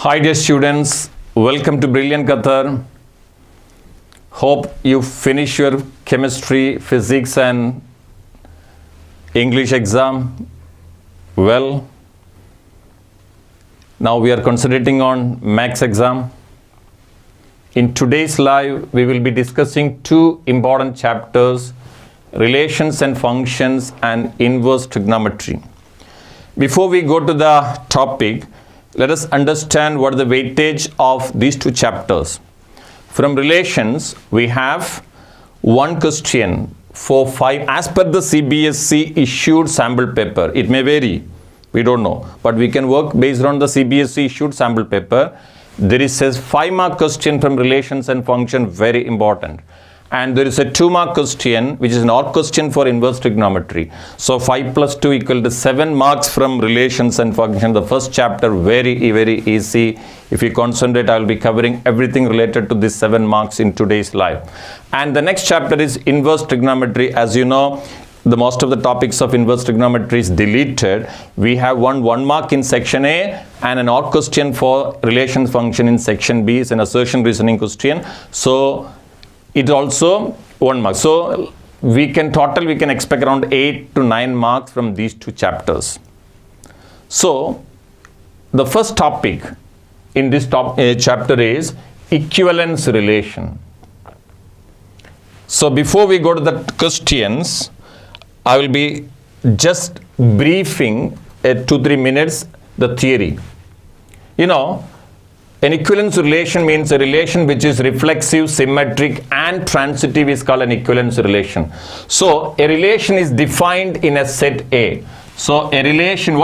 Hi dear students, welcome to Brilliant Qatar. Hope you finish your chemistry, physics and English exam well. Now we are concentrating on maths exam. In today's live, we will be discussing two important chapters, relations and functions and inverse trigonometry. Before we go to the topic, let us understand what is the weightage of these two chapters. From relations, we have one question for 5 as per the CBSE issued sample paper. It may vary, we don't know, but we can work based on the CBSE issued sample paper. There is a 5-mark question from relations and function, very important. And there is a 2-mark question which is an odd question for inverse trigonometry. So 5 plus 2 equal to 7 marks from relations and function. The first chapter very easy. If you concentrate, I will be covering everything related to this 7 marks in today's live. And the next chapter is inverse trigonometry. As you know, the most of the topics of inverse trigonometry is deleted. We have 1 mark in section A and an odd question for relations function in section B. It's an assertion reasoning question. So it also 1 mark. So we can expect around 8 to 9 marks from these two chapters. So the first topic in this chapter is equivalence relation. So before we go to the questions, I will be just briefing 2-3 minutes the theory. You know, an equivalence relation means a relation which is reflexive, symmetric and transitive is called an equivalence relation. So a relation is defined in a set A. So a relation,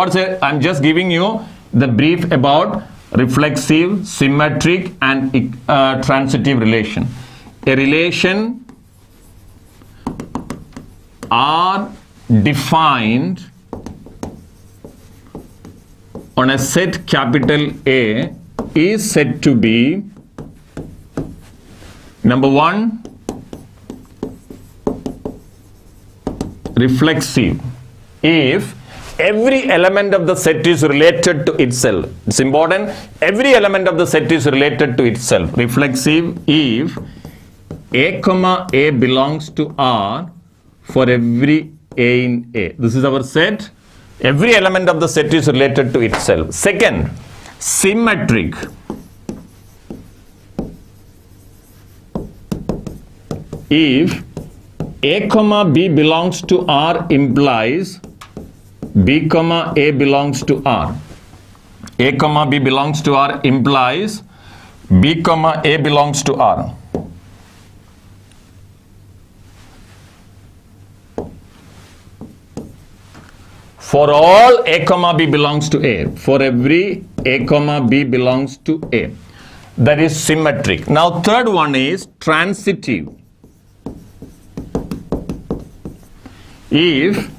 I'm just giving you the brief about reflexive, symmetric and transitive relation. A relation are defined on a set capital A is said to be, number 1, reflexive if every element of the set is related to itself. It's important, every element of the set is related to itself. Reflexive if A comma A belongs to R for every A in A. This is our set. Every element of the set is related to itself. Second, symmetric if A comma B belongs to R implies B comma A belongs to R. A comma B belongs to R implies B comma A belongs to R. For all A comma B belongs to A, for every A comma B belongs to A. That is symmetric. Now third one is transitive. If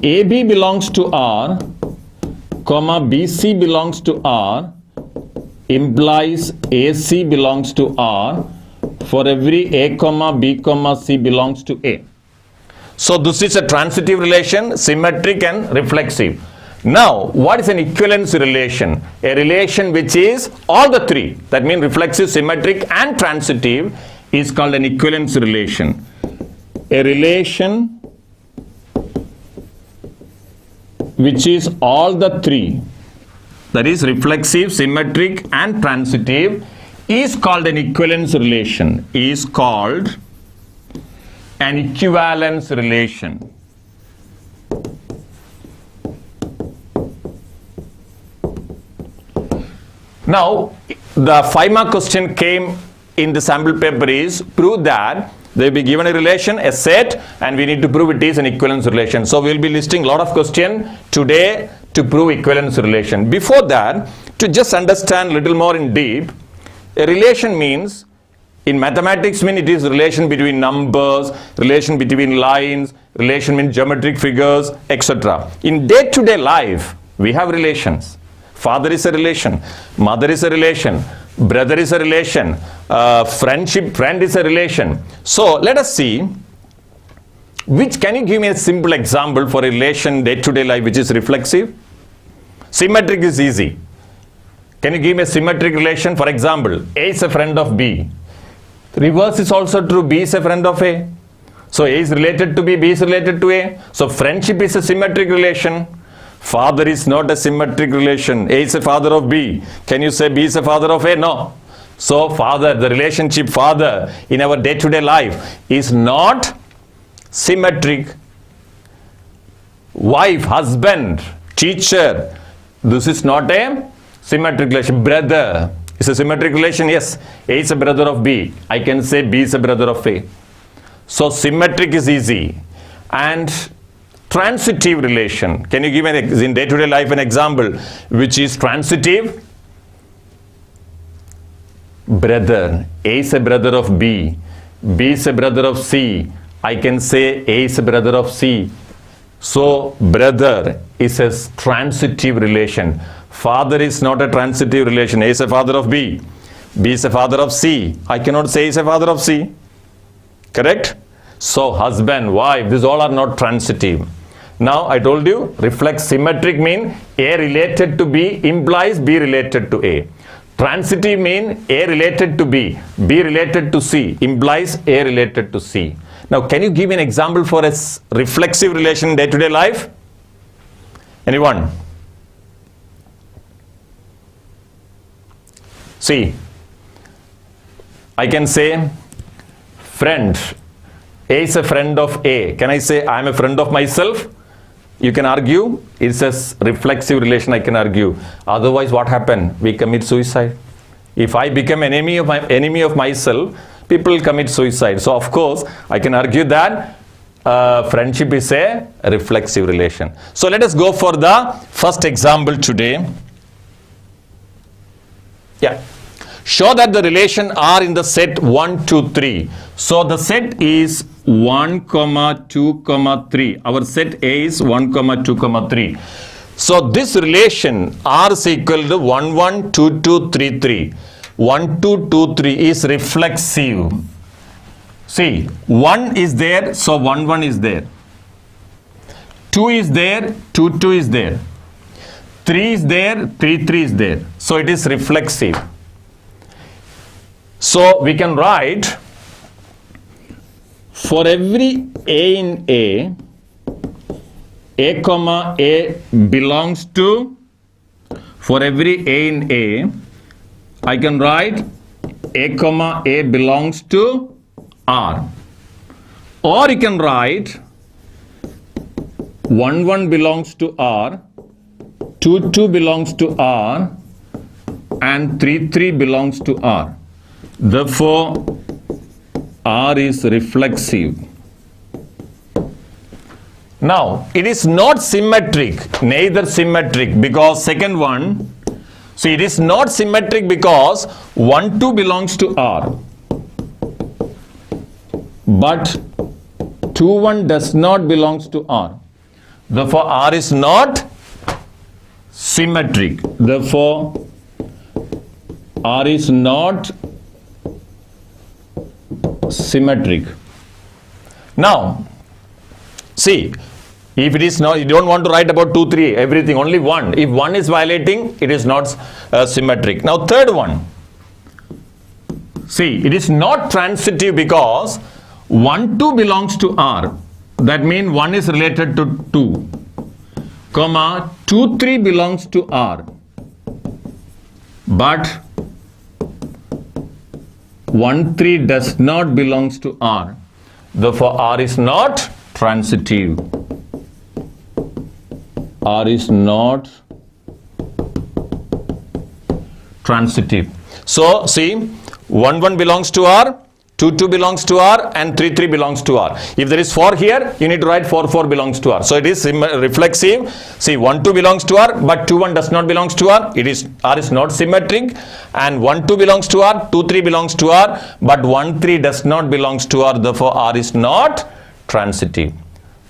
AB belongs to R, comma BC belongs to R, implies AC belongs to R, for every A comma B comma C belongs to A. So this is a transitive relation, symmetric and reflexive. Now, what is an equivalence relation? A relation which is all the three, that means reflexive, symmetric and transitive, is called an equivalence relation. A relation which is all the three, that is reflexive, symmetric and transitive, is called an equivalence relation, is called an equivalence relation. Now, the 5-mark question came in the sample paper is prove that they will be given a relation, a set, and we need to prove it is an equivalence relation. So we will be listing a lot of questions today to prove equivalence relation. Before that, to just understand a little more in deep, a relation means, in mathematics mean it is relation between numbers, relation between lines, relation in geometric figures, etc. In day-to-day life, we have relations. Father is a relation, mother is a relation, brother is a relation, friend is a relation. So let us see, can you give me a simple example for a relation day-to-day life which is reflexive? Symmetric is easy. Can you give me a symmetric relation? For example, A is a friend of B. Reverse is also true. B is a friend of A. So A is related to B, B is related to A. So friendship is a symmetric relation. Father is not a symmetric relation. A is a father of B. Can you say B is a father of A? No. So father, the relationship father in our day-to-day life is not symmetric. Wife, husband, teacher, this is not a symmetric relation. Brother is a symmetric relation. Yes, A is a brother of B. I can say B is a brother of A. So symmetric is easy. And transitive relation. Can you give in day-to-day life an example which is transitive? Brother. A is a brother of B. B is a brother of C. I can say A is a brother of C. So brother is a transitive relation. Father is not a transitive relation. A is a father of B. B is a father of C. I cannot say A is a father of C. Correct? So husband, wife, these all are not transitive. Now I told you, reflex symmetric mean A related to B implies B related to A. Transitive mean A related to B, B related to C implies A related to C. Now can you give me an example for a reflexive relation in day-to-day life? Anyone? See, I can say friend. A is a friend of A. Can I say I am a friend of myself? You can argue. It's a reflexive relation, I can argue. Otherwise, what happened? We commit suicide. If I become an enemy of myself, people commit suicide. So, of course, I can argue that friendship is a reflexive relation. So, let us go for the first example today. Yeah. Show that the relation R in the set 1, 2, 3. So the set is 1, 2, 3. Our set A is 1, 2, 3. So this relation R is equal to 1, 1, 2, 2, 3, 3. 1, 2, 2, 3 is reflexive. See, 1 is there, so 1, 1 is there. 2 is there, 2, 2 is there. 3 is there, 3, 3 is there. So it is reflexive. So we can write for every A in A comma A belongs to, for every A in A, I can write A comma A belongs to R. Or you can write 1, 1 belongs to R, 2, 2 belongs to R, and 3, 3 belongs to R. Therefore, R is reflexive. Now, it is not symmetric, neither symmetric, because second one, see, it is not symmetric because 1, 2 belongs to R, but 2, 1 does not belongs to R. Therefore, R is not symmetric. Therefore, R is not symmetric. Now, see, if it is not, you don't want to write about 2, 3, everything, only 1. If 1 is violating, it is not symmetric. Now, third one, see, it is not transitive because 1, 2 belongs to R. That means 1 is related to 2, comma, 2, 3 belongs to R. But 1, 3 does not belongs to R. Therefore, R is not transitive. R is not transitive. So, see, 1, 1 belongs to R, 2, 2 belongs to R, and 3, 3 belongs to R. If there is 4 here, you need to write 4, 4 belongs to R. So it is reflexive. See, 1, 2 belongs to R, but 2, 1 does not belongs to R. It is, R is not symmetric. And 1, 2 belongs to R, 2, 3 belongs to R, but 1, 3 does not belongs to R. Therefore, R is not transitive.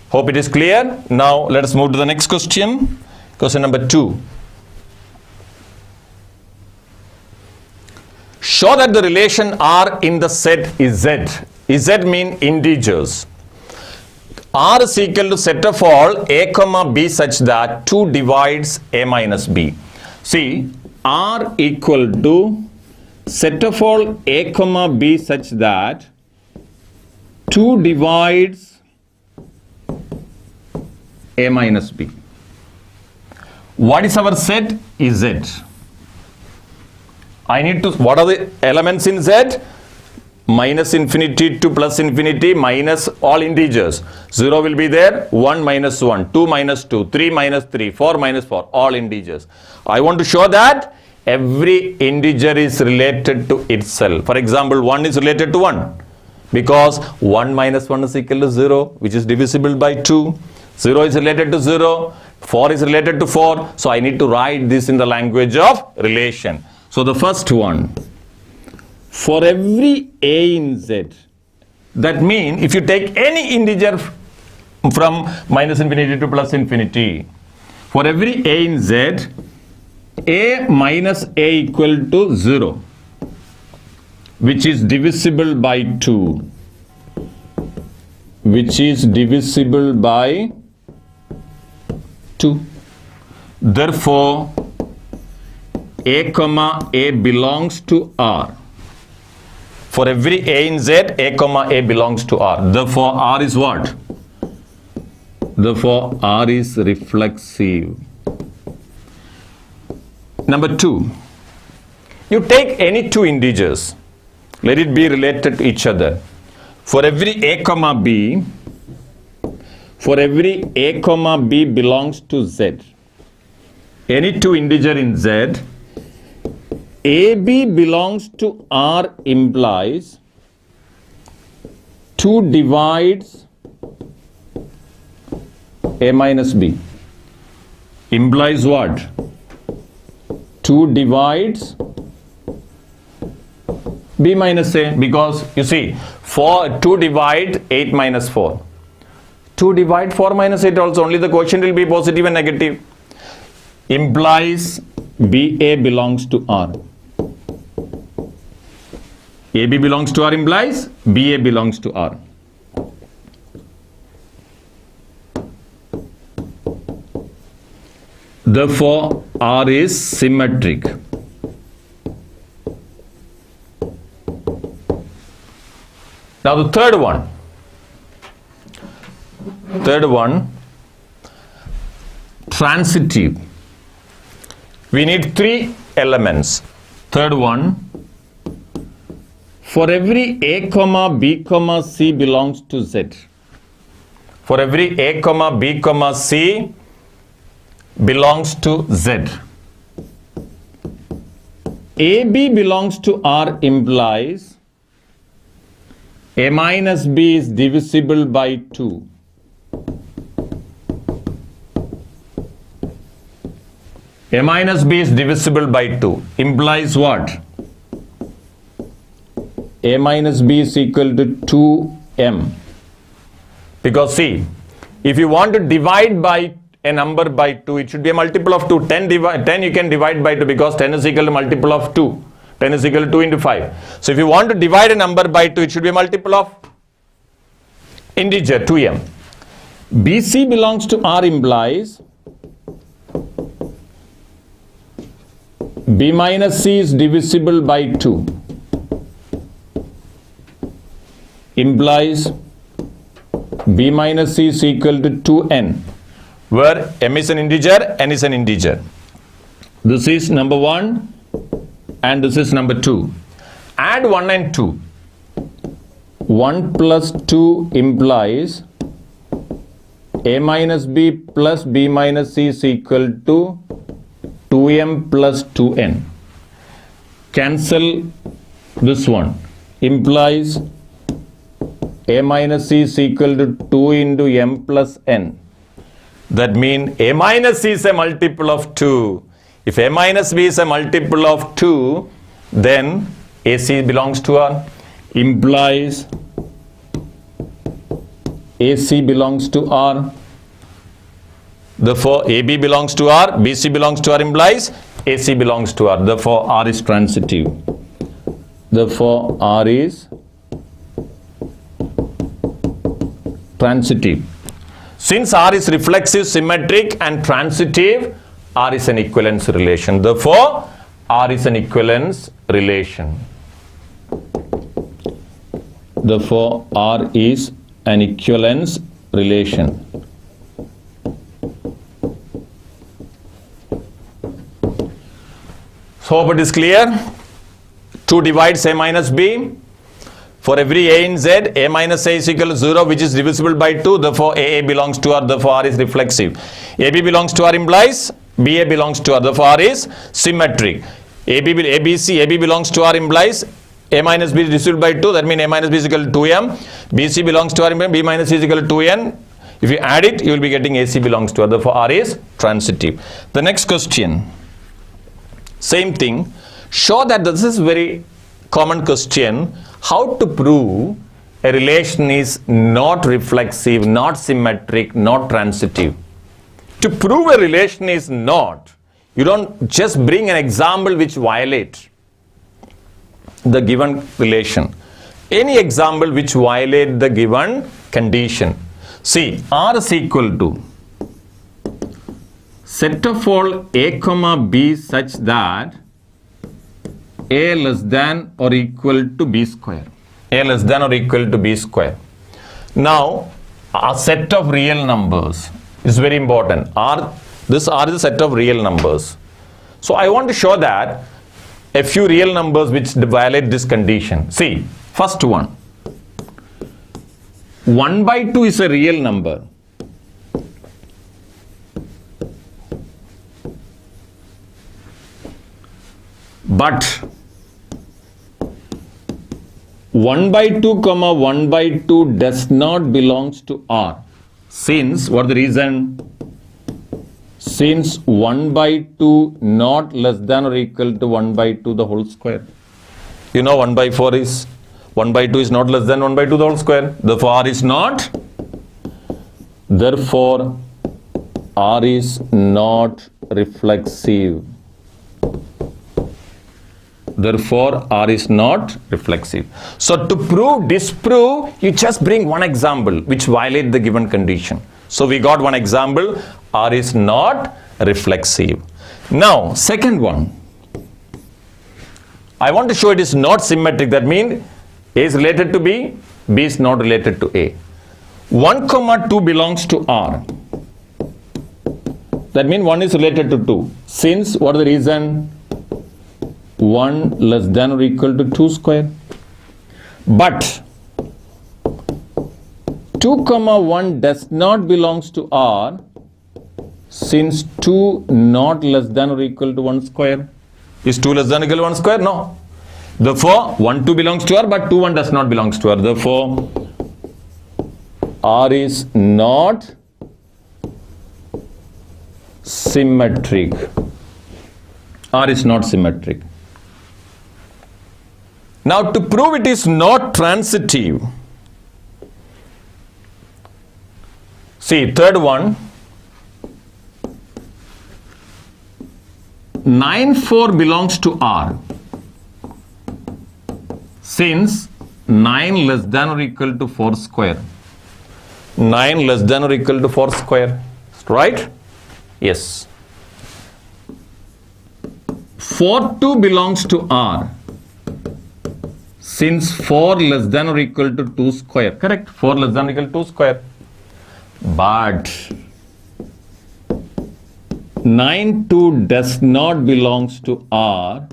Hope it is clear. Now, let us move to the next question. Question number 2. Show that the relation R in the set Z. Z mean integers. R is equal to set of all A comma B such that 2 divides A minus B. See, R equal to set of all A comma B such that 2 divides A minus B. What is our set? Z. I need to, what are the elements in Z? Minus infinity to plus infinity minus all integers. 0 will be there, 1 minus 1, 2 minus 2, 3 minus 3, 4 minus 4, all integers. I want to show that every integer is related to itself. For example, 1 is related to 1 because 1 minus 1 is equal to 0, which is divisible by 2. 0 is related to 0, 4 is related to 4. So I need to write this in the language of relation. So the first one, for every A in Z, that means if you take any integer from minus infinity to plus infinity, for every A in Z, A minus A equal to 0, which is divisible by 2, which is divisible by 2. Therefore, A comma A belongs to R. For every A in Z, A comma A belongs to R. Therefore, R is what? Therefore, R is reflexive. Number 2, you take any two integers, let it be related to each other. For every A comma B, for every A comma B belongs to Z. Any two integer in Z, AB belongs to R implies 2 divides A minus B. Implies what? 2 divides B minus A, because you see 2 divide 8 minus 4. 2 divide 4 minus 8 also, only the quotient will be positive and negative. Implies BA belongs to R. AB belongs to R implies BA belongs to R. Therefore, R is symmetric. Now the third one, transitive. We need 3 elements. Third one, for every A comma B comma C belongs to Z. For every A comma B comma C belongs to Z. AB belongs to R implies A minus B is divisible by 2. A minus B is divisible by 2. Implies what? A minus B is equal to 2m. Because see, if you want to divide by a number by 2, it should be a multiple of 2. 10 you can divide by 2 because 10 is equal to multiple of 2. 10 is equal to 2 into 5. So if you want to divide a number by 2, it should be a multiple of integer 2m. BC belongs to R implies B minus C is divisible by 2. Implies B minus C is equal to 2n, where m is an integer, n is an integer. This is number 1 and this is number 2. Add 1 and 2. 1 plus 2 implies A minus B plus B minus C is equal to 2m plus 2n. Cancel this one. Implies A minus C is equal to 2 into m plus n. That means A minus C is a multiple of 2. If A minus B is a multiple of 2, then AC belongs to R. Implies AC belongs to R. Therefore, AB belongs to R, BC belongs to R implies AC belongs to R. Therefore, R is transitive. Therefore, R is transitive. Since R is reflexive, symmetric and transitive, R is an equivalence relation. Therefore, R is an equivalence relation. Therefore, R is an equivalence relation. So, hope it is clear. 2 divides A minus B. For every A in Z, A minus A is equal to 0, which is divisible by 2. Therefore, AA belongs to R. Therefore, R is reflexive. AB belongs to R implies BA belongs to R. Therefore, R is symmetric. AB belongs to R implies A minus B is divisible by 2. That means A minus B is equal to 2M. BC belongs to R implies B minus C is equal to 2N. If you add it, you will be getting AC belongs to R. Therefore, R is transitive. The next question. Same thing. Show that this is very common question. How to prove a relation is not reflexive, not symmetric, not transitive. To prove a relation is not, you don't just bring an example which violates the given relation. Any example which violates the given condition. See, R is equal to set of all A comma B such that A less than or equal to B square. A less than or equal to B square. Now, a set of real numbers is very important. This R is a set of real numbers. So, I want to show that a few real numbers which violate this condition. See, first one. 1 by 2 is a real number. But 1 by 2 comma 1 by 2 does not belongs to R. Since, what is the reason? Since 1 by 2 not less than or equal to 1 by 2 the whole square. You know 1 by 4 is, 1 by 2 is not less than 1 by 2 the whole square. Therefore, R is not. Therefore, R is not reflexive. Therefore, R is not reflexive. So, to disprove, you just bring one example which violates the given condition. So, we got one example, R is not reflexive. Now, second one. I want to show it is not symmetric. That means A is related to B, B is not related to A. 1 comma 2 belongs to R. That means 1 is related to 2. Since, what is the reason? 1 less than or equal to 2 square. But 2 comma 1 does not belongs to R since 2 not less than or equal to 1 square. Is 2 less than or equal to 1 square? No. Therefore, 1 2 belongs to R but 2 1 does not belongs to R. Therefore, R is not symmetric. R is not symmetric. Now, to prove it is not transitive, see, third one, 9 4 belongs to R since 9 less than or equal to 4 square. 9 less than or equal to 4 square, right? Yes. 4 2 belongs to R since 4 less than or equal to 2 square. Correct? 4 less than or equal to 2 square. But 9 2 does not belongs to R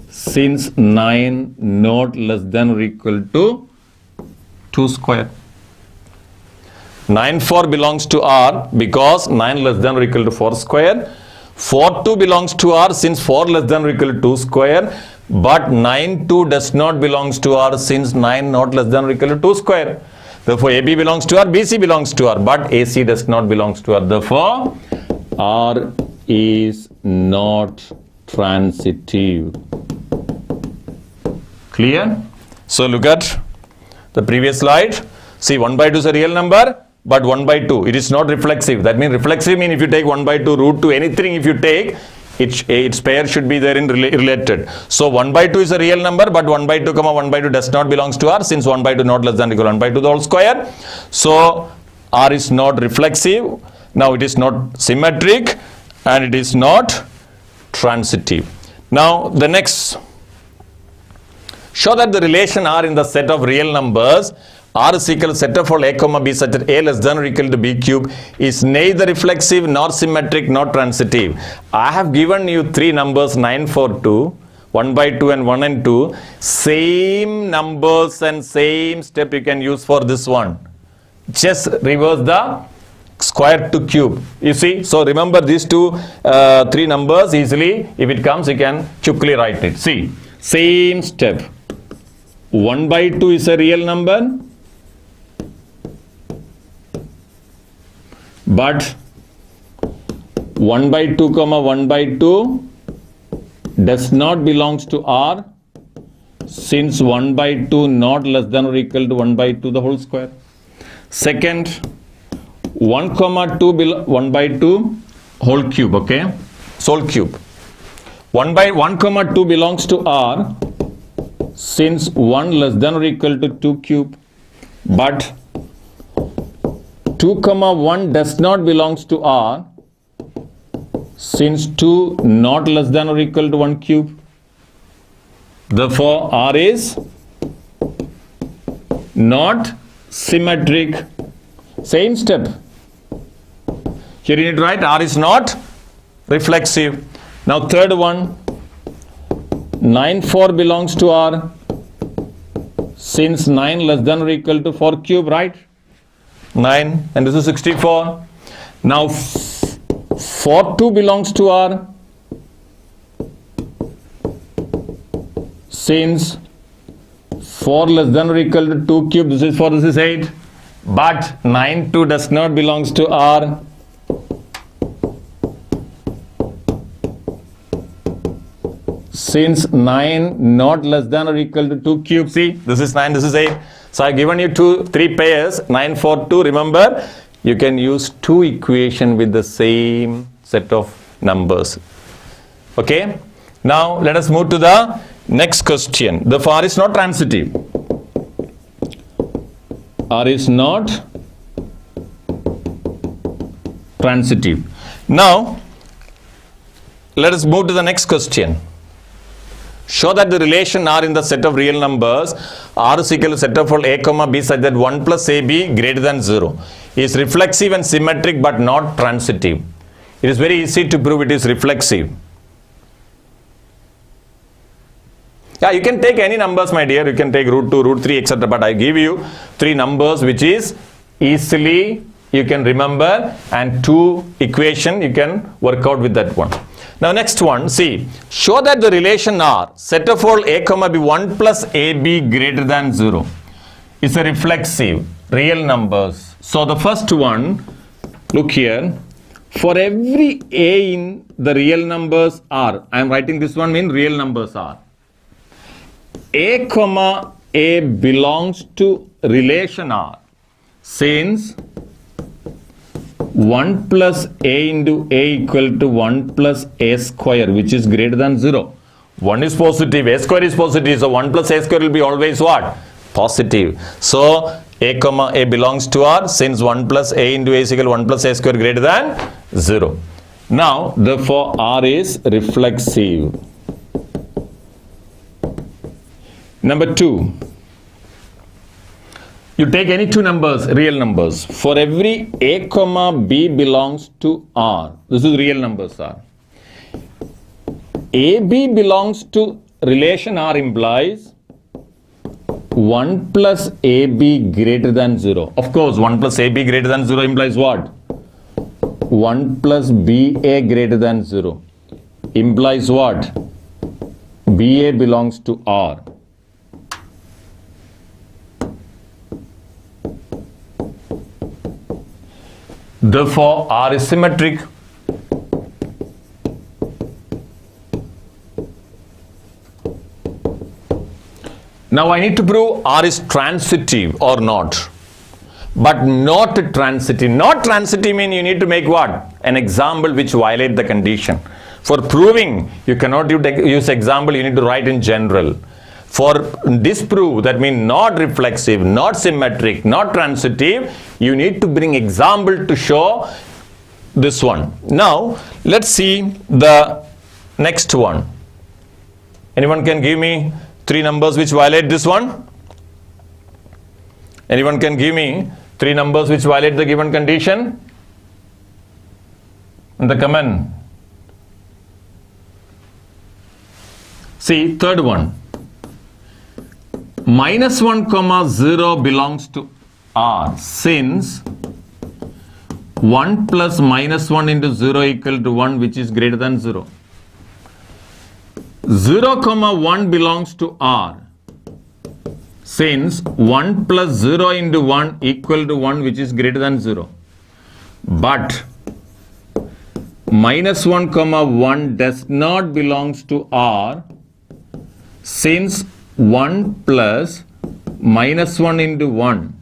since 9 not less than or equal to 2 square. 9 4 belongs to R because 9 less than or equal to 4 square. 4 2 belongs to R since 4 less than or equal to 2 square. But 9 2 does not belongs to R since 9 not less than or equal to 2 square. Therefore, AB belongs to R, BC belongs to R, but AC does not belongs to R. Therefore, R is not transitive. Clear? So, look at the previous slide. See, 1 by 2 is a real number, but 1 by 2, it is not reflexive. That means reflexive means if you take 1 by 2 root 2, anything if you take, its pair should be there in related. So 1 by 2 is a real number, but 1 by 2 comma 1 by 2 does not belongs to R since 1 by 2 not less than or equal to 1 by 2 the whole square. So R is not reflexive. Now it is not symmetric and it is not transitive. Now the next, show that the relation R in the set of real numbers R is equal to set of all a comma b such that a less than or equal to b cube is neither reflexive nor symmetric nor transitive. I have given you three numbers 9, 4, 2, 1 by 2 and 1 and 2. Same numbers and same step you can use for this one. Just reverse the square to cube. You see, so remember these three numbers easily. If it comes, you can quickly write it. See, same step. 1 by 2 is a real number, but 1 by 2 comma 1 by 2 does not belongs to R, since 1 by 2 not less than or equal to 1 by 2 the whole square. Second, 1 comma 2 1 by 2 whole cube, okay, whole cube. 1 by 1 comma 2 belongs to R, since 1 less than or equal to 2 cube, but 2 comma 1 does not belongs to R, since 2 not less than or equal to 1 cube. Therefore R is not symmetric. Same step. Here you need to write R is not reflexive. Now third one, 9, 4 belongs to R, since 9 less than or equal to 4 cube, right? 9, and this is 64. Now 4, 2 belongs to R, since 4 less than or equal to 2 cube, this is 4, this is 8. But 9, 2 does not belongs to R, since 9 not less than or equal to 2 cube. See, this is 9, this is 8. So I have given you three pairs, 9, 4, 2. Remember, you can use two equations with the same set of numbers. Okay. Now let us move to the next question. The R is not transitive. R is not transitive. Now let us move to the next question. Show that the relation R in the set of real numbers R is equal to set of all a comma b such that 1 plus ab greater than 0 is reflexive and symmetric but not transitive. It is very easy to prove it is reflexive. Yeah, you can take any numbers, my dear. You can take root 2, root 3, etc. But I give you three numbers which is easily you can remember, and two equation you can work out with that one. Now next one, see, show that the relation R, set of all a comma b 1 plus ab greater than 0 is a reflexive, real numbers. So the first one, look here, for every a in the real numbers R, I am writing this one in real numbers R. A comma a belongs to relation R, since 1 plus a into a equal to 1 plus a square, which is greater than 0. 1 is positive, a square is positive, so 1 plus a square will be always what? Positive. So a comma a belongs to R, since 1 plus a into a is equal to 1 plus a square greater than 0. Now therefore R is reflexive. Number 2. You take any two numbers, real numbers. For every a comma b belongs to R. This is real numbers R. AB belongs to relation R implies 1 plus AB greater than 0. Of course, 1 plus AB greater than 0 implies what? 1 plus BA greater than 0. Implies what? BA belongs to R. Therefore, R is symmetric. Now I need to prove R is transitive or not. But not transitive. Not transitive means you need to make what? An example which violates the condition. For proving, you cannot use example, you need to write in general. For disprove, that means not reflexive, not symmetric, not transitive, you need to bring example to show this one. Now, let's see the next one. Anyone can give me 3 numbers which violate this one? Anyone can give me 3 numbers which violate the given condition? In the comment. See, third one. Minus 1 comma 0 belongs to R since 1 plus minus 1 into 0 equal to 1, which is greater than 0. 0 comma 1 belongs to R since 1 plus 0 into 1 equal to 1, which is greater than 0. But minus 1 comma 1 does not belongs to R since 1 plus minus 1 into 1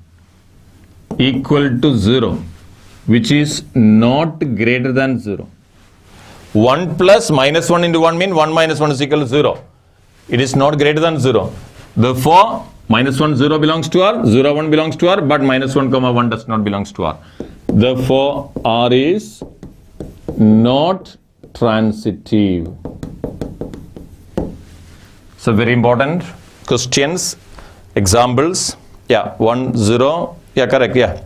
equal to 0, which is not greater than 0. 1 plus minus 1 into 1 means 1 minus 1 is equal to 0. It is not greater than 0. Therefore, minus 1, 0 belongs to R, 0, 1 belongs to R, but minus 1 comma 1 does not belongs to R. Therefore, R is not transitive. So, very important questions, examples. Yeah, 1, 0. Yeah, correct. Yeah.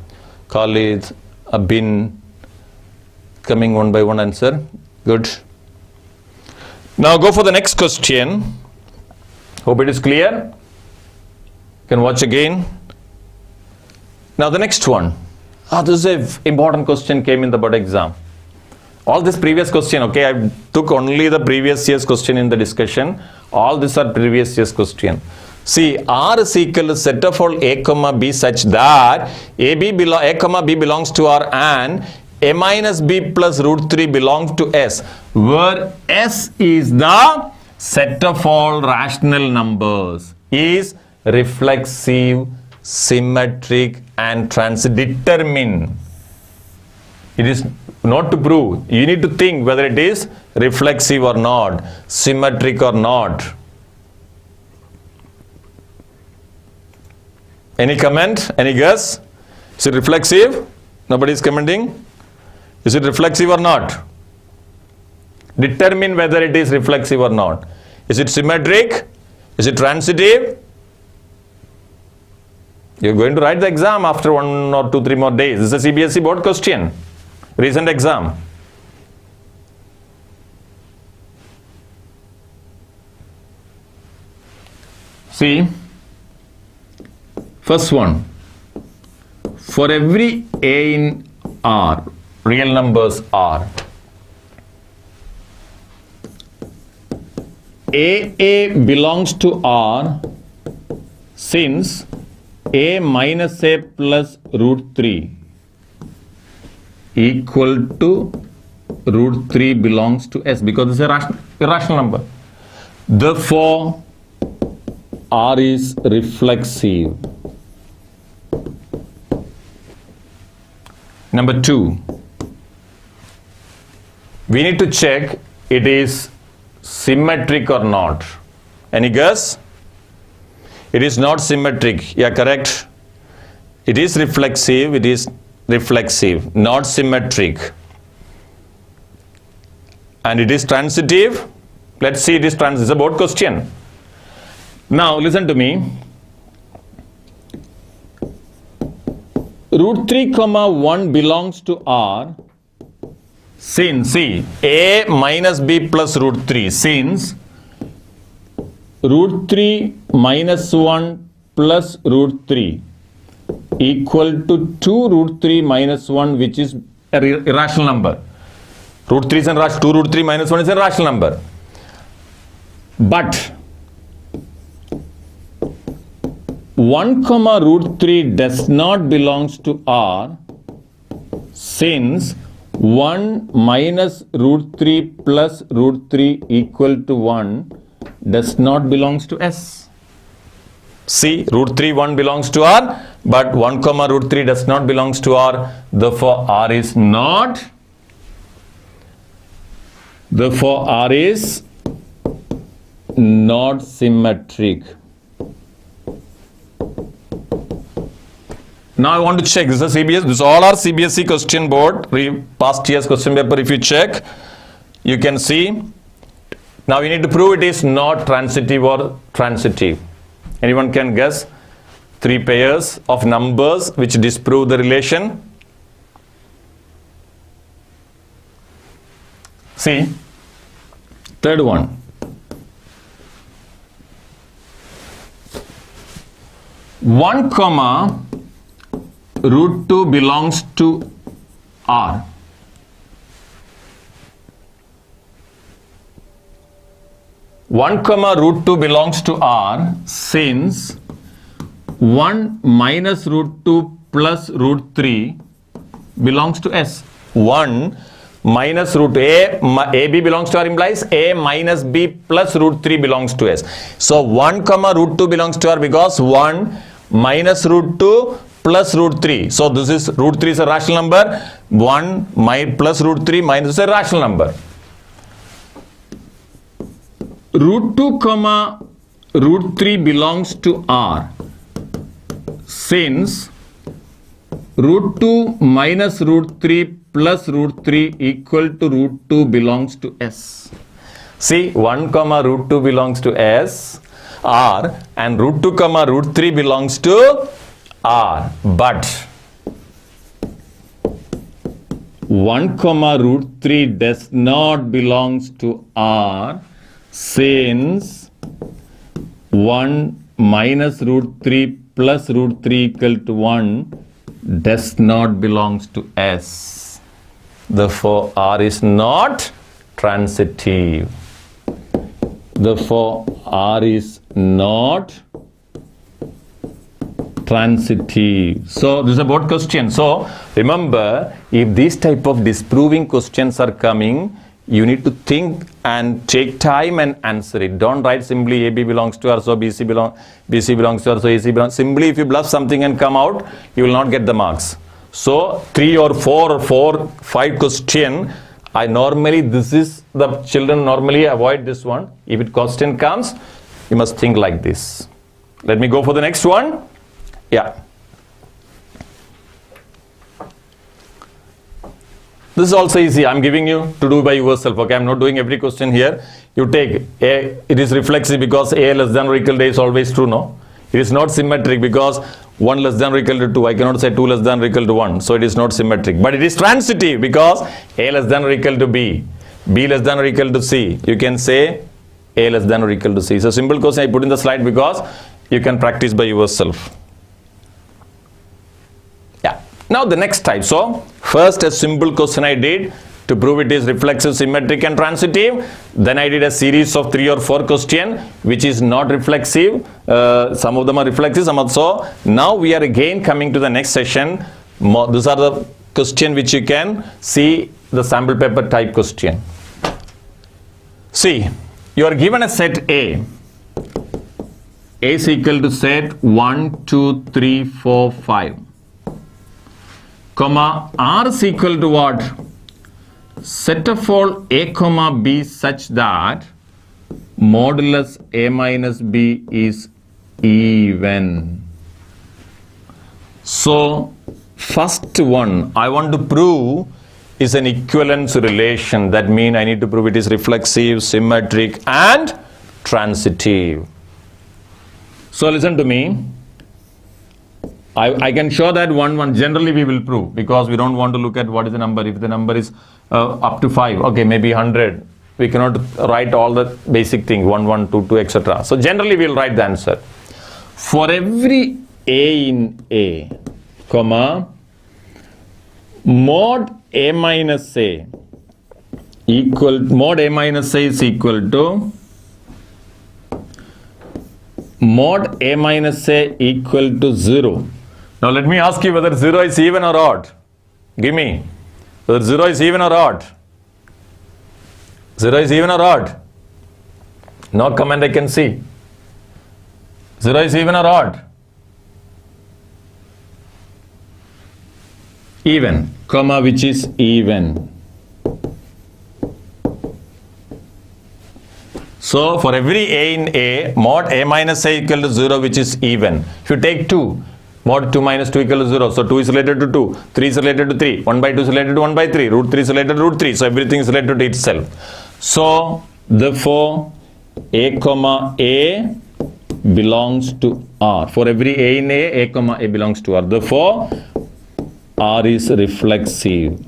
Khalid, Abin, coming one by one answer. Good. Now go for the next question. Hope it is clear. You can watch again. Now the next one. This is an important question came in the board exam. All this previous question, okay, I took only the previous year's question in the discussion. All these are previous year's question. See, R is equal to set of all A comma B such that A comma B belongs to R and A minus B plus root 3 belongs to S, where S is the set of all rational numbers, is reflexive, symmetric and transitive. Determine. It is not to prove. You need to think whether it is reflexive or not, symmetric or not. Any comment? Any guess? Is it reflexive? Nobody is commenting. Is it reflexive or not? Determine whether it is reflexive or not. Is it symmetric? Is it transitive? You're going to write the exam after 1 or 2, 3 more days. This is a CBSE board question. Recent exam. See, first one. For every A in R, real numbers are AA belongs to R since A minus A plus root 3 equal to root 3 belongs to S, because it's a irrational number. Therefore, R is reflexive. Number 2, we need to check it is symmetric or not. Any guess? It is not symmetric. Yeah, correct. It is reflexive. It is reflexive, not symmetric. And it is transitive. Let's see, it is transitive. It's a board question. Now, listen to me. Root 3 comma 1 belongs to R since, see, A minus B plus root 3, since root 3 minus 1 plus root 3 equal to 2 root 3 minus 1, which is an irrational number. Root 3 is an irrational, 2 root 3 minus 1 is a rational number. But 1 comma root 3 does not belongs to R since 1 minus root 3 plus root 3 equal to 1 does not belongs to S. See, root 3, 1 belongs to R, but 1 comma root 3 does not belongs to R. Therefore, R is not. Therefore, R is not symmetric. Now I want to check. This is CBSE. This all are CBSE question board. Past year's question paper. If you check, you can see Now we need to prove it is not transitive or transitive. Anyone can guess? 3 pairs of numbers which disprove the relation. See, third one. 1 comma root 2 belongs to R. One comma root 2 belongs to R since 1 minus root 2 plus root 3 belongs to S. 1 minus root AB belongs to R implies A minus B plus root 3 belongs to S. So 1 comma root 2 belongs to R because 1 minus root 2 plus root 3. So this is root 3 is a rational number. 1 plus root 3 minus is a rational number. Root 2 comma root 3 belongs to R since root 2 minus root 3 plus root 3 equal to root 2 belongs to S. See, 1 comma root 2 belongs to S, R, and root 2 comma root 3 belongs to R. But 1 comma root 3 does not belongs to R since 1 minus root 3 plus root 3 equal to 1 does not belongs to S. Therefore, R is not transitive. Therefore, R is not transitive. So, this is about question. So, remember, if these type of disproving questions are coming, you need to think and take time and answer it. Don't write simply AB belongs to R, so BC belongs to R, so AC belongs. Simply if you bluff something and come out, you will not get the marks. So 3 or 4 or 5 question, this is the children normally avoid this one. If it question comes, you must think like this. Let me go for the next one. Yeah. This is also easy. I'm giving you to do by yourself. Okay, I'm not doing every question here. You take A, it is reflexive because A less than or equal to A is always true, no? It is not symmetric because 1 less than or equal to 2. I cannot say 2 less than or equal to 1. So it is not symmetric. But it is transitive because A less than or equal to B, B less than or equal to C. You can say A less than or equal to C. It's a simple question I put in the slide because you can practice by yourself. Yeah. Now the next type. So first a simple question I did to prove it is reflexive, symmetric and transitive. Then I did a series of 3 or 4 questions which is not reflexive. Some of them are reflexive, some also. Now we are again coming to the next session. These are the questions which you can see the sample paper type question. See, you are given a set A. A is equal to set 1, 2, 3, 4, 5. Comma R is equal to what? Set of all A comma B such that modulus A minus B is even. So first one I want to prove is an equivalence relation. That means I need to prove it is reflexive, symmetric and transitive. So listen to me. I can show that one generally we will prove because we don't want to look at what is the number. If the number is up to 5, okay, maybe 100. We cannot write all the basic thing 1, 1, 2, 2, etc. So generally we will write the answer. For every A in A, comma, mod A minus A equal, mod A minus A is equal to mod A minus A equal to 0. Now let me ask you whether 0 is even or odd. Give me. Whether 0 is even or odd. 0 is even or odd. No comment I can see. 0 is even or odd. Even, comma, which is even. So for every A in A, mod A minus A equal to 0, which is even. If you take 2, mod 2 minus 2 equal to 0. So 2 is related to 2, 3 is related to 3, 1 by 2 is related to 1 by 3, root 3 is related to root 3. So everything is related to itself. So Therefore, A comma A belongs to R. For every A in A comma A belongs to R. Therefore, R is reflexive.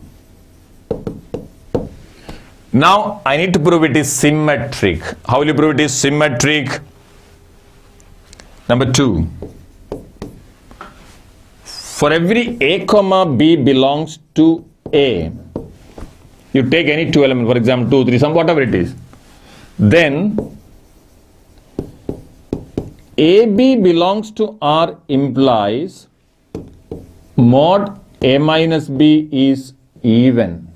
Now, I need to prove it is symmetric. How will you prove it is symmetric? Number 2. For every A comma B belongs to A, you take any two elements, for example 2, 3, some whatever it is. Then AB belongs to R implies mod A minus B is even.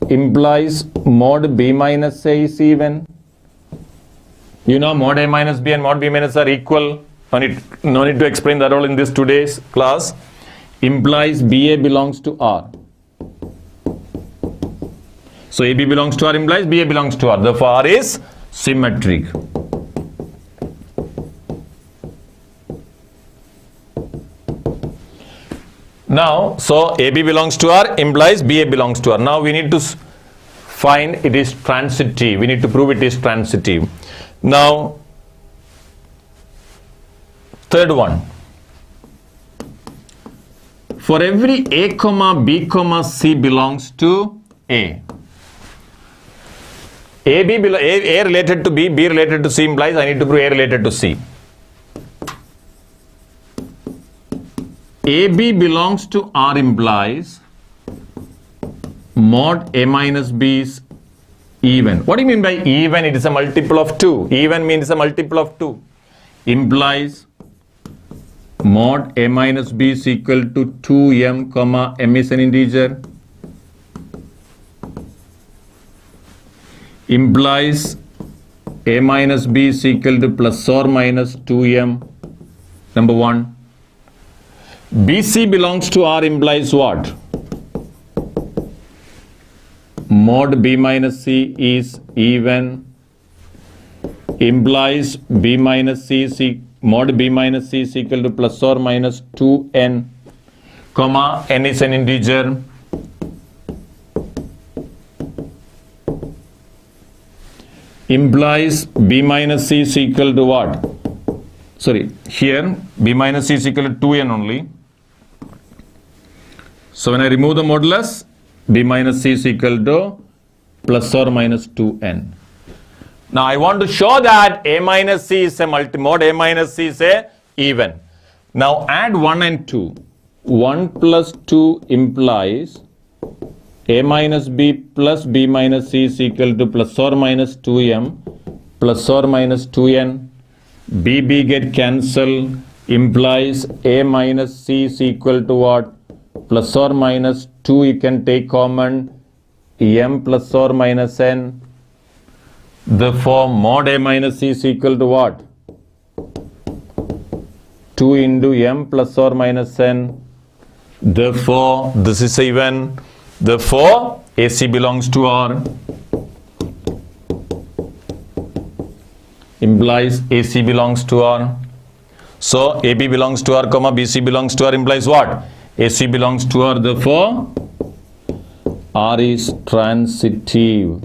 Implies mod B minus A is even. You know mod A minus B and mod B minus are equal. No need to explain that all in this today's class. Implies BA belongs to R. So AB belongs to R implies BA belongs to R. Therefore R is symmetric. Now, so AB belongs to R implies BA belongs to R. Now we need to find it is transitive. We need to prove it is transitive. Now, third one. For every A comma B comma C belongs to A. A related to B, B related to C implies I need to prove A related to C. AB belongs to R implies mod A minus B is even. What do you mean by even? It is a multiple of 2. Even means a multiple of 2. Implies mod A minus B is equal to 2m comma m is an integer. Implies A minus B is equal to plus or minus 2m. Number 1. BC belongs to R implies what? Mod B minus C is even. Implies B minus C is mod B minus C is equal to plus or minus 2n, comma n is an integer. Implies B minus C is equal to what? Sorry, here B minus C is equal to 2n only. So when I remove the modulus, B minus C is equal to plus or minus 2n. Now I want to show that A minus C is a multimod, A minus C is a even. Now add 1 and 2. 1 plus 2 implies A minus B plus B minus C is equal to plus or minus 2m plus or minus 2n. B get cancelled, implies A minus C is equal to what? Plus or minus 2 you can take common, m plus or minus n. Therefore mod A minus C is equal to what? 2 into m plus or minus n. Therefore this is even. Therefore AC belongs to R. Implies AC belongs to R. So AB belongs to R, comma BC belongs to R implies what? AC belongs to R. Therefore R is transitive.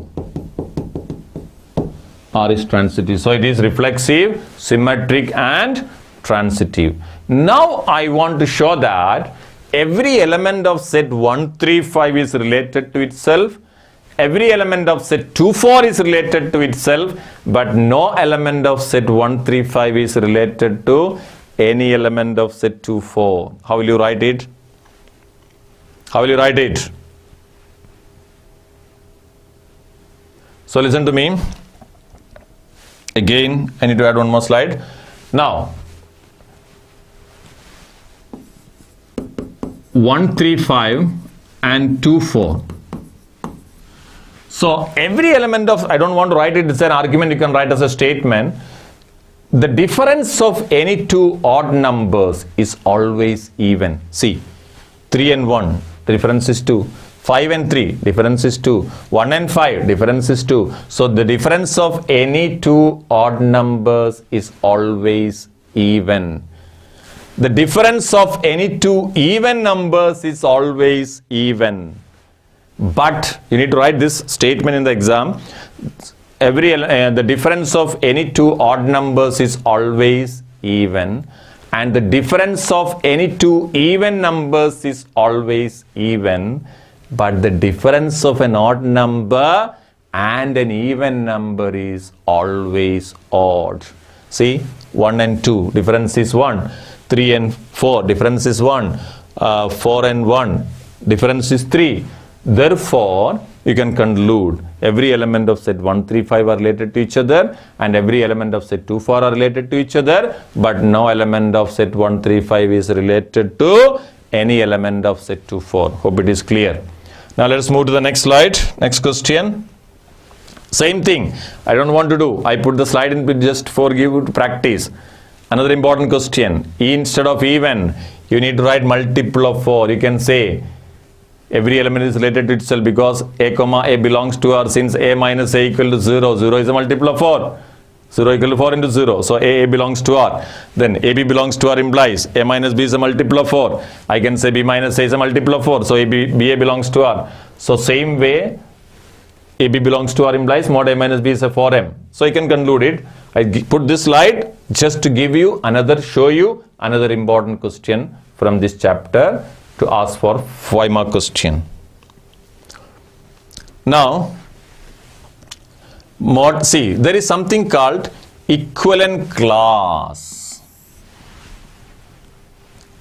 R is transitive. So it is reflexive, symmetric and transitive. Now I want to show that every element of set 1, 3, 5 is related to itself. Every element of set 2, 4 is related to itself, but no element of set 1, 3, 5 is related to any element of set 2, 4. How will you write it? How will you write it? So listen to me. Again, I need to add one more slide. Now, 1, 3, 5 and 2, 4. So every element of, I don't want to write it as an argument, you can write as a statement. The difference of any two odd numbers is always even. See, 3 and 1, the difference is 2. 5 and 3, difference is 2. 1 and 5, difference is 2. So the difference of any two odd numbers is always even. The difference of any two even numbers is always even. But you need to write this statement in the exam. the difference of any two odd numbers is always even, and the difference of any two even numbers is always even, but the difference of an odd number and an even number is always odd. See, 1 and 2, difference is 1. 3 and 4, difference is 1. 4 and 1, difference is 3. Therefore, you can conclude every element of set 1, 3, 5 are related to each other, and every element of set 2, 4 are related to each other, but no element of set 1, 3, 5 is related to any element of set 2, 4. Hope it is clear. Now let us move to the next slide. Next question. Same thing. I don't want to do. I put the slide in just for you to practice. Another important question. Instead of even, you need to write multiple of 4. You can say every element is related to itself because a comma a belongs to R. Since a minus a equal to 0, 0 is a multiple of 4. 0 equal to 4 into 0. So a belongs to R. Then ab belongs to R implies a minus b is a multiple of 4. I can say b minus a is a multiple of 4. So ba belongs to R. So same way, AB belongs to R implies mod A minus B is a 4M. So you can conclude it. I put this slide just to give you show you another important question from this chapter to ask for 5-mark question. Now, there is something called equivalent class.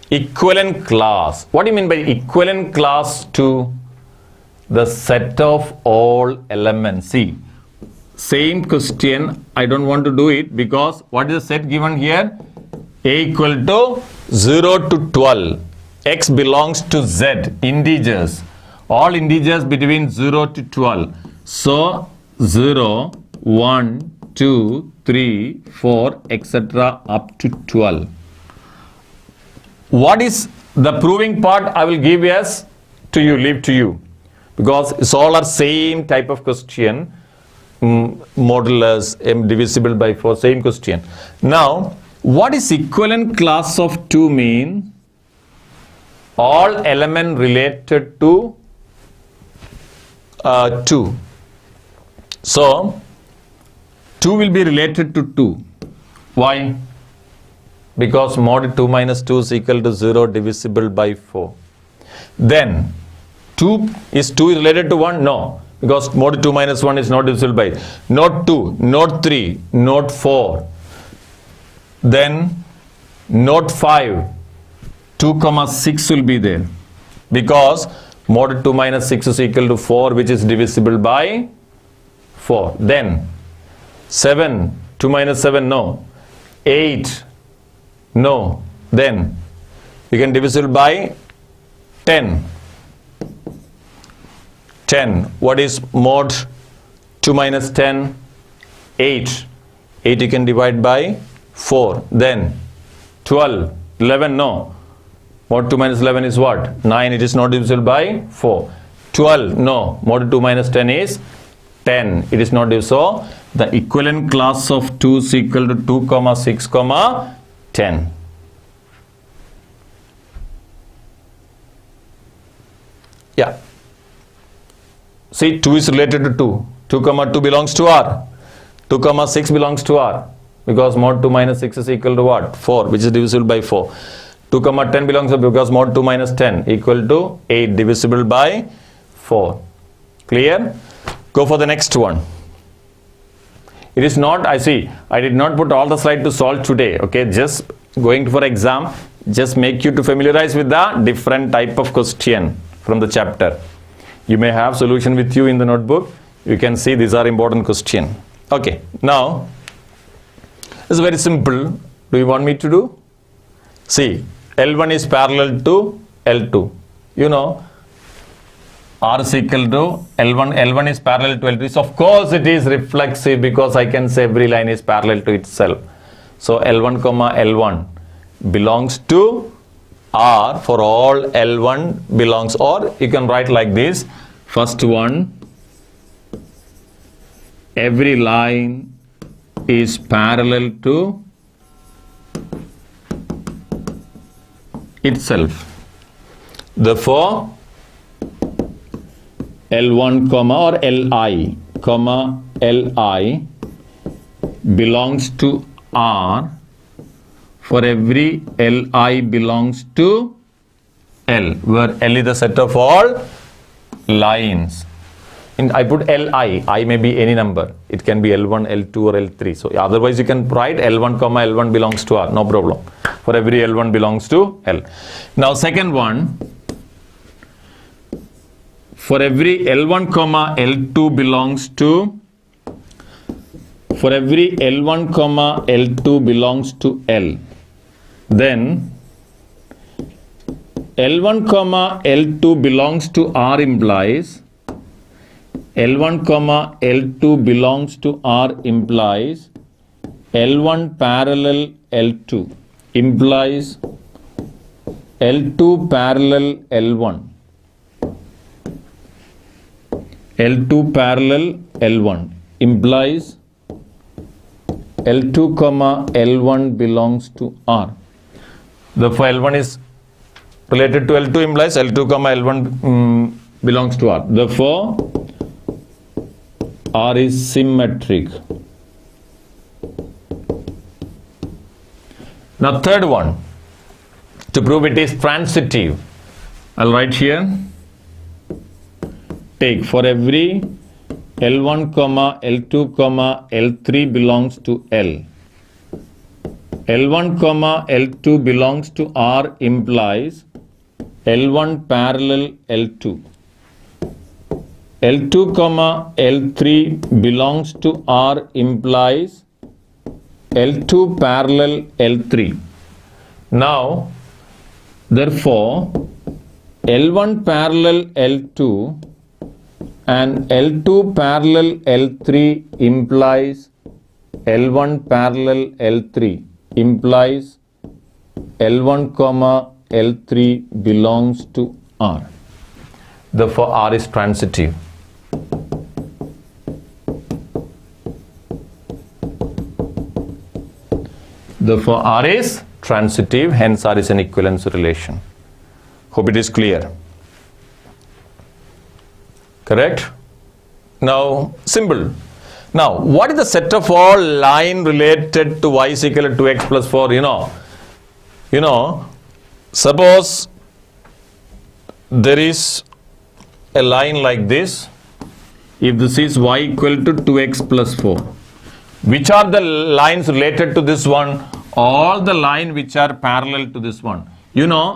Equivalent class. What do you mean by equivalent class to the set of all elements? See, same question. I don't want to do it because what is the set given here? A equal to 0 to 12. X belongs to Z, integers. All integers between 0 to 12. So 0, 1, 2, 3, 4, etc. up to 12. What is the proving part? I will give yes to you, leave to you. Because it's all are same type of question, modulus, m divisible by 4, same question. Now, what is equivalent class of 2 mean? All element related to 2. So, 2 will be related to 2. Why? Because mod 2 minus 2 is equal to 0 divisible by 4. Then, 2 is related to 1? No, because mod 2 minus 1 is not divisible by not 2, not 3, not 4. Then not 5, 2 comma 6 will be there because mod 2 minus 6 is equal to 4, which is divisible by 4. Then 7, 2 minus 7, no. 8, no. Then you can divisible by 10. 10. What is mod 2 minus 10? 8. 8 you can divide by 4. Then 12. 11, no. Mod 2 minus 11 is what? 9. It is not divisible by 4. 12, no. Mod 2 minus 10 is 10. It is not divisible. So the equivalent class of 2 is equal to 2 comma 6 comma 10. Yeah. See, 2 is related to 2. 2 comma 2 belongs to R. 2 comma 6 belongs to R. Because mod 2 minus 6 is equal to what? 4, which is divisible by 4. 2 comma 10 belongs to, because mod 2 minus 10 equal to 8 divisible by 4. Clear? Go for the next one. It is not, I did not put all the slide to solve today. Okay, just going for exam, just make you to familiarize with the different type of question from the chapter. You may have solution with you in the notebook. You can see these are important question. Okay, now it's very simple. Do you want me to do? See, L1 is parallel to L2. You know, R is equal to L1. L1 is parallel to L2. So of course it is reflexive because I can say every line is parallel to itself. So L1 comma L1 belongs to R for all L1 belongs, or you can write like this. First one, every line is parallel to itself. Therefore, L1 comma or Li comma Li belongs to R for every Li belongs to L, where L is the set of all lines. I put Li, I may be any number. It can be L1, L2 or L3. So otherwise you can write L1 comma L1 belongs to R, no problem. For every L1 belongs to L. Now second one, for every L1 comma L2 belongs to, for every L1 comma L2 belongs to L, then L1 comma L2 belongs to R implies L1 comma L2 belongs to R implies L1 parallel L2 implies L2 parallel L1, L2 parallel L1 implies L2 comma L1 belongs to R. Therefore L1 is related to L2 implies L2 comma L1 belongs to R. Therefore R is symmetric. Now third one, to prove it is transitive, I'll write here, take for every L1 comma L2 comma L3 belongs to L, L1 comma L2 belongs to R implies L1 parallel L2, L2 comma L3 belongs to R implies L2 parallel L3. Now therefore L1 parallel L2 and L2 parallel L3 implies L1 parallel L3 implies L1 comma L3 belongs to R. Therefore R is transitive. Therefore R is transitive, hence R is an equivalence relation. Hope it is clear. Correct? Now simple. Now what is the set of all line related to y is equal to 2x plus 4? You know, suppose there is a line like this. If this is y equal to 2x plus 4, which are the lines related to this one? All the line which are parallel to this one.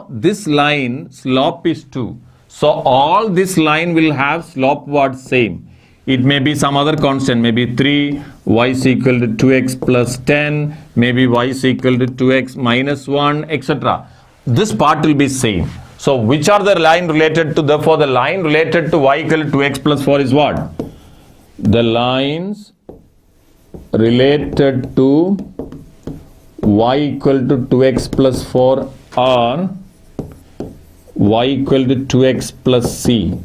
This line slope is 2. So all this line will have slope what same. It may be some other constant, maybe 3, y is equal to 2x plus 10, maybe y is equal to 2x minus 1, etc. This part will be same. So which are the line related to, therefore the line related to y equal to 2x plus 4 is what? The lines related to y equal to 2x plus 4 are y equal to 2x plus c.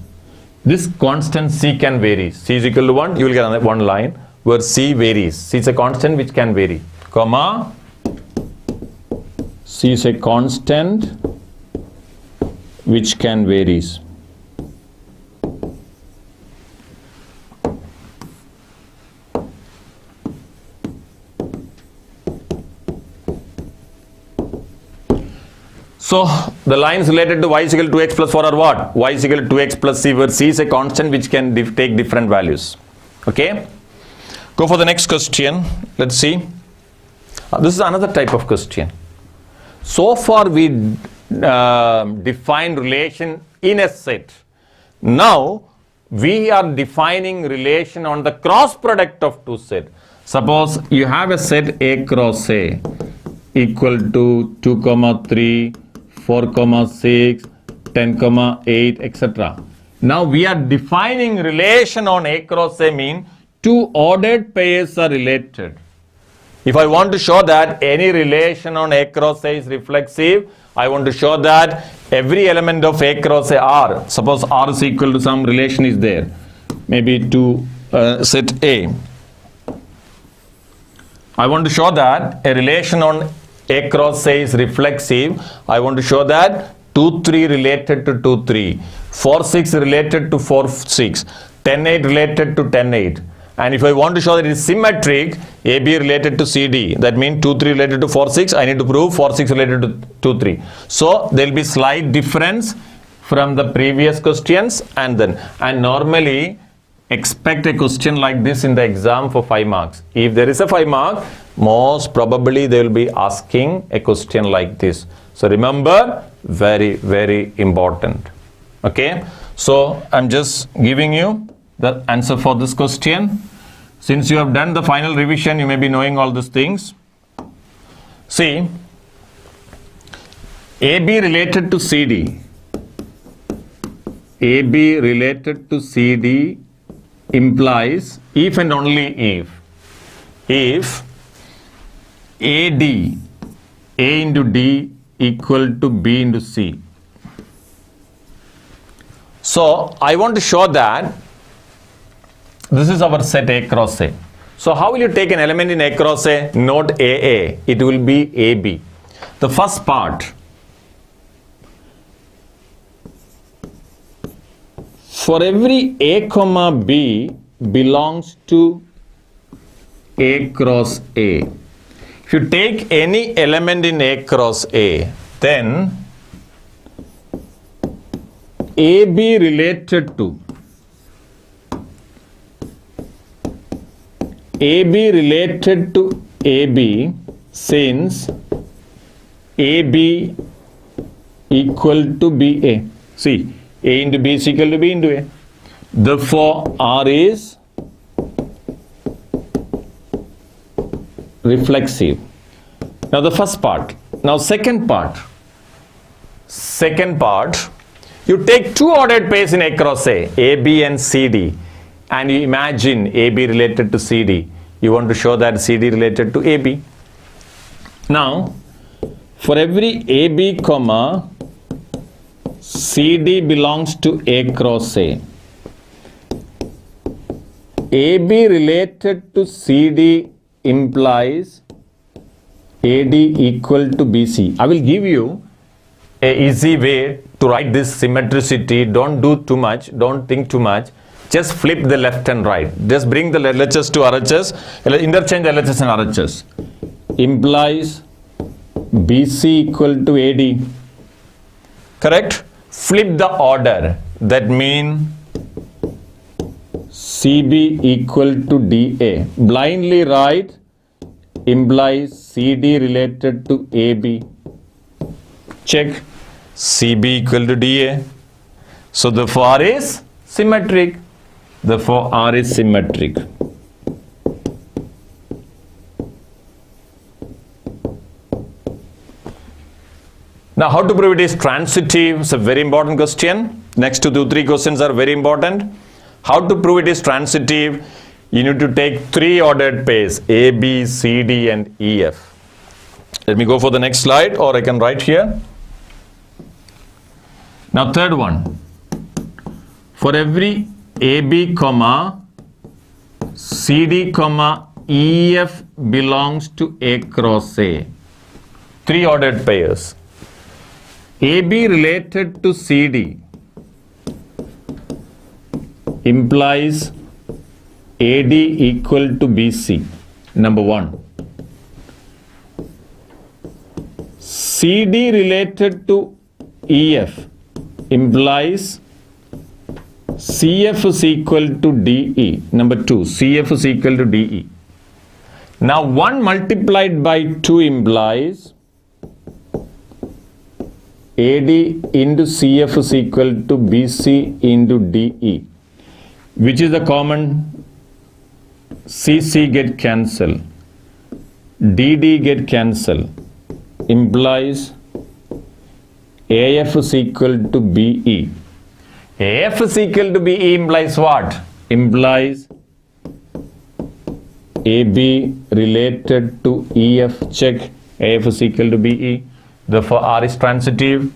This constant c can vary. C is equal to 1, you will get another one line where c varies. C is a constant which can vary. Comma, c is a constant which can varies. So the lines related to y is equal to 2x plus 4 are what? Y is equal to 2x plus c, where c is a constant which can take different values. Okay? Go for the next question. Let's see. This is another type of question. So far we defined relation in a set. Now we are defining relation on the cross product of two sets. Suppose you have a set A cross A equal to 2, 3, 4, 6, 10, 8, etc. Now we are defining relation on A cross A mean two ordered pairs are related. If I want to show that any relation on A cross A is reflexive, I want to show that every element of A cross A R, suppose R is equal to some relation is there, maybe to set A. I want to show that a relation on A cross A is reflexive. I want to show that 2, 3 related to 2, 3, 4, 6 related to 4, 6, 10, 8 related to 10, 8. And if I want to show that it is symmetric, AB related to CD, that means 2, 3 related to 4, 6, I need to prove 4, 6 related to 2, 3. So there will be slight difference from the previous questions, and normally expect a question like this in the exam for 5 marks. If there is a 5 mark, most probably they will be asking a question like this. So remember, very, very important. Okay. So I'm just giving you the answer for this question. Since you have done the final revision, you may be knowing all these things. See, AB related to CD. AB related to CD implies if and only if AD, A into D equal to B into C. So I want to show that this is our set A cross A. So how will you take an element in A cross A? Not AA, it will be AB. The first part, for every A comma B belongs to A cross A. If you take any element in A cross A, then AB related to AB since AB equal to BA. See, A into B is equal to B into A. Therefore, R is reflexive. Now the first part. Now second part. You take two ordered pairs in A cross A, AB and CD, and you imagine AB related to CD. You want to show that CD related to AB. Now, for every AB comma CD belongs to A cross A, AB related to CD implies AD equal to BC. I will give you a easy way to write this symmetricity. Don't do too much, don't think too much. Just flip the left and right. Just bring the LHS to RHS, interchange LHS and RHS. Implies BC equal to AD. Correct? Flip the order. That means CB equal to DA. Blindly write implies CD related to AB. Check. CB equal to DA. So therefore R is symmetric. Therefore R is symmetric. Now how to prove it is transitive? It's a very important question. Next 2 to 3 questions are very important. How to prove it is transitive? You need to take 3 ordered pairs, A, B, C, D and E, F. Let me go for the next slide, or I can write here. Now third one, for every AB comma CD comma EF belongs to A cross A, 3 ordered pairs. AB related to CD implies AD equal to BC, number 1. CD related to EF implies CF is equal to DE. Number 2, CF is equal to DE. Now 1 multiplied by 2 implies AD into CF is equal to BC into DE. Which is the common? CC get cancelled. DD get cancelled. Implies AF is equal to BE. AF is equal to BE implies what? Implies AB related to EF. Check. AF is equal to BE. Therefore R is transitive.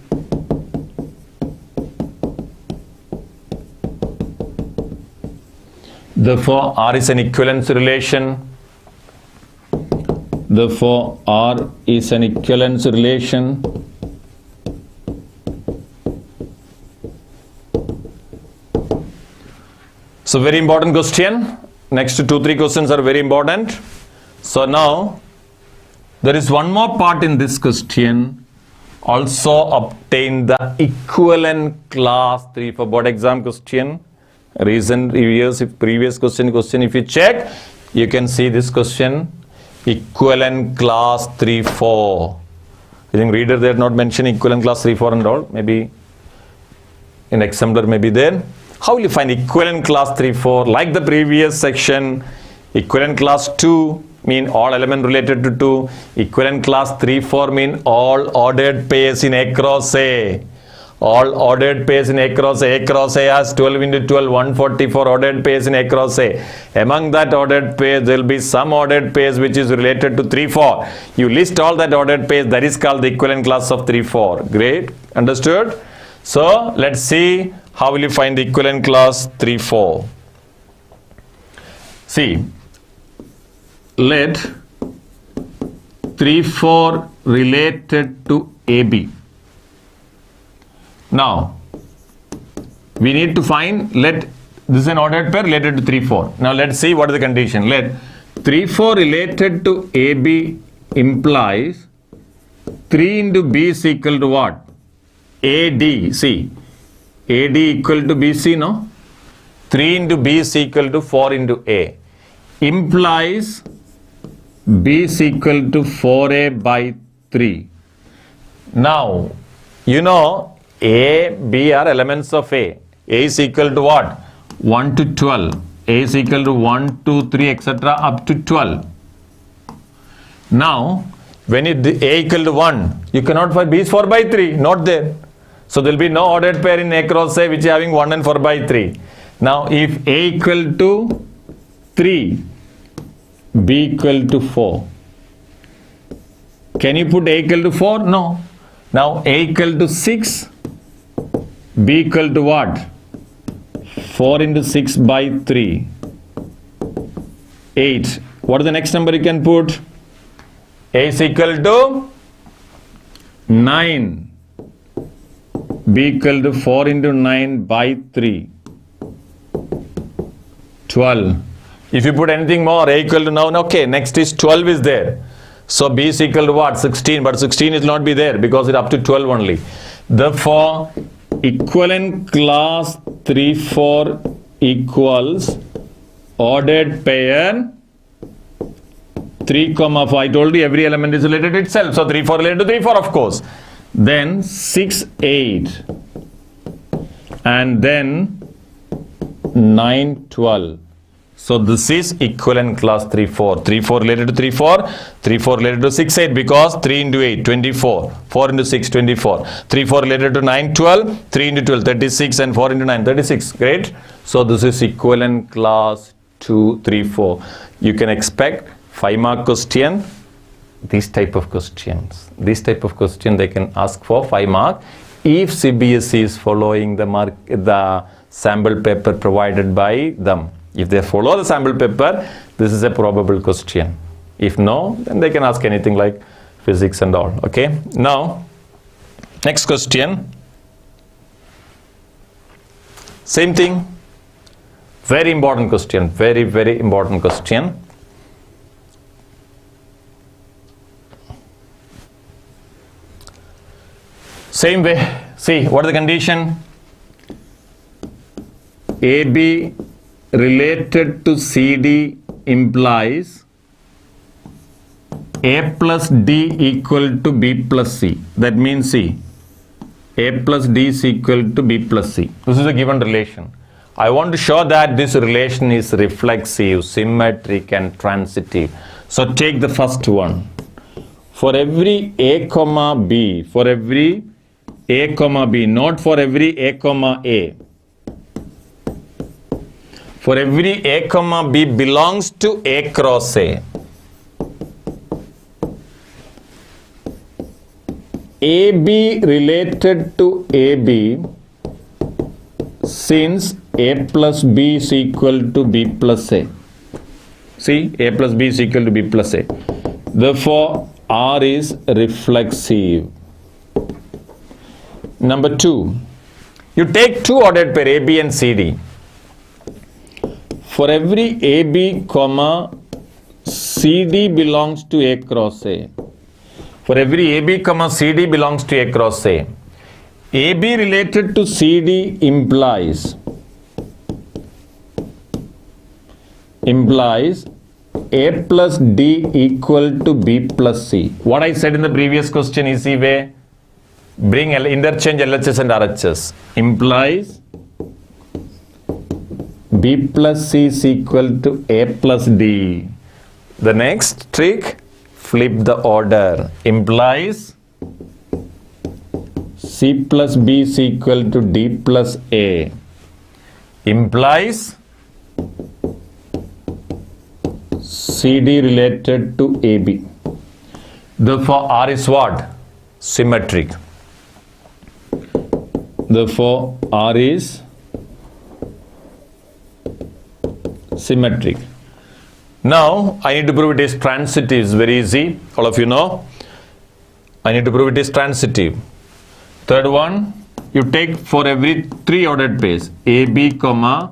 Therefore R is an equivalence relation. Therefore R is an equivalence relation. So very important question. Next 2-3 questions are very important. So now there is one more part in this question. Also obtain the equivalent class 3 for board exam question. Recent years, if previous question, if you check, you can see this question. Equivalent class 3-4. I think reader they have not mentioned equivalent class 3-4 and all. Maybe in exemplar maybe there. How will you find equivalent class 3-4? Like the previous section, equivalent class 2 mean all element related to 2. Equivalent class 3-4 mean all ordered pairs in A cross A. All ordered pairs in A cross A. A cross A has 12 into 12, 144 ordered pairs in A cross A. Among that ordered pairs, there will be some ordered pairs which is related to 3-4. You list all that ordered pairs, that is called the equivalent class of 3-4. Great. Understood? So, let's see how will you find the equivalent class 3-4. See, let 3-4 related to AB. Now, we need to find, this is an ordered pair related to 3-4. Now, let's see what is the condition. Let 3-4 related to AB implies 3 into B is equal to what? AD. See, AD equal to BC, no? 3 into B is equal to 4 into A. Implies B is equal to 4A by 3. Now, you know, A, B are elements of A. A is equal to what? 1 to 12. A is equal to 1, 2, 3, etc. up to 12. Now, when A equal to 1, you cannot find B is 4 by 3. Not there. So, there will be no ordered pair in A cross A which is having 1 and 4 by 3. Now, if A equal to 3, B equal to 4. Can you put A equal to 4? No. Now, A equal to 6. B equal to what? 4 into 6 by 3. 8. What is the next number you can put? A is equal to 9. B equal to 4 into 9 by 3. 12. If you put anything more, A equal to now, okay, next is 12 is there. So B is equal to what? 16. But 16 is not be there because it's up to 12 only. Therefore, equivalent class 3-4 equals ordered pair 3, 5. I told you every element is related to itself. So 3-4 related to 3-4 of course. Then 6, 8. And then 9, 12. So this is equivalent class 3-4. 3-4 related to 3-4. 3-4 related to 6, 8 because 3 into 8, 24. 4 into 6, 24. 3-4 related to 9, 12. 3 into 12, 36 and 4 into 9, 36. Great. So this is equivalent class 2-3-4. You can expect 5-mark question. These type of questions. This type of question they can ask for 5 mark if CBSE is following the sample paper provided by them. If they follow the sample paper, this is a probable question. If no, then they can ask anything like physics and all. Okay. Now, next question. Same thing. Very important question. Very, very important question. Same way. See, what is the condition? AB related to CD implies A plus D equal to B plus C. That means C. A plus D is equal to B plus C. This is a given relation. I want to show that this relation is reflexive, symmetric and transitive. So take the first one. For every A comma B, for every A comma B, not for every A comma A. For every A comma B belongs to A cross A. AB related to AB since A plus B is equal to B plus A. See, A plus B is equal to B plus A. Therefore, R is reflexive. Number 2, you take two ordered pair A, B and C, D. for every AB, comma, CD belongs to A cross A. For every AB, comma, CD belongs to A cross A. AB related to CD implies A plus D equal to B plus C. What I said in the previous question, easy way. Bring interchange LHS and RHS. Implies B plus C is equal to A plus D. The next trick, flip the order. Implies C plus B is equal to D plus A. Implies CD related to AB. Therefore, R is what? Symmetric. Therefore, R is symmetric. Now, I need to prove it is transitive. It's very easy. All of you know. I need to prove it is transitive. Third one, you take for every 3 ordered pairs, AB, comma,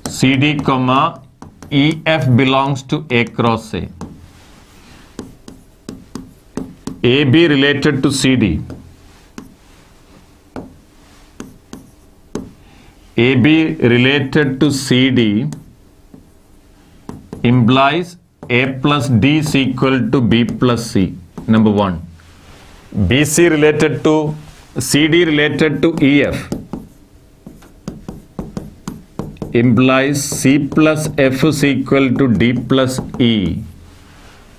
CD, comma, EF belongs to A cross A. AB related to CD. AB related to CD implies A plus D is equal to B plus C. Number 1. BC related to CD related to EF implies C plus F is equal to D plus E.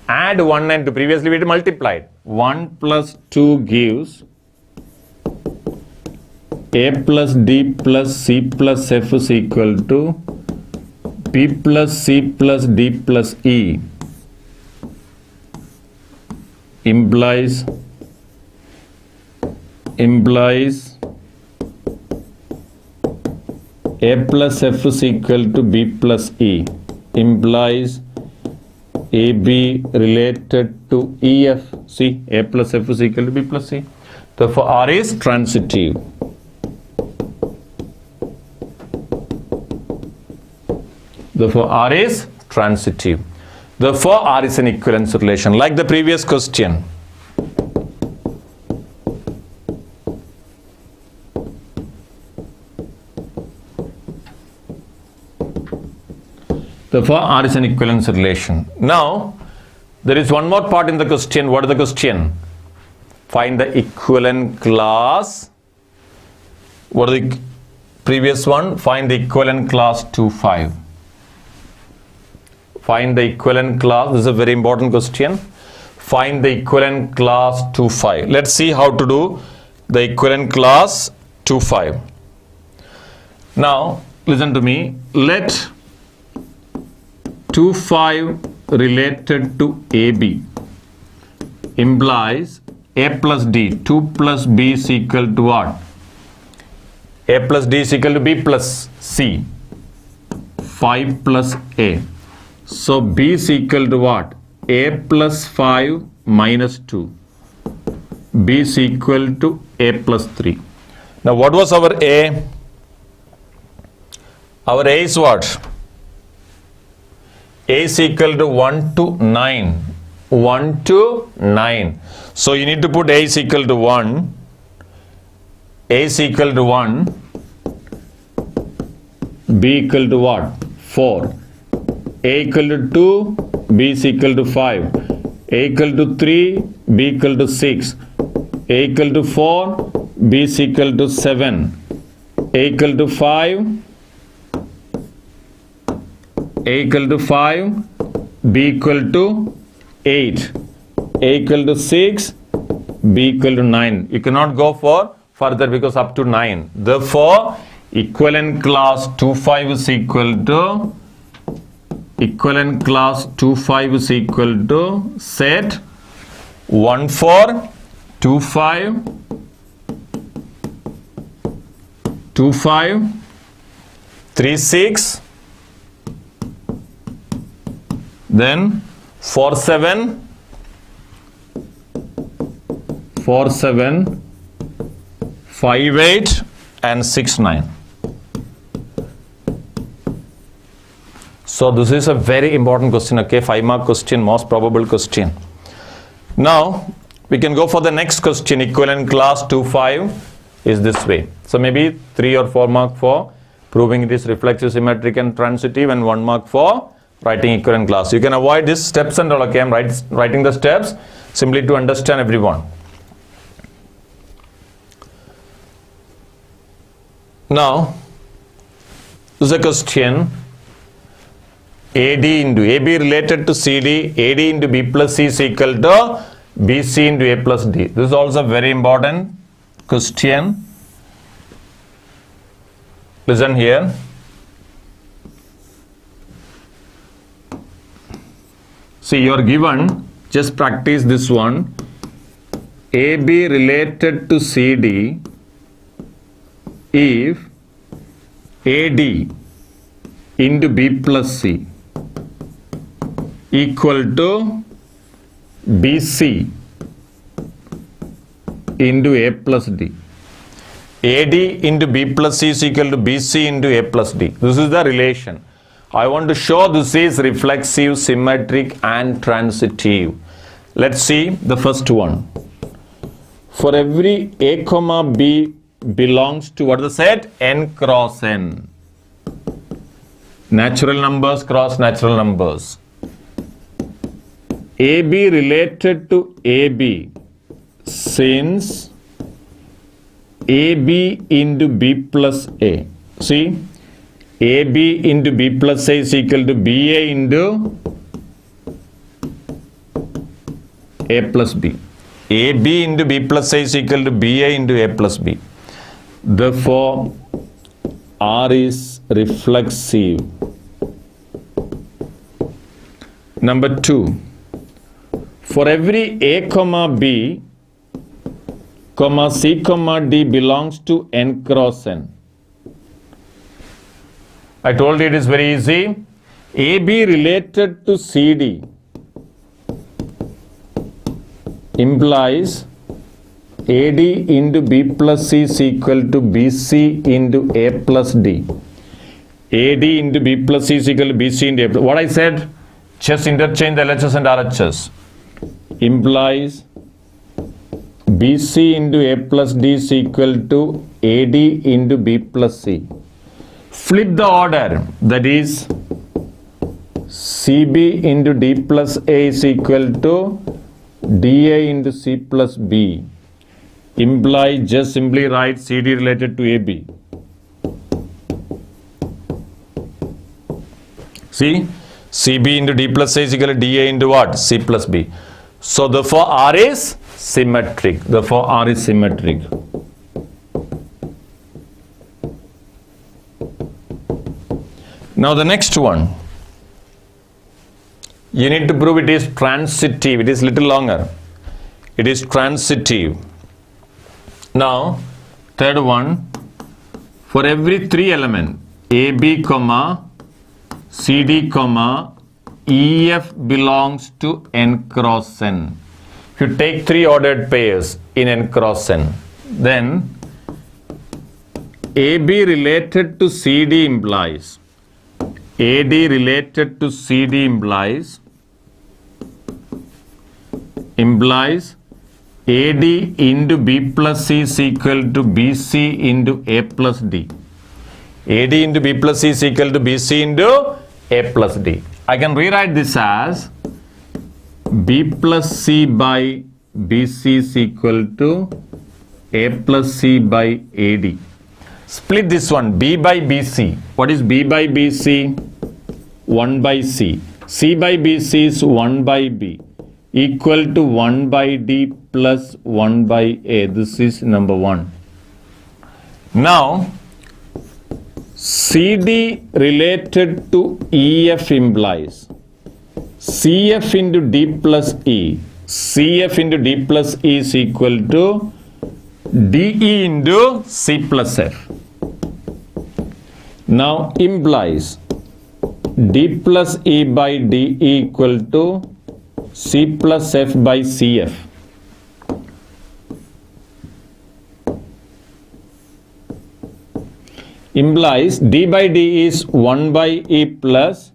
Add 1 and 2. Previously we multiplied. 1 plus 2 gives A plus D plus C plus F is equal to B plus C plus D plus E. Implies A plus F is equal to B plus E. Implies AB related to EF. See, A plus F is equal to B plus C. Therefore, R is transitive. Therefore, R is transitive. Therefore, R is an equivalence relation. Like the previous question. Therefore, R is an equivalence relation. Now, there is one more part in the question. What is the question? Find the equivalent class. What is the previous one? Find the equivalent class to 5. Find the equivalent class. This is a very important question. Find the equivalent class to 5. Let's see how to do the equivalent class to 5. Now, listen to me. Let 2, 5 related to AB implies A plus D. 2 plus B is equal to what? A plus D is equal to B plus C. 5 plus A. So B is equal to what? A plus 5 minus 2. B is equal to A plus 3. Now what was our A? Our A is what? A is equal to 1 to 9. 1 to 9. So you need to put A is equal to 1. A is equal to 1. B equal to what? 4. A equal to 2. B is equal to 5. A equal to 3. B equal to 6. A equal to 4. B is equal to 7. A equal to 5. A equal to 5, B equal to 8, A equal to 6, B equal to 9. You cannot go for further because up to 9. Therefore, equivalent class 2,5 is equal to set 1, 4, 2, 5, 2, 5, 3, 6, then 4, 7, 5, 8 and 6, 9. So this is a very important question, okay? 5-mark question, most probable question. Now, we can go for the next question. Equivalent class 2-5 is this way. So maybe 3 or 4 mark for proving it is reflexive, symmetric and transitive, and 1 mark for writing equivalent class. You can avoid these steps and all, okay? I'm writing the steps simply to understand everyone. Now, this is a question. AD into AB related to CD, AD into B plus C is equal to BC into A plus D. This is also a very important question. Listen here. See, you are given, just practice this one. AB related to CD if AD into B plus C equal to BC into A plus D. AD into B plus C is equal to BC into A plus D. This is the relation. I want to show this is reflexive, symmetric and transitive. Let's see the first one. For every A comma B belongs to what is the set? N cross N. Natural numbers cross natural numbers. AB related to AB since AB into B plus A. See, AB into B plus A is equal to BA into A plus B. AB into B plus A is equal to BA into A plus B. Therefore, R is reflexive. Number 2. For every A comma B comma C comma D belongs to N cross N. I told you it is very easy. AB related to CD implies AD into B plus C is equal to BC into A plus D. AD into B plus C is equal to BC into A plus. What I said, just interchange the LHS and RHS. Implies BC into A plus D is equal to AD into B plus C. Flip the order, that is CB into D plus A is equal to DA into C plus B. Imply, just simply write CD related to AB. See, CB into D plus A is equal to DA into what? C plus B. So therefore R is symmetric. Therefore R is symmetric. Now the next one. You need to prove it is transitive. It is little longer. It is transitive. Now, third one, for every 3 element, AB, CD, EF belongs to N cross N. If you take 3 ordered pairs in N cross N, then AB related to CD implies, AD related to CD implies AD into B plus C is equal to BC into A plus D. AD into B plus C is equal to BC into A plus D. I can rewrite this as B plus C by BC is equal to A plus C by AD. Split this one, B by BC. What is B by BC? 1 by C. C by BC is 1 by B. Equal to 1 by D plus 1 by A. This is number 1. Now, CD related to EF implies CF into D plus E. CF into D plus E is equal to DE into C plus F. Now implies D plus E by DE equal to C plus F by CF. Implies D by D is 1 by E plus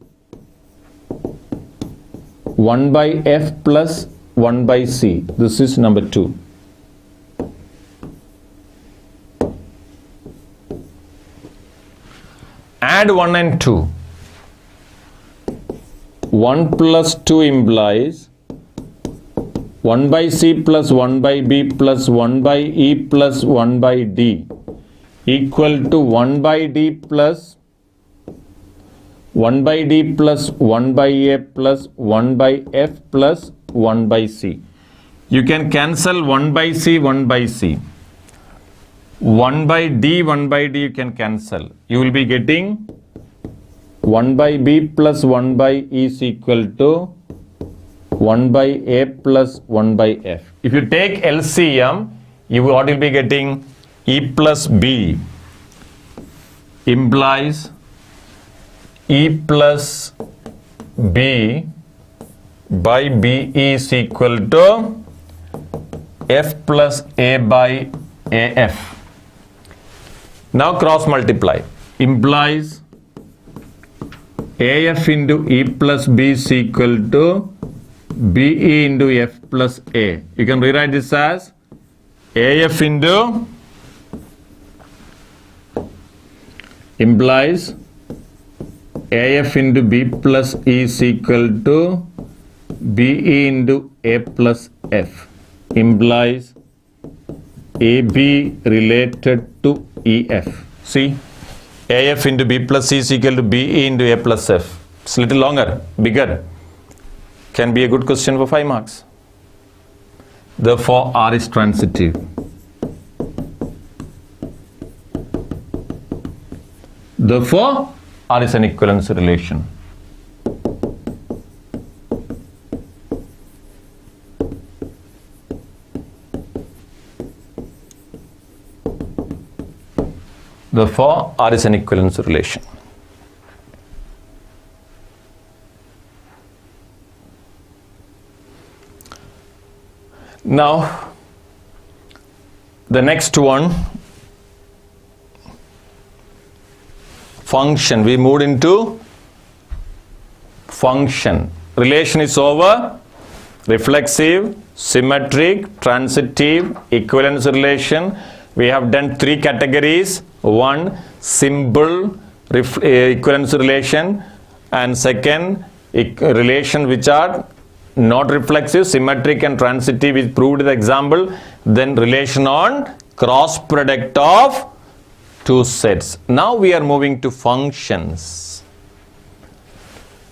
1 by f plus 1 by c. This is number 2. Add 1 and 2. 1 plus 2 implies 1 by c plus 1 by b plus 1 by e plus 1 by d equal to 1 by d plus 1 by d plus 1 by a plus 1 by f plus 1 by c. You can cancel 1 by c, 1 by c. 1 by d, 1 by d you can cancel. You will be getting 1 by b plus 1 by e is equal to 1 by a plus 1 by f. If you take LCM, what will be getting? E plus b implies e plus b by b is equal to f plus a by af. Now cross multiply. Implies af into e plus b is equal to be into f plus a. You can rewrite this as af into implies af into b plus e is equal to be into a plus f. Implies ab related to ef. See, af into b plus c is equal to be into a plus f. It's a little longer, bigger. Can be a good question for 5 marks. Therefore, R is transitive. Therefore, R is an equivalence relation. Therefore, R is an equivalence relation. Now, the next one, function. We moved into function. Relation is over. Reflexive, symmetric, transitive, equivalence relation. We have done 3 categories. 1, simple equivalence relation, and second, relation which are not reflexive, symmetric and transitive is proved in the example. Then relation on cross product of 2 sets. Now we are moving to functions.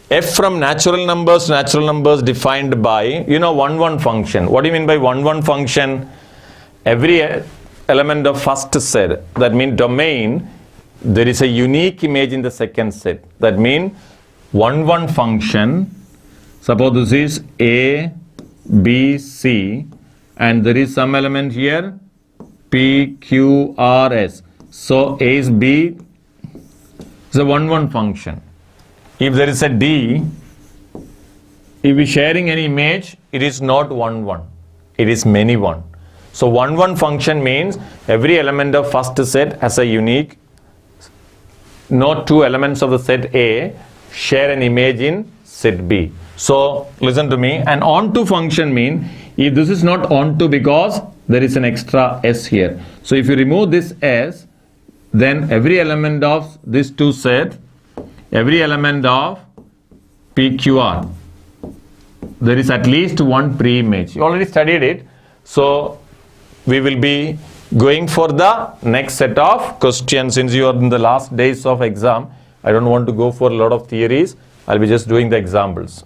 F from natural numbers defined by, 1-1 function. What do you mean by 1-1 function? Every element of first set, that means domain, there is a unique image in the second set. That means 1-1 function. Suppose this is A, B, C, and there is some element here P, Q, R, S. So A is B, it's a 1-1 function. If there is a D, if we are sharing any image, it is not 1-1, it is many 1. So 1-1 function means every element of first set has a unique, no 2 elements of the set A share an image in set B. So listen to me, an onto function means if this is not onto because there is an extra S here. So if you remove this S, then every element of this 2 set, every element of PQR, there is at least 1 pre-image. You already studied it. So we will be going for the next set of questions. Since you are in the last days of exam, I don't want to go for a lot of theories. I'll be just doing the examples.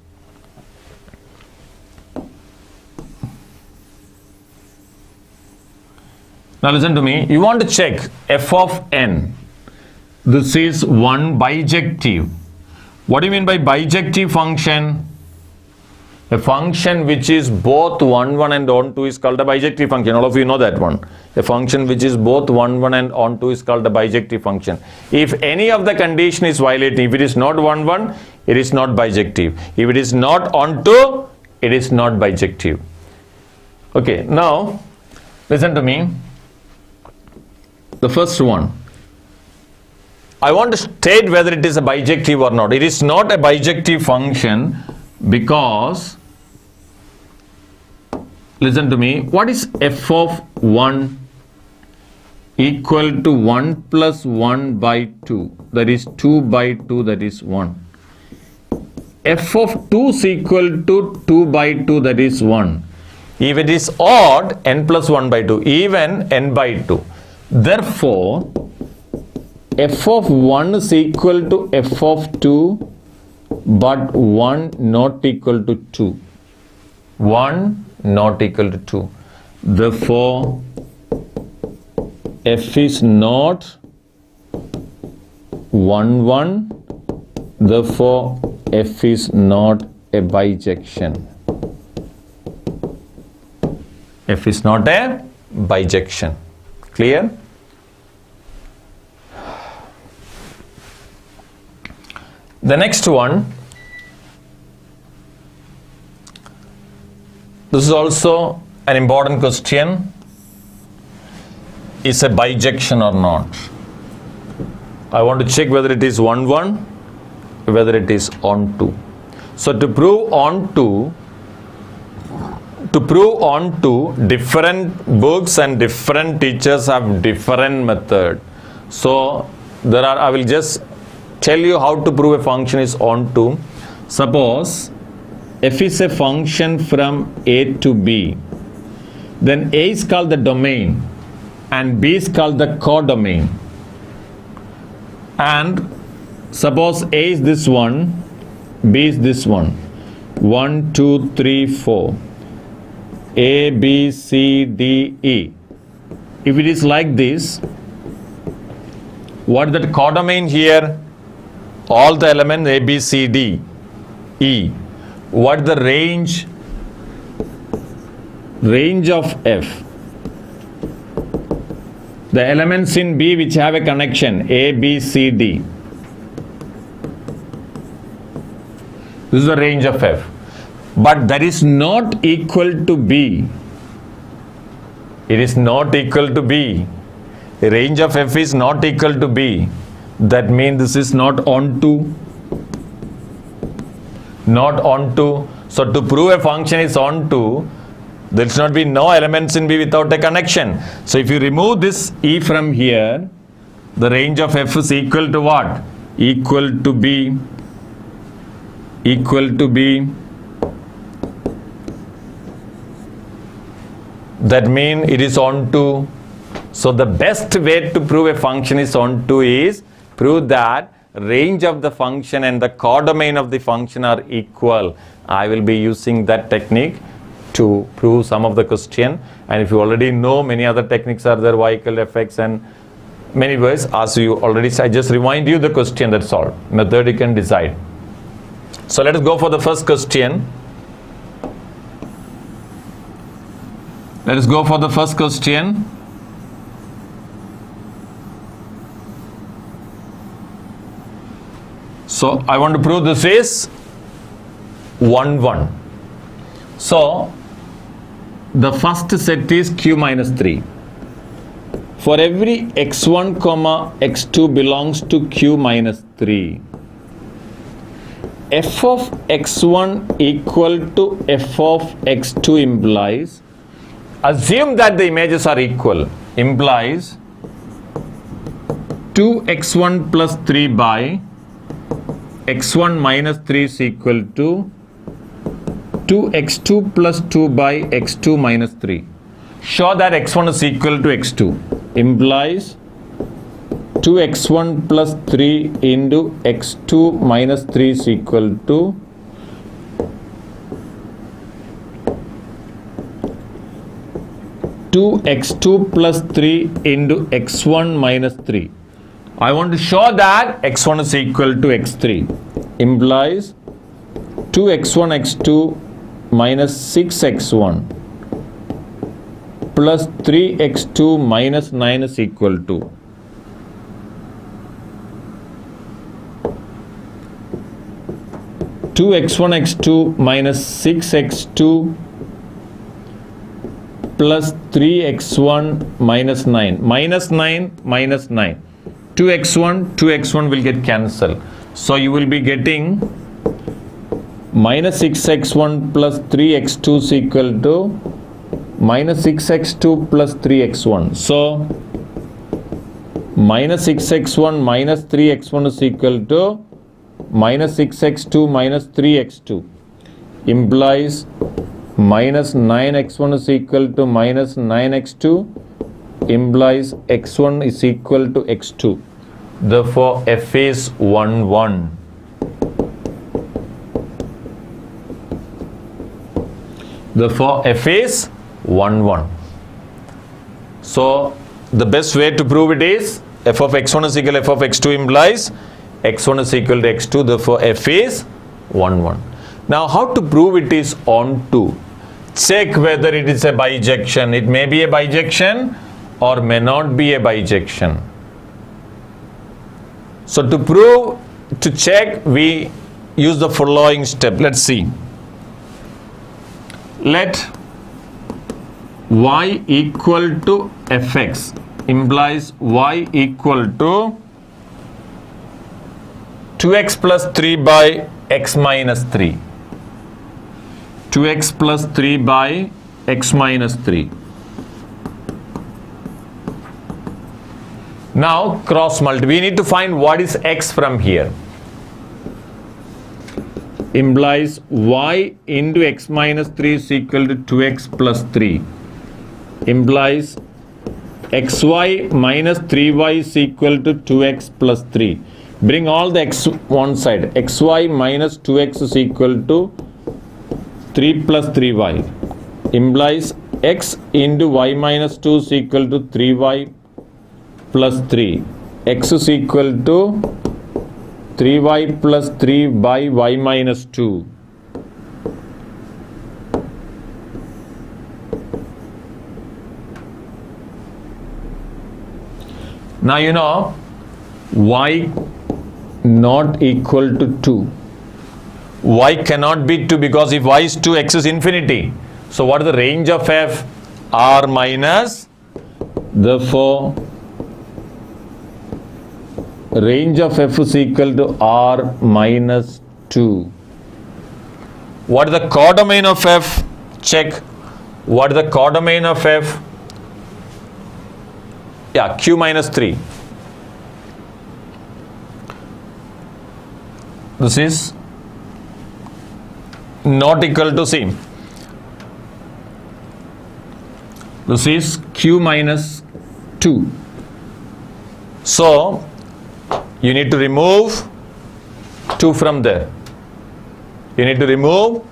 Now listen to me. You want to check f of n. This is one bijective. What do you mean by bijective function? A function which is both 1-1 and onto is called a bijective function. All of you know that one. A function which is both 1-1 and onto is called a bijective function. If any of the condition is violated, if it is not 1-1, it is not bijective. If it is not onto, it is not bijective. Okay, now listen to me. The first one, I want to state whether it is a bijective or not. It is not a bijective function Because, listen to me, what is f of 1 equal to 1 plus 1 by 2? That is 2 by 2, that is 1. F of 2 is equal to 2 by 2, that is 1. If it is odd, n plus 1 by 2. Even, n by 2. Therefore, f of 1 is equal to f of 2, but 1 not equal to 2. 1 not equal to 2. Therefore, f is not 1, 1. Therefore, f is not a bijection. F is not a bijection. Clear? The next one, this is also an important question. Is a bijection or not? I want to check whether it is 1, 1, whether it is onto. So to prove onto, different books and different teachers have different method. So I will just tell you how to prove a function is onto. Suppose f is a function from a to b, then a is called the domain and b is called the codomain. And suppose a is this one, b is this one. 1, 2, 3, 4. A, B, C, D, E. If it is like this, what is that codomain here? All the elements A, B, C, D, E. What is the range? Range of F. The elements in B which have a connection A, B, C, D. This is the range of F. But that is not equal to B. It is not equal to B. The range of F is not equal to B. That means this is not onto. Not onto. So to prove a function is onto, there should not be no elements in B without a connection. So if you remove this E from here, the range of F is equal to what? Equal to B. Equal to B. That means it is onto. So the best way to prove a function is onto is prove that range of the function and the codomain of the function are equal. I will be using that technique to prove some of the question. And if you already know, many other techniques are there, y equal fx and many ways. As you already said, I just remind you the question, that's all. Method you can decide. So let us go for the first question. Let us go for the first question. So I want to prove this is 1, 1. So the first set is q minus 3. For every x1, x2 belongs to q minus 3. F of x1 equal to f of x2 implies, assume that the images are equal, implies 2x1 plus 3 by x1 minus 3 is equal to 2x2 plus 2 by x2 minus 3. Show that x1 is equal to x2. Implies 2x1 plus 3 into x2 minus 3 is equal to 2x2 plus 3 into x1 minus 3. I want to show that x1 is equal to x3. Implies 2x1 x2 minus 6x1 plus 3x2 minus 9 is equal to 2x1 x2 minus 6x2 plus 3x1 minus 9. Minus 9 minus 9. 2x1 will get cancelled. So you will be getting minus 6x1 plus 3x2 is equal to minus 6x2 plus 3x1. So minus 6x1 minus 3x1 is equal to minus 6x2 minus 3x2 implies minus 9x1 is equal to minus 9x2 implies x1 is equal to x2. Therefore, f is 1, 1. Therefore, f is 1, 1. So, the best way to prove it is f of x1 is equal to f of x2 implies x1 is equal to x2. Therefore, f is 1, 1. Now, how to prove it is onto? Check whether it is a bijection. It may be a bijection or may not be a bijection. So, to prove, to check, we use the following step. Let's see. Let y equal to fx implies y equal to 2x plus 3 by x minus 3. 2x plus 3 by x minus 3. Now cross multiply. We need to find what is x from here. Implies y into x minus 3 is equal to 2x plus 3. Implies xy minus 3y is equal to 2x plus 3. Bring all the x one side. xy minus 2x is equal to 3 plus 3y. Implies x into y minus 2 is equal to 3y plus 3. X is equal to 3y plus 3 by y minus 2. Now you know y not equal to 2. Y cannot be 2 because if y is 2, x is infinity. So what is the range of f? R minus. Therefore, range of f is equal to r minus 2. What is the codomain of f? Check. What is the codomain of f? Yeah, q minus 3. This is not equal to C. This is q minus 2. So, you need to remove 2 from there. You need to remove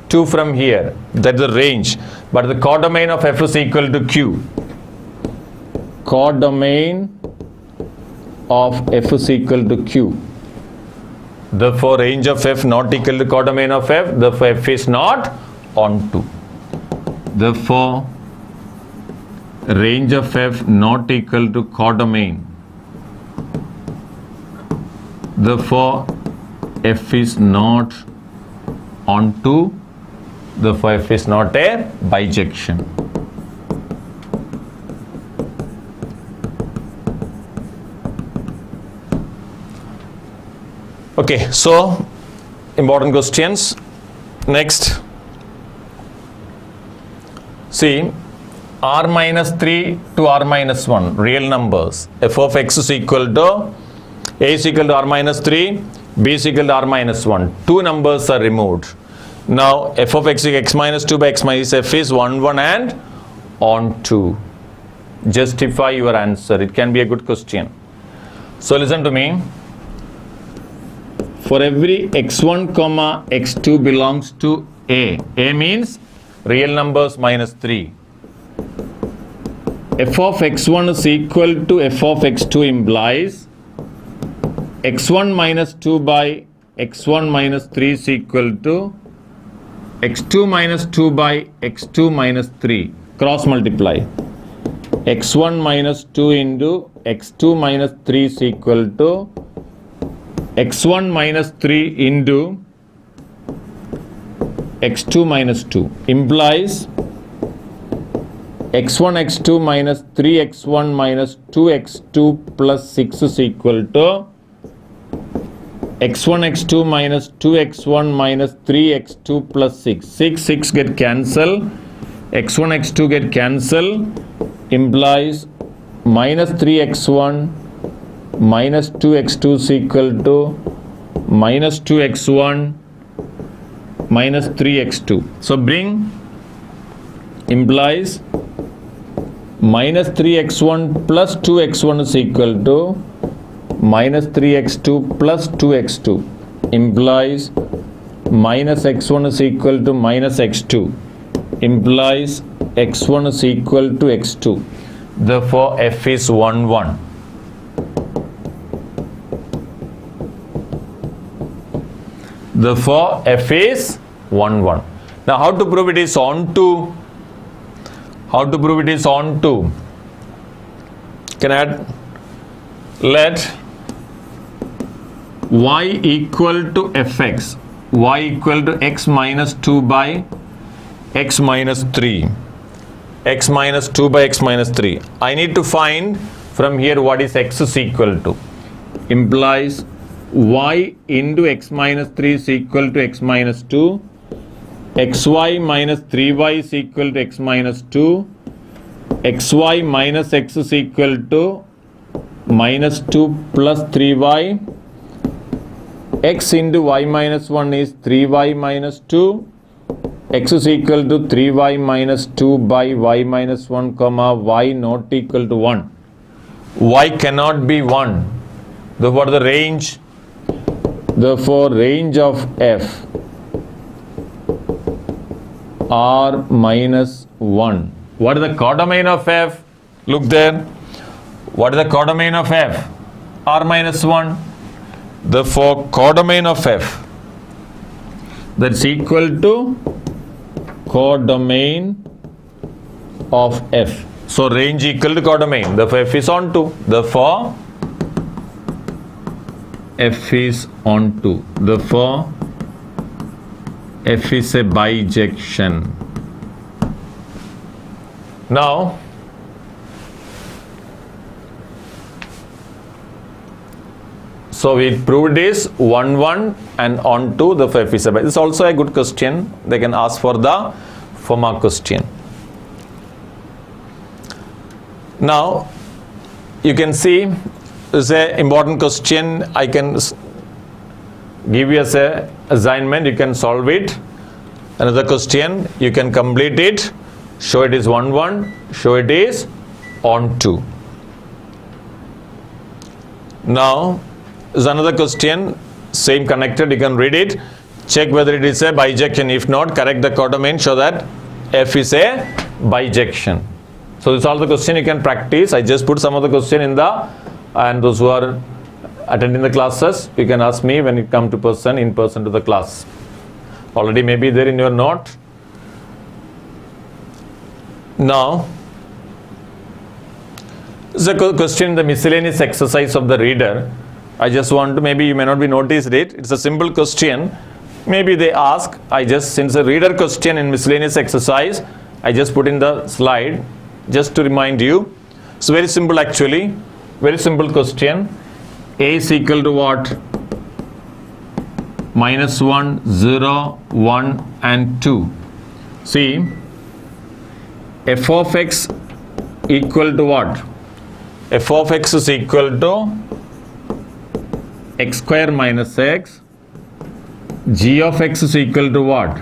2 from here. That's the range. But the codomain of f is equal to q. Codomain of f is equal to q. Therefore, range of f not equal to codomain of f. Therefore, f is not onto. Therefore, range of f not equal to codomain. Therefore, f is not onto. Therefore, f is not a bijection. Okay, so important questions. Next, see, r minus 3 to r minus 1, real numbers. F of x is equal to, a is equal to r minus 3, b is equal to r minus 1. Two numbers are removed. Now, f of x is x minus 2 by x minus f is 1, 1 and onto. Justify your answer. It can be a good question. So, listen to me. For every x1 comma x2 belongs to a means real numbers minus 3. F of x1 is equal to f of x2 implies x1 minus 2 by x1 minus 3 is equal to x2 minus 2 by x2 minus 3. Cross multiply. x1 minus 2 into x2 minus 3 is equal to x1 minus 3 into x2 minus 2 implies x1 x2 minus 3x1 minus 2x2 plus 6 is equal to x1 x2 minus 2x1 minus 3x2 plus 6 get cancel, x1 x2 get cancel, implies minus 3x1 minus 2x2 is equal to minus 2x1 minus 3x2. So bring implies minus 3x1 plus 2x1 is equal to minus 3x2 plus 2x2, implies minus x1 is equal to minus x2, implies x1 is equal to x2. Therefore f is 1 1. Therefore f is 1 1. Now how to prove it is onto? How to prove it is onto? Can I add? Let y equal to fx, y equal to x minus 2 by x minus 3, x minus 2 by x minus 3. I need to find from here what is x is equal to. Implies y into x minus 3 is equal to x minus 2, xy minus 3y is equal to x minus 2, xy minus x is equal to minus 2 plus 3y, x into y minus 1 is 3y minus 2, x is equal to 3y minus 2 by y minus 1 comma y not equal to 1. Y cannot be 1. Therefore the range, therefore range of f r minus 1. What is the codomain of f? Look there. What is the codomain of f? R minus 1. Therefore codomain of f, that's equal to codomain of f. So range equal to codomain. Therefore f is onto. Therefore f is onto. Therefore f is a bijection. Now so we proved this 1 1 and onto the f is a bijection. This is also a good question. They can ask for the 4 mark question. Now you can see this is an important question. I can give you as a assignment. You can solve it. Another question. You can complete it. Show it is 1 1. Show it is onto. Now is another question, same connected, you can read it, check whether it is a bijection. If not, correct the codomain, show that f is a bijection. So this is all the question you can practice. I just put some of the question in the, and those who are attending the classes, you can ask me when you come to in person to the class. Already maybe there in your note. Now this is a question in the miscellaneous exercise of the reader. I just want to, maybe you may not be noticed it. It's a simple question. Maybe they ask, I just, since a reader question in miscellaneous exercise, I just put in the slide just to remind you. It's very simple actually. Very simple question. A is equal to what? Minus 1, 0, 1 and 2. See, f of x equal to what? F of x is equal to x square minus x. G of x is equal to what?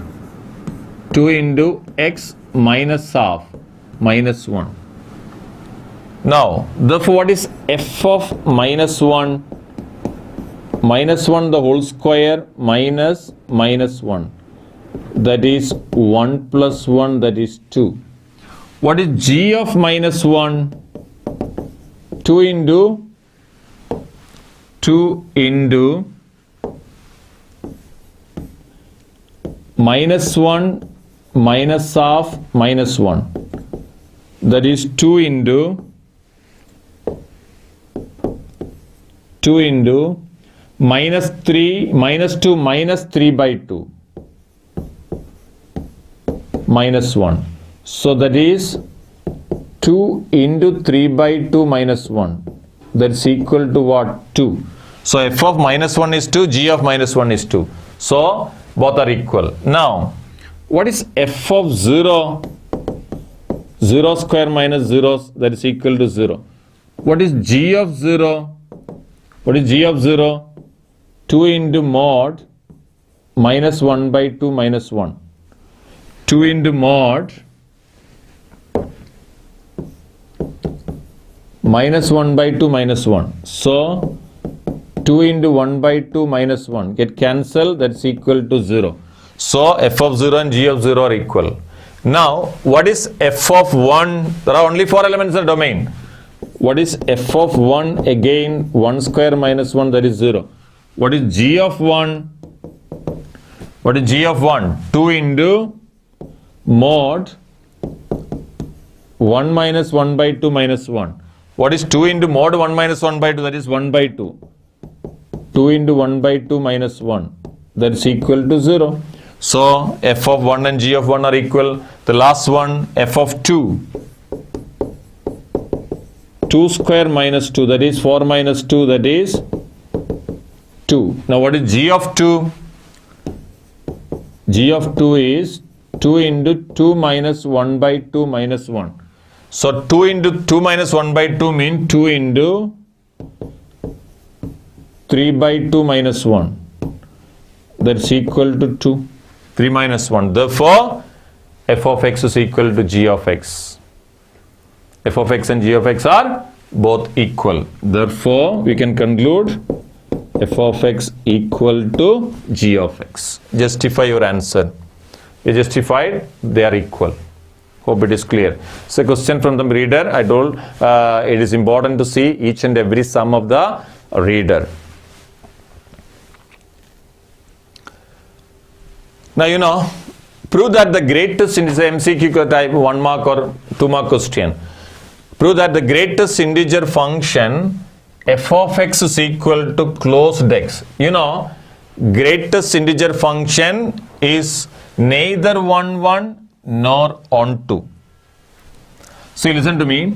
2 into x minus half minus 1. Now therefore what is f of minus 1? Minus 1 the whole square minus minus 1, that is 1 plus 1, that is 2. What is g of minus 1? 2 into minus 1 minus half minus 1, that is 2 into minus 3 minus 2 minus 3 by 2 minus 1. So that is 2 into 3 by 2 minus 1. That's equal to what? 2. So f of minus 1 is 2, g of minus 1 is 2. So both are equal. Now, what is f of 0? 0 square minus 0, that is equal to 0. What is g of 0? What is g of 0? 2 into mod minus 1 by 2 minus 1. 2 into mod minus 1 by 2 minus 1. So 2 into 1 by 2 minus 1 get cancelled, that's equal to 0. So f of 0 and g of 0 are equal. Now what is f of 1? There are only 4 elements in the domain. What is f of 1? Again 1 square minus 1, that is 0. What is g of 1? What is g of 1? 2 into mod 1 minus 1 by 2 minus 1. What is 2 into mod 1 minus 1 by 2? That is 1 by 2. 2 into 1 by 2 minus 1. That is equal to 0. So f of 1 and g of 1 are equal. The last one, f of 2. 2 square minus 2, that is 4 minus 2, that is 2. Now what is g of 2? G of 2 is 2 into 2 minus 1 by 2 minus 1. So 2 into 2 minus 1 by 2 means 2 into 3 by 2 minus 1. That's equal to 2. 3 minus 1. Therefore, f of x is equal to g of x. F of x and g of x are both equal. Therefore, we can conclude f of x equal to g of x. Justify your answer. You justified, they are equal. Hope it is clear. So, question from the reader. I told it is important to see each and every sum of the reader. Now, you know, prove that the greatest in the MCQ type 1 mark or 2 mark question. Prove that the greatest integer function f of x is equal to closed x. You know, greatest integer function is neither 1, 1 nor on 2. So, you listen to me.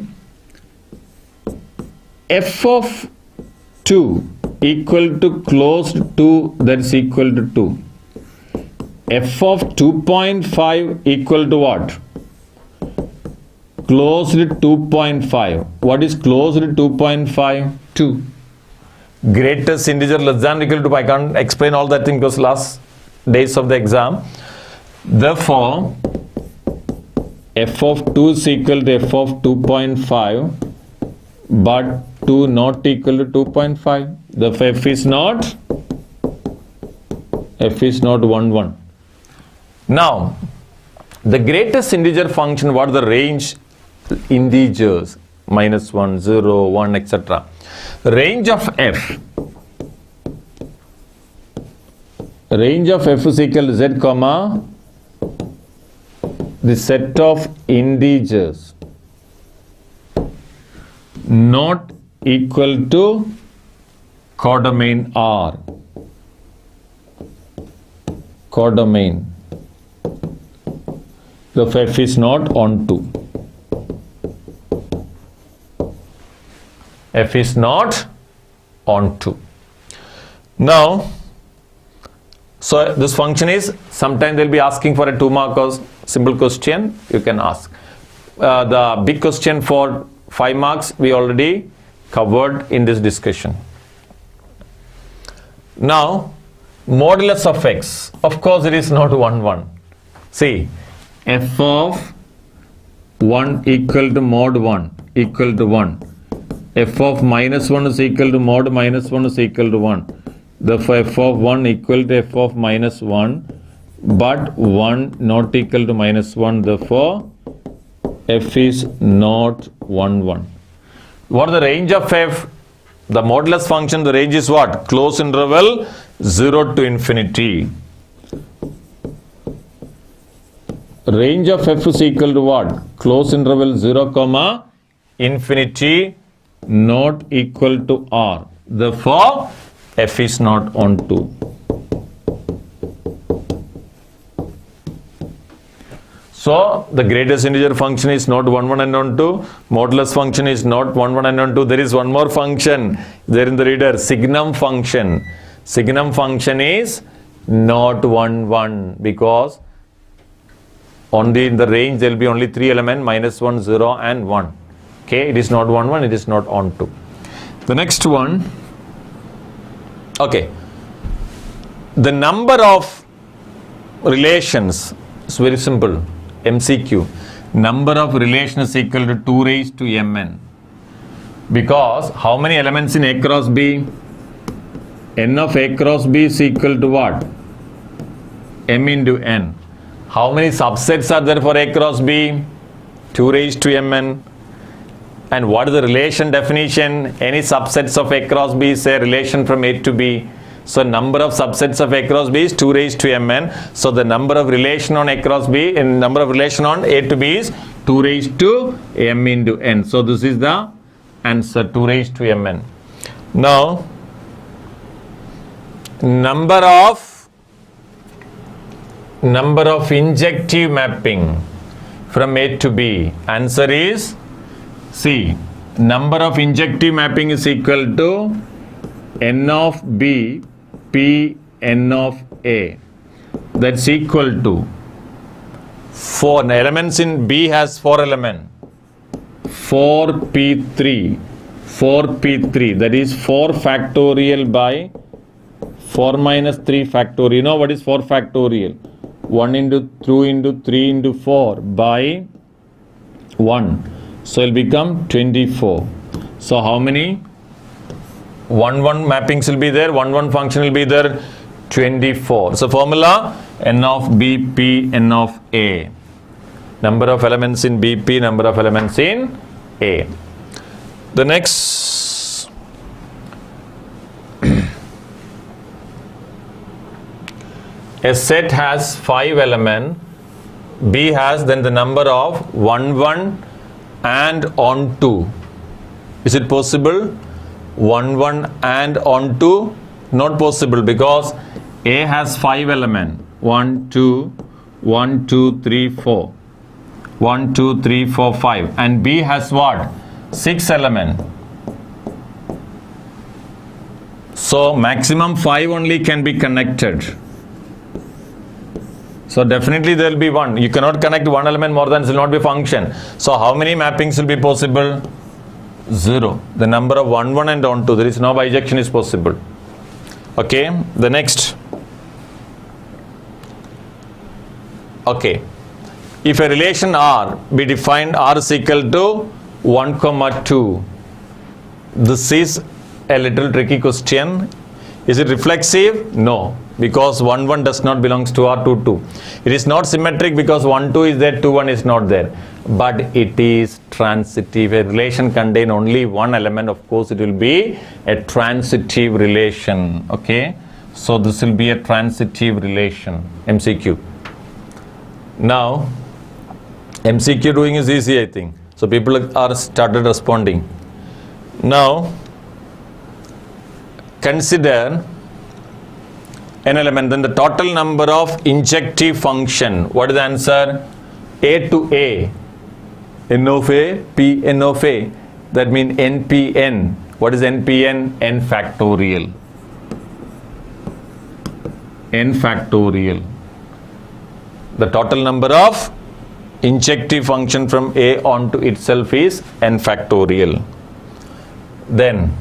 F of 2 equal to closed 2, that is equal to 2. F of 2.5 equal to what? Closed 2.5. What is closed 2.5? 2. Greatest integer less than or equal to, I can't explain all that thing because last days of the exam. Therefore, f of 2 is equal to f of 2.5, but 2 not equal to 2.5. Therefore, f is not 1, 1. Now, the greatest integer function, what are the range? Integers, minus 1, 0, 1, etc. Range of f. Range of f is equal to z, comma, the set of integers not equal to codomain R. Codomain. The f is not on 2. F is not on 2. Now, so this function is, sometime they'll be asking for a 2 mark or simple question, you can ask. The big question for 5 marks we already covered in this discussion. Now, modulus of x, of course it is not 1, 1. See, f of 1 equal to mod 1 equal to 1. F of minus 1 is equal to mod minus 1 is equal to 1. Therefore, f of 1 equal to f of minus 1, but 1 not equal to minus 1. Therefore, f is not 1, 1. What is the range of f? The modulus function, the range is what? Closed interval 0 to infinity. Range of f is equal to what? Closed interval 0, comma, infinity not equal to R. Therefore, f is not on 2. So the greatest integer function is not 1, 1 and 1, 2. Modulus function is not 1, 1 and 1, 2. There is one more function there in the reader, signum function. Signum function is not 1, 1 because in the range there will be only 3 elements, minus 1, 0 and 1. Okay, it is not 1, 1, it is not on 2. The next one, okay, the number of relations is very simple. MCQ, number of relations is equal to 2 raised to mn, because how many elements in A cross B? N of A cross B is equal to what? M into n. How many subsets are there for A cross B? 2 raised to mn. And what is the relation definition? Any subsets of A cross B is a relation from A to B. So number of subsets of A cross B is 2 raised to mn. So the number of relation on A cross B and number of relation on A to B is 2 raised to m into n. So this is the answer, 2 raised to mn. Now number of injective mapping from A to B, answer is C. Number of injective mapping is equal to n of B P n of A. That's equal to 4 elements in B has 4 elements. 4p3. 4p3. That is 4 factorial by 4 minus 3 factorial. You know what is 4 factorial? 1 into 2 into 3 into 4 by 1. So it will become 24. So how many? 1, 1 mappings will be there. 1, 1 function will be there. 24. So formula n of B P n of A. Number of elements in B P, number of elements in A. The next a set has 5 elements. B has then the number of 1, 1 and on 2. Is it possible? 1, 1 and on 2? Not possible because A has 5 elements. 1, 2, 1, 2, 3, 4. 1, 2, 3, 4, 5. And B has what? 6 elements. So maximum 5 only can be connected. So definitely there will be 1. You cannot connect 1 element more than it will not be function. So how many mappings will be possible? 0. The number of 1, 1 and on 2. There is no bijection is possible. Okay. The next. Okay. If a relation R be defined, R is equal to 1, 2. This is a little tricky question. Is it reflexive? No. Because 1, 1 does not belongs to R, 2, 2. It is not symmetric because 1, 2 is there, 2, 1 is not there. But it is transitive. A relation contain only one element. Of course, it will be a transitive relation. Okay. So this will be a transitive relation. MCQ. Now, MCQ doing is easy, I think. So people are started responding. Now, consider an element, then the total number of injective function. What is the answer? A to A. N of A, P N of A. That means NPN. What is NPN? N factorial. N factorial. The total number of injective function from A onto itself is N factorial. Then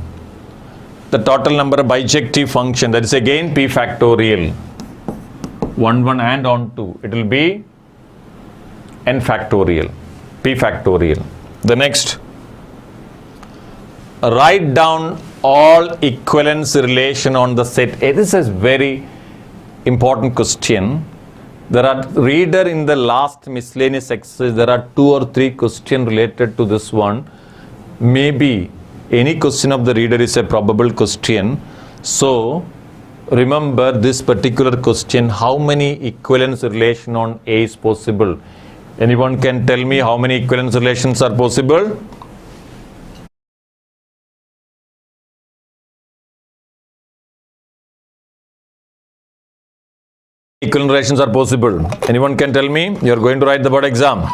the total number of bijective function, that is again P factorial. 1, 1 and on 2. It will be N factorial. P factorial. The next. Write down all equivalence relation on the set A. This is very important question. There are reader in the last miscellaneous exercise. There are 2 or 3 questions related to this one. Maybe any question of the reader is a probable question. So remember this particular question, how many equivalence relation on A is possible? Anyone can tell me how many equivalence relations are possible? equivalent relations are possible? Anyone can tell me? You are going to write the board exam.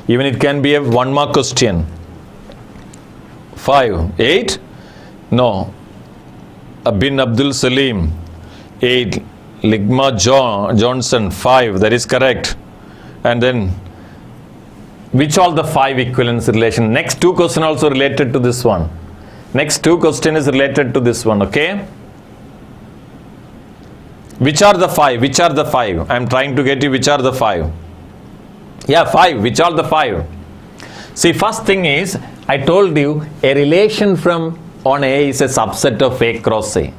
Even it can be a 1 mark question. 5, 8? No. Bin Abdul Salim. 8. Ligma Johnson. 5. That is correct. And then, which all the 5 equivalence relation? Next 2 questions also related to this one. Next 2 question is related to this one, okay? Which are the 5? Which are the 5? I am trying to get you which are the 5. Yeah, 5. Which are the 5? See, first thing is, I told you a relation from on A is a subset of A cross A.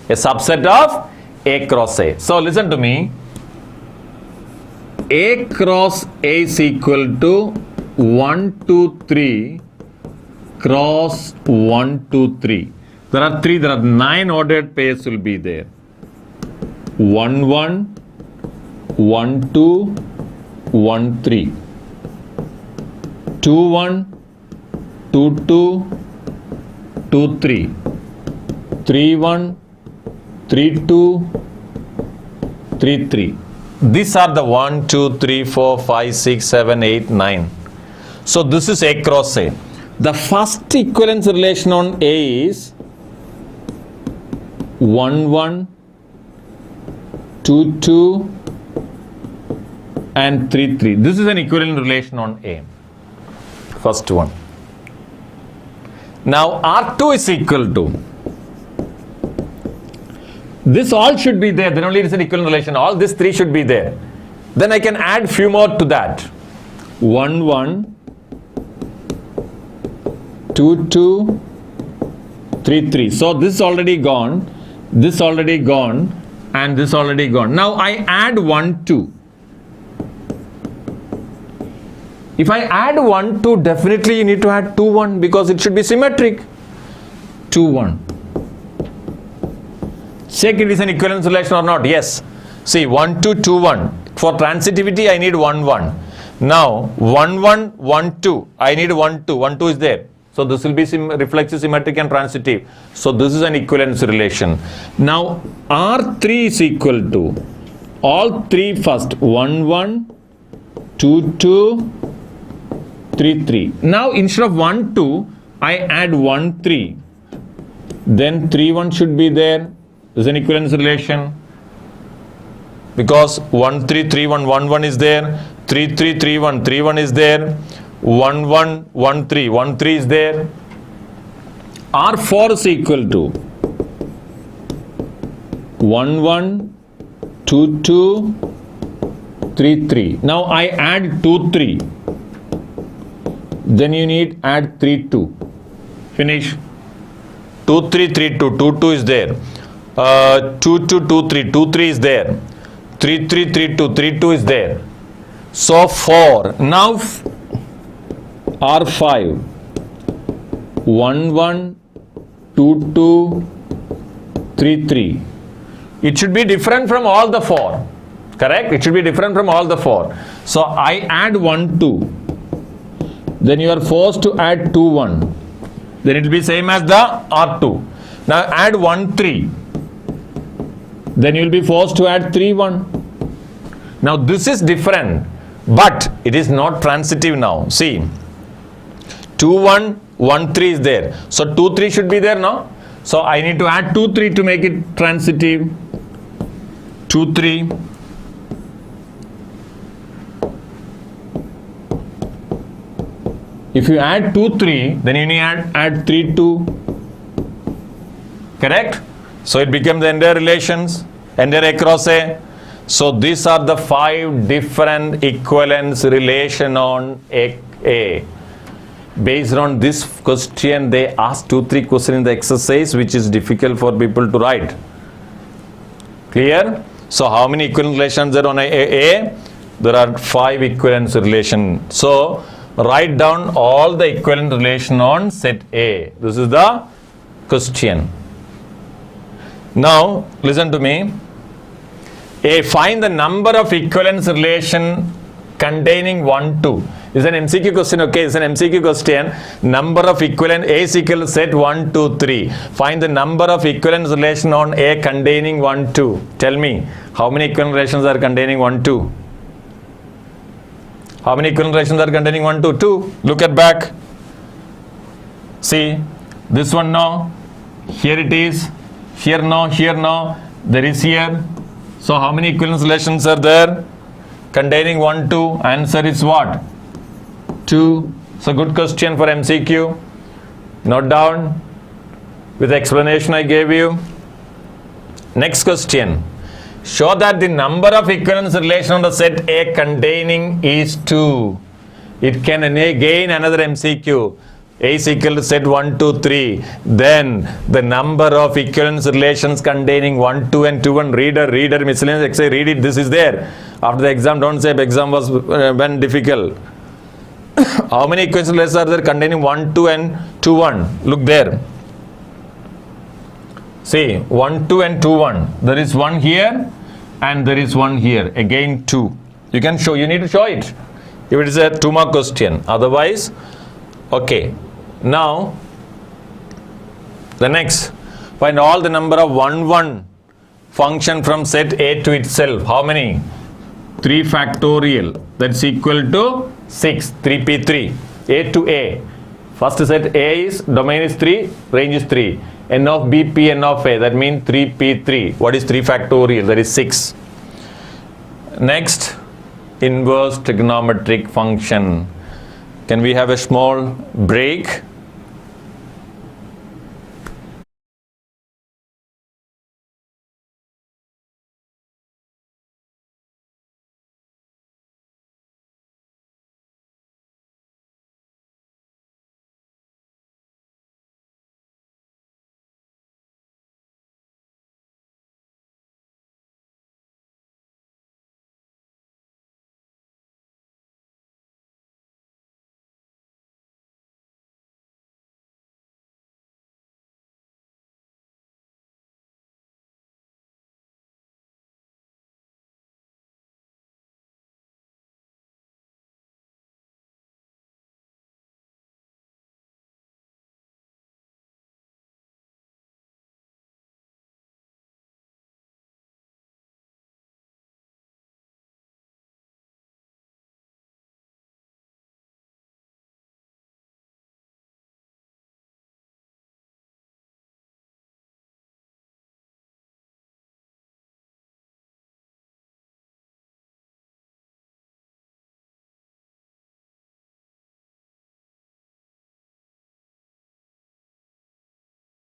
A subset of A cross A. So, listen to me. A cross A is equal to 1, 2, 3 cross 1, 2, 3. There are 9 ordered pairs will be there. 1, 1, 1, 2, 1, 3. 2, 1, 2, 2, 2, 3. 3, 1, 3, 2, 3, 3. These are the 1, 2, 3, 4, 5, 6, 7, 8, 9. So this is A cross A. The first equivalence relation on A is 1, 1, 2, 2 and 3, 3. This is an equivalent relation on A. First one. Now R2 is equal to, this all should be there, then only it is an equivalent relation. All these 3 should be there. Then I can add few more to that. 1, 1, 2, 2, 3, 3. So this is already gone, this already gone, and this already gone. Now I add 1, 2. If I add 1, 2, definitely you need to add 2, 1 because it should be symmetric. 2, 1. Check it is an equivalence relation or not. Yes. See, 1, 2, 2, 1. For transitivity, I need 1, 1. Now, 1, 1, 1, 2. I need 1, 2. 1, 2 is there. So this will be reflexive, symmetric and transitive. So this is an equivalence relation. Now, R3 is equal to all 3 first. 1, 1, 2, 2, 3, 3. Now, instead of 1, 2, I add 1, 3. Then 3, 1 should be there. This is an equivalence relation. Because 1, 3, 3, 1, 1, 1 is there. 3, 3, 3, 1, 3, 1 is there. 1, 1, 1, 3, 1, 3 is there. R4 is equal to 1, 1, 2, 2, 3, 3. Now I add 2, 3. Then you need add 3, 2. Finish. 2, 3, 3, 2. 2, 2 is there. 2, 2, 2, 3. 2, 3 is there. 3, 3, 3, 2. 3, 2 is there. So 4. Now R5. 1, 1, 2, 2, 3, 3. It should be different from all the 4. Correct? It should be different from all the 4. So I add 1, 2. Then you are forced to add 2, 1. Then it will be same as the R2. Now add 1, 3. Then you will be forced to add 3, 1. Now this is different, but it is not transitive now. See, 2, 1, 1, 3 is there. So 2, 3 should be there now. So I need to add 2, 3 to make it transitive. 2, 3. If you add 2, 3, then you need to add 3, 2. Correct? So it becomes the entire relations, entire across A. So these are the 5 different equivalence relation on A. Based on this question, they ask 2, 3 questions in the exercise, which is difficult for people to write. Clear? So how many equivalence relations are on A? There are 5 equivalence relations. So write down all the equivalent relation on set A. This is the question. Now listen to me. A, find the number of equivalence relation containing 1, 2. It's an MCQ question, okay? It's an MCQ question. Number of equivalent, A is equal to set 1, 2, 3. Find the number of equivalence relation on A containing 1, 2. Tell me, how many equivalent relations are containing 1, 2? How many equivalent relations are containing 1, 2? 2. Look at back. See, this one no. Here it is. Here no, here no. There is here. So how many equivalence relations are there? Containing 1, 2. Answer is what? 2. So good question for MCQ. Note down with the explanation I gave you. Next question. Show that the number of equivalence relation on the set A containing is 2. It can again another MCQ. A is equal to set 1, 2, 3. Then the number of equivalence relations containing 1, 2 and 2, 1. Reader, miscellaneous exercise, read it. This is there. After the exam, don't say exam was when difficult. How many equivalence relations are there containing 1, 2 and 2, 1? Look there. See, 1, 2 and 2, 1. There is one here and there is one here. Again 2. You can show, you need to show it. If it is a 2-mark question. Otherwise, okay. Now, the next. Find all the number of 1, 1 function from set A to itself. How many? 3 factorial. That's equal to 6. 3p3. A to A. First set A is, domain is 3, range is 3. N of B, P, N of A. That means 3p3. What is 3 factorial? That is 6. Next, inverse trigonometric function. Can we have a small break?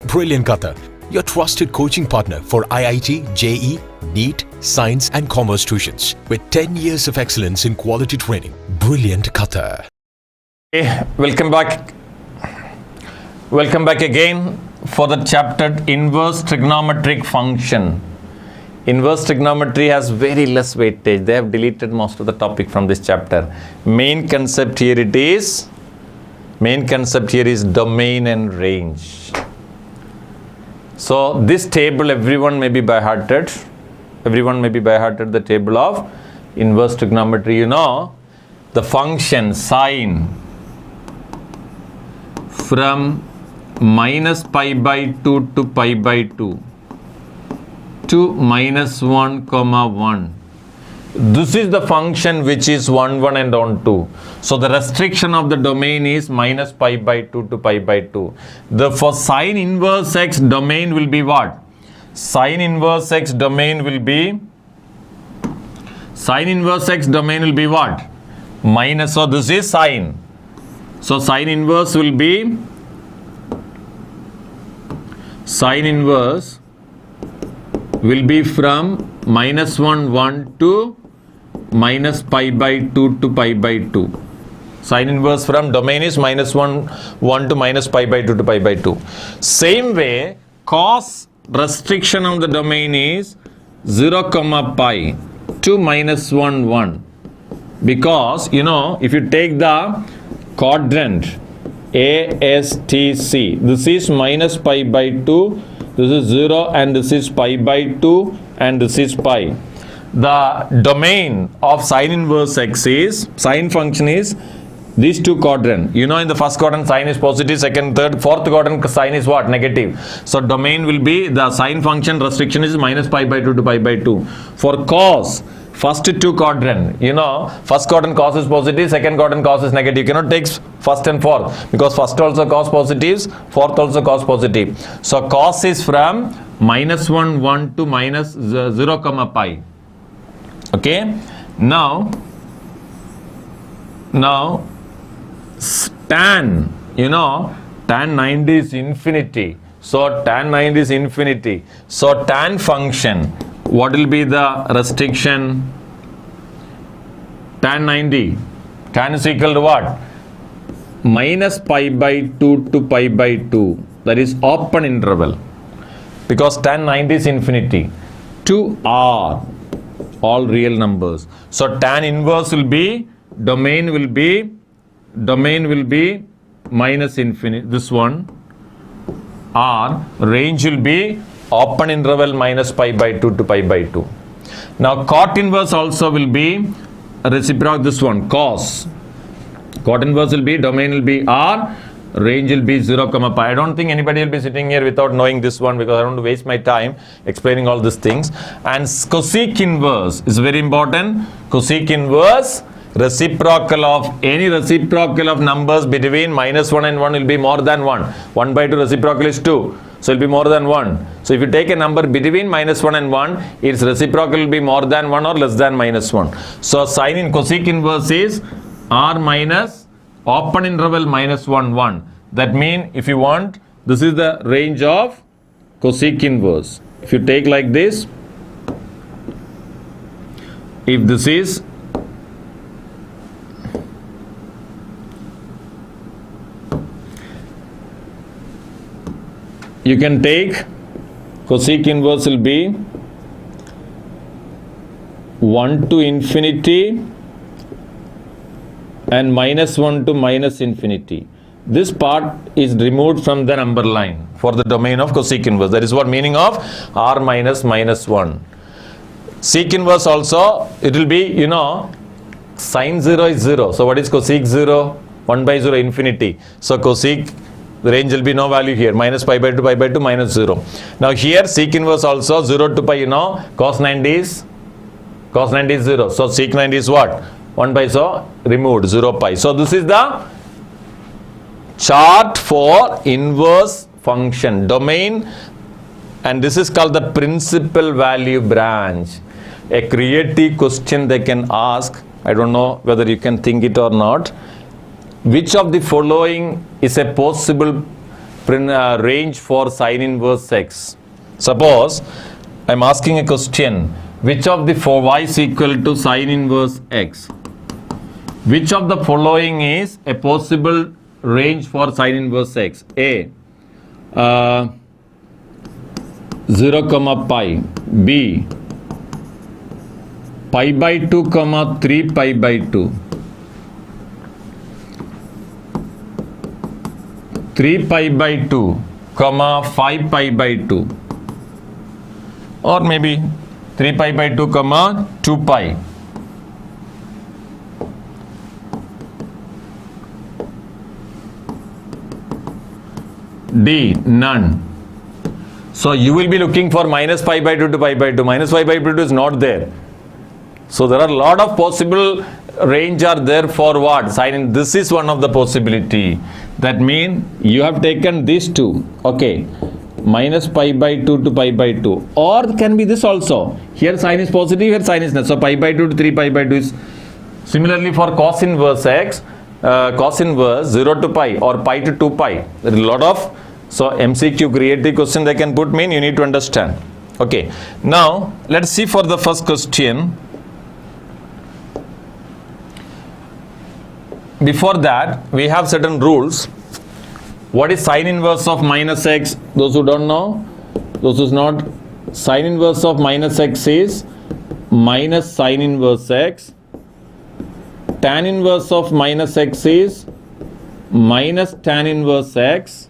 Brilliant Qatar, your trusted coaching partner for IIT, JEE, NEET, Science and Commerce tuitions with 10 years of excellence in quality training. Brilliant Qatar. Okay, welcome back. Welcome back again for the chapter Inverse Trigonometric Function. Inverse trigonometry has very less weightage. They have deleted most of the topic from this chapter. Main concept here is domain and range. So this table everyone may be by hearted. Everyone may be by hearted the table of inverse trigonometry. You know the function sine from minus pi by 2 to pi by 2 to minus 1 comma 1. This is the function which is 1, 1 and on 2. So the restriction of the domain is minus pi by 2 to pi by 2. For sine inverse x domain will be what? Sine inverse x domain will be what? Minus, so this is sine. So sine inverse will be from minus 1, 1 to minus pi by 2 to pi by 2. Sine inverse from domain is minus 1, 1 to minus pi by 2 to pi by 2. Same way, cos restriction of the domain is 0 comma pi to minus 1, 1. Because, you know, if you take the quadrant ASTC, this is minus pi by 2, this is 0 and this is pi by 2 and this is pi. The domain of sine inverse x is, sine function is These two quadrant, you know, in the first quadrant sign is positive, second, third, fourth quadrant sign is what? Negative. So domain will be, the sign function restriction is minus pi by 2 to pi by 2. For cos, first two quadrant, you know, first quadrant cos is positive, second quadrant cos is negative. You cannot take first and fourth, because first also cos positives, fourth also cos positive. So cos is from minus 1, 1 to minus 0, comma pi. Okay. Now tan, you know, tan 90 is infinity. So tan 90 is infinity. So tan function, what will be the restriction? Tan 90, tan is equal to what? Minus pi by 2 to pi by 2. That is open interval. Because tan 90 is infinity. 2r, all real numbers. So tan inverse will be, domain will be minus infinity, this one, r, range will be open interval minus pi by 2 to pi by 2. Now cot inverse also will be reciprocal, this one, cos. Cot inverse will be, domain will be r, range will be 0, comma pi. I don't think anybody will be sitting here without knowing this one, because I don't want to waste my time explaining all these things. And cosec inverse is very important. Cosec inverse, reciprocal of any reciprocal of numbers between minus 1 and 1 will be more than 1. 1 by 2 reciprocal is 2. So it will be more than 1. So if you take a number between minus 1 and 1, its reciprocal will be more than 1 or less than minus 1. So sin in cosec inverse is r minus open interval minus 1, 1. That means if you want, this is the range of cosec inverse. If you take like this, if this is you can take cosec inverse will be 1 to infinity and minus 1 to minus infinity. This part is removed from the number line for the domain of cosec inverse. That is what meaning of r minus minus 1. Sec inverse also, it will be, you know, sin 0 is 0. So what is cosec 0? 1 by 0 infinity. So cosec, the range will be no value here, minus pi by 2, minus 0. Now here sec inverse also 0 to pi, you know, cos 90 is 0. So sec 90 is what? 1 by, so removed, 0 pi. So this is the chart for inverse function domain, and this is called the principal value branch. A creative question they can ask, I don't know whether you can think it or not. Which of the following is a possible range for sin inverse x? Suppose I am asking a question, which of the four y is equal to sin inverse x? Which of the following is a possible range for sin inverse x? A, 0, comma pi. B, pi by 2, comma 3 pi by 2. 3 pi by 2, comma 5 pi by 2. Or maybe 3 pi by 2, comma 2 pi. D, none. So you will be looking for minus pi by 2 to pi by 2. Minus pi by 2 is not there. So there are a lot of possible range are there for what? Sin. This is one of the possibility. That means you have taken these two. Okay. Minus pi by 2 to pi by 2. Or can be this also. Here sin is positive, here sin is not. So pi by 2 to 3 pi by 2 is. Similarly for cos inverse x, cos inverse 0 to pi or pi to 2 pi. There is a lot of, so MCQ creative question they can put, mean you need to understand. Okay. Now let's see for the first question. Before that, we have certain rules. What is sin inverse of minus x? Those who don't know, those who's not, sin inverse of minus x is minus sin inverse x. Tan inverse of minus x is minus tan inverse x.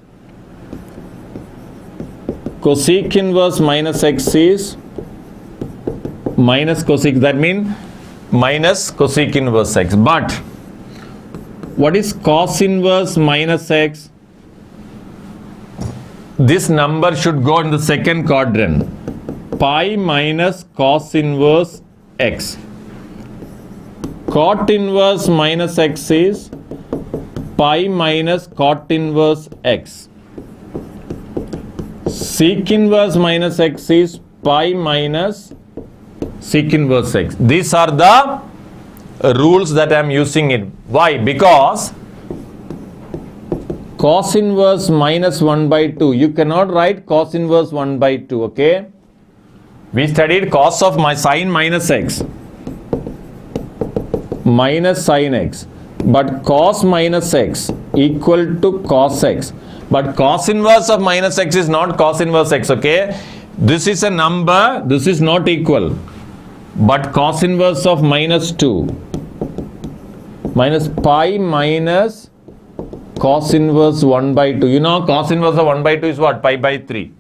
Cosec inverse minus x is minus cosec. That means minus cosec inverse x. But What is cos inverse minus x? This number should go in the second quadrant. Pi minus cos inverse x. Cot inverse minus x is pi minus cot inverse x. Sec inverse minus x is pi minus sec inverse x. These are the rules that I am using it. Why? Because cos inverse minus 1 by 2. You cannot write cos inverse 1 by 2. Okay. We studied cos of my sine minus x minus sine x. But cos minus x equal to cos x. But cos inverse of minus x is not cos inverse x. Okay. This is a number. This is not equal. But cos inverse of minus 2 minus pi minus cos inverse 1 by 2. You know cos inverse of 1 by 2 is what? Pi by 3.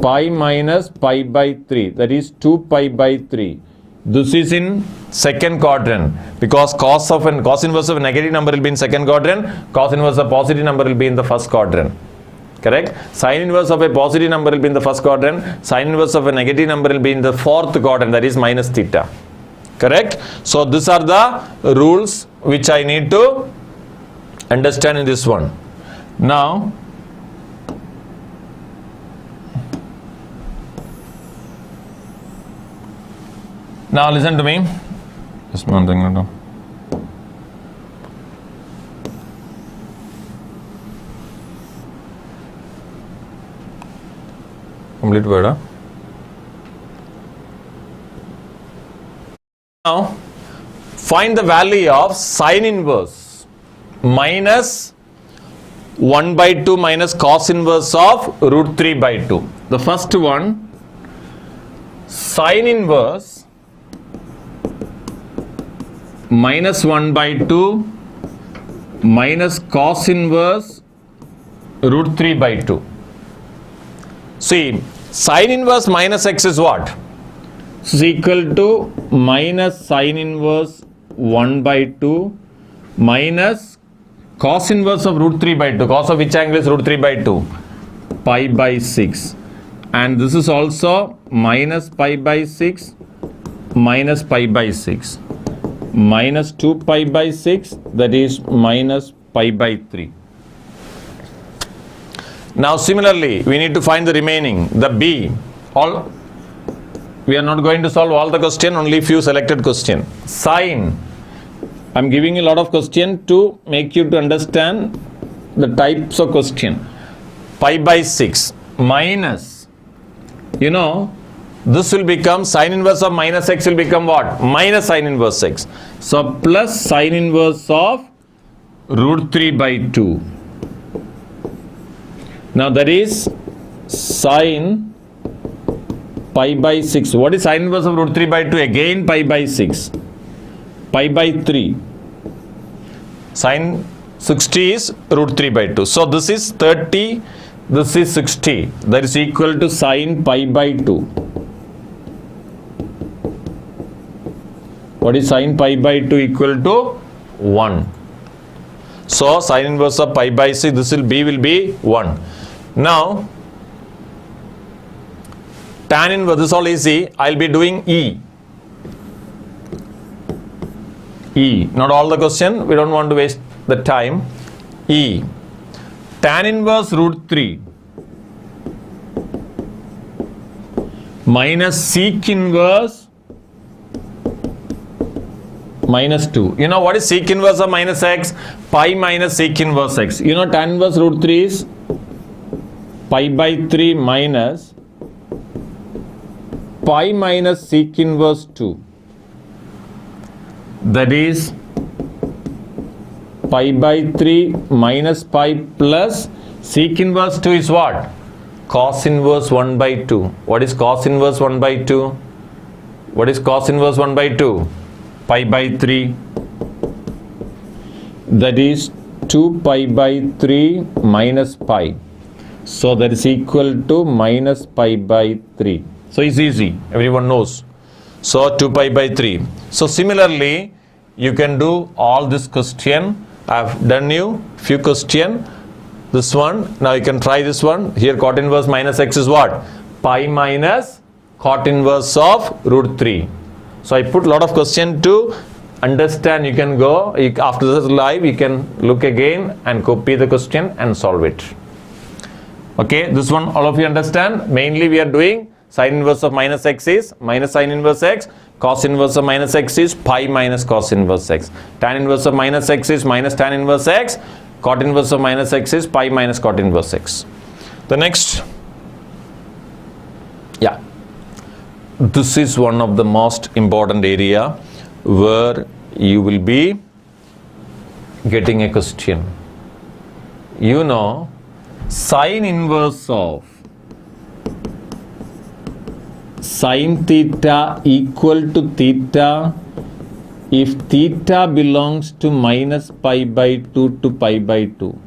Pi minus pi by 3. That is 2 pi by 3. This is in second quadrant because cos inverse of a negative number will be in second quadrant. Cos inverse of a positive number will be in the first quadrant. Correct? Sine inverse of a positive number will be in the first quadrant. Sine inverse of a negative number will be in the fourth quadrant, that is minus theta. Correct? So these are the rules which I need to understand in this one. Now listen to me. Just one thing. Complete word. Huh? Now find the value of sine inverse minus 1 by 2 minus cos inverse of root 3 by 2. The first one, sine inverse minus 1 by 2 minus cos inverse root 3 by 2. See, sine inverse minus x is what? Is equal to minus sine inverse 1 by 2 minus cos inverse of root 3 by 2. Cos of which angle is root 3 by 2? Pi by 6. And this is also minus pi by 6 minus pi by 6. Minus 2 pi by 6, that is minus pi by 3. Now similarly, we need to find the remaining, the b. We are not going to solve all the question, only few selected question. Sine. I am giving you a lot of question to make you to understand the types of question. Pi by 6 minus, you know, this will become sine inverse of minus x will become what? Minus sine inverse x. So plus sine inverse of root 3 by 2. Now that is sine pi by 6. What is sine inverse of root 3 by 2? Again pi by 6. Pi by 3. Sine 60 is root 3 by 2. So this is 30. This is 60. That is equal to sine pi by 2. What is sine pi by 2 equal to? 1. So sine inverse of pi by 6, this will be 1. Now tan inverse, this is all easy. I will be doing E. Not all the question, we don't want to waste the time. E. Tan inverse root 3 minus sec inverse minus 2. You know what is sec inverse of minus x? Pi minus sec inverse x. You know tan inverse root 3 is pi by 3 minus pi minus sec inverse 2. That is pi by 3 minus pi plus sec inverse 2 is what? Cos inverse 1 by 2. What is cos inverse 1 by 2? What is cos inverse 1 by 2? Pi by 3. That is 2 pi by 3 minus pi. So that is equal to minus pi by 3. So it's easy. Everyone knows. So 2 pi by 3. So similarly, you can do all this question I have done you few question. This one, now you can try this one. Here cot inverse minus x is what? Pi minus cot inverse of root 3. So I put a lot of question to understand. You can go, after this live, you can look again and copy the question and solve it. Okay, this one all of you understand. Mainly we are doing sin inverse of minus x is minus sin inverse x, cos inverse of minus x is pi minus cos inverse x, tan inverse of minus x is minus tan inverse x, cot inverse of minus x is pi minus cot inverse x. The next, yeah, this is one of the most important area where you will be getting a question. You know, sin inverse of sin theta equal to theta if theta belongs to minus pi by 2 to pi by 2.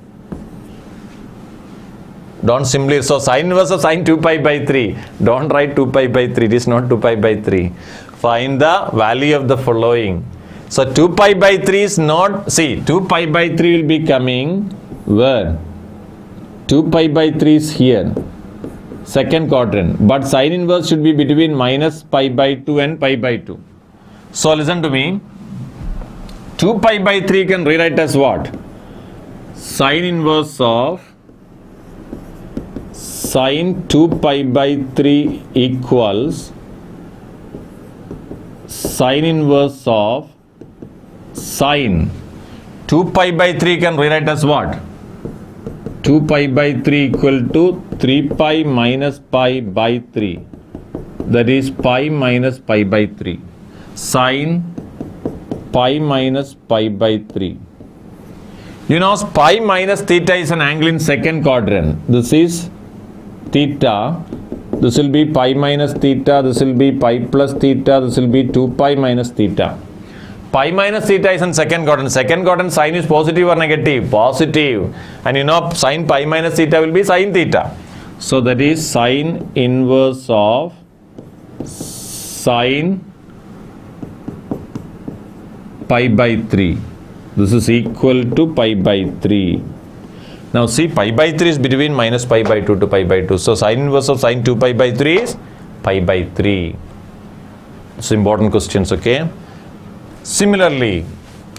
Don't simply, so sin inverse of sin 2 pi by 3. Don't write 2 pi by 3. It is not 2 pi by 3. Find the value of the following. So 2 pi by 3 is not, see, 2 pi by 3 will be coming where? 2 pi by 3 is here, second quadrant, but sin inverse should be between minus pi by 2 and pi by 2. So listen to me, 2 pi by 3 can rewrite as what? Sin inverse of sin 2 pi by 3 equals sin inverse of sin 2 pi by 3 can rewrite as what? 2 pi by 3 equal to 3 pi minus pi by 3, that is pi minus pi by 3, sin pi minus pi by 3. You know, pi minus theta is an angle in second quadrant. This is theta, this will be pi minus theta, this will be pi plus theta, this will be 2 pi minus theta. Pi minus theta is in second quadrant. Second quadrant sin is positive or negative? Positive. And you know sin pi minus theta will be sin theta. So that is sin inverse of sin pi by 3. This is equal to pi by 3. Now see, pi by 3 is between minus pi by 2 to pi by 2. So sin inverse of sin 2 pi by 3 is pi by 3. It's important questions, okay? Similarly,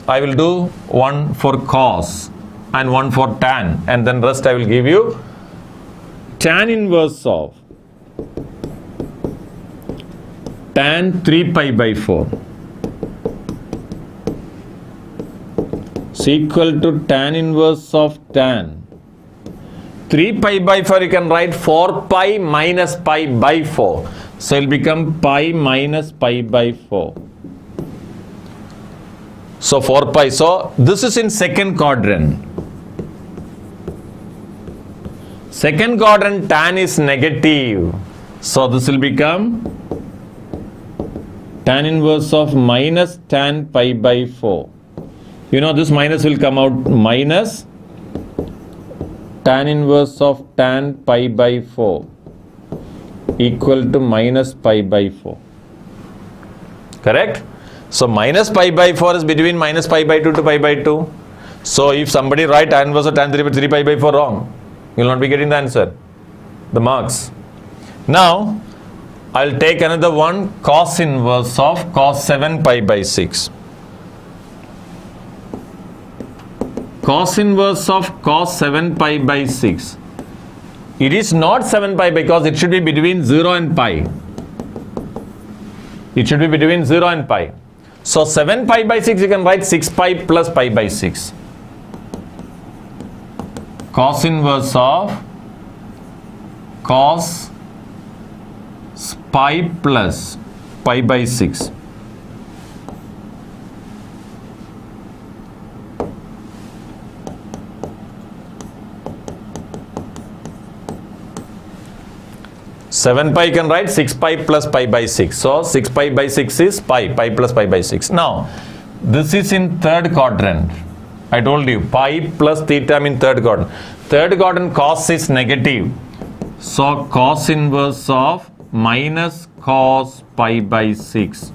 I will do one for cos and one for tan, and then rest I will give you. Tan inverse of tan 3 pi by 4 is equal to tan inverse of tan 3 pi by 4. You can write 4 pi minus pi by 4. So it will become pi minus pi by 4. So 4 pi. So this is in second quadrant. Second quadrant tan is negative. So this will become tan inverse of minus tan pi by 4. You know this minus will come out minus tan inverse of tan pi by 4 equal to minus pi by 4. Correct? So minus pi by 4 is between minus pi by 2 to pi by 2. So if somebody write tan inverse of tan 3 pi by 4 wrong, you will not be getting the answer, the marks. Now I will take another one, cos inverse of cos 7 pi by 6. Cos inverse of cos 7 pi by 6. It is not 7 pi because it should be between 0 and pi. It should be between 0 and pi. So 7 pi by 6 you can write 6 pi plus pi by 6. Cos inverse of cos pi plus pi by 6. Seven pi you can write 6 pi plus pi by 6. So 6 pi by 6 is pi plus pi by 6. Now this is in third quadrant. I told you pi plus theta in third quadrant. Third quadrant cos is negative. So cos inverse of minus cos pi by 6.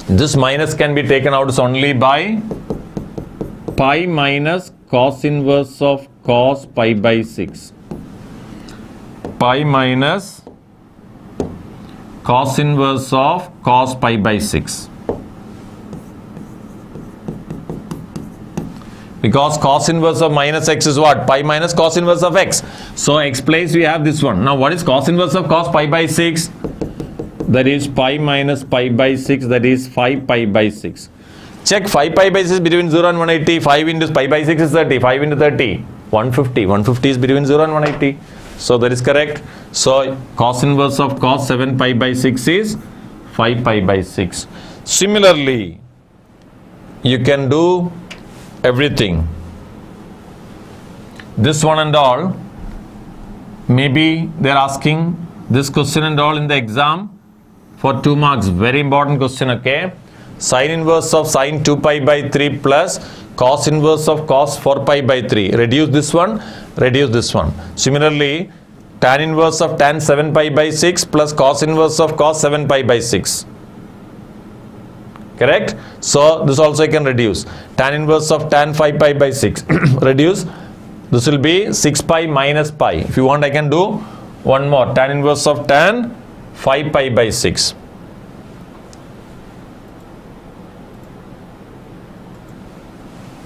This minus can be taken out only by pi minus cos inverse of cos pi by 6. Pi minus cos inverse of cos pi by 6. Because cos inverse of minus x is what? Pi minus cos inverse of x. So x place we have this one. Now what is cos inverse of cos pi by 6? That is pi minus pi by 6, that is 5 pi by 6. Check 5 pi by 6 between 0 and 180. 5 into pi by 6 is 30. 5 into 30, 150. 150 is between 0 and 180. So that is correct. So cos inverse of cos 7 pi by 6 is 5 pi by 6. Similarly, you can do everything. This one and all, maybe they are asking this question and all in the exam for 2 marks. Very important question, okay? Sin inverse of sin 2 pi by 3 plus cos inverse of cos 4 pi by 3. Reduce this one, reduce this one. Similarly, tan inverse of tan 7 pi by 6 plus cos inverse of cos 7 pi by 6. Correct? So this also I can reduce. Tan inverse of tan 5 pi by 6. Reduce. This will be 6 pi minus pi. If you want, I can do one more. Tan inverse of tan 5 pi by 6.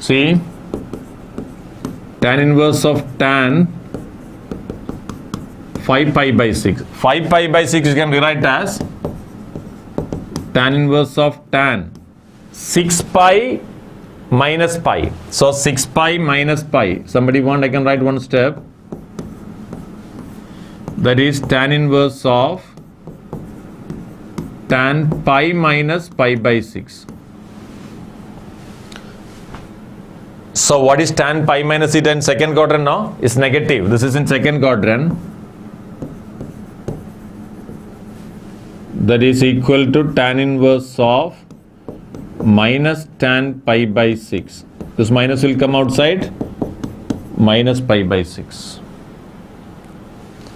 See, tan inverse of tan 5 pi by 6. 5 pi by 6 you can rewrite as tan inverse of tan 6 pi minus pi. So 6 pi minus pi. Somebody want, I can write one step. That is tan inverse of tan pi minus pi by 6. So what is tan pi minus theta in second quadrant now? It's negative. This is in second quadrant. That is equal to tan inverse of minus tan pi by 6. This minus will come outside, minus pi by 6.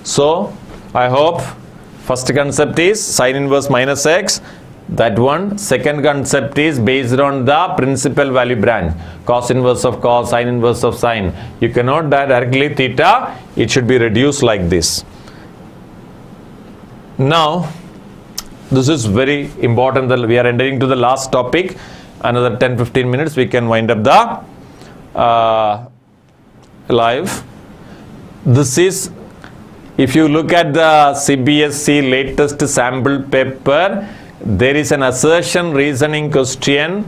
So I hope first concept is sin inverse minus x. That one. Second concept is based on the principal value branch. Cos inverse of cos, sin inverse of sin. You cannot directly theta. It should be reduced like this. Now, this is very important that we are entering to the last topic. Another 10-15 minutes we can wind up the live. This is, if you look at the CBSE latest sample paper, there is an assertion reasoning question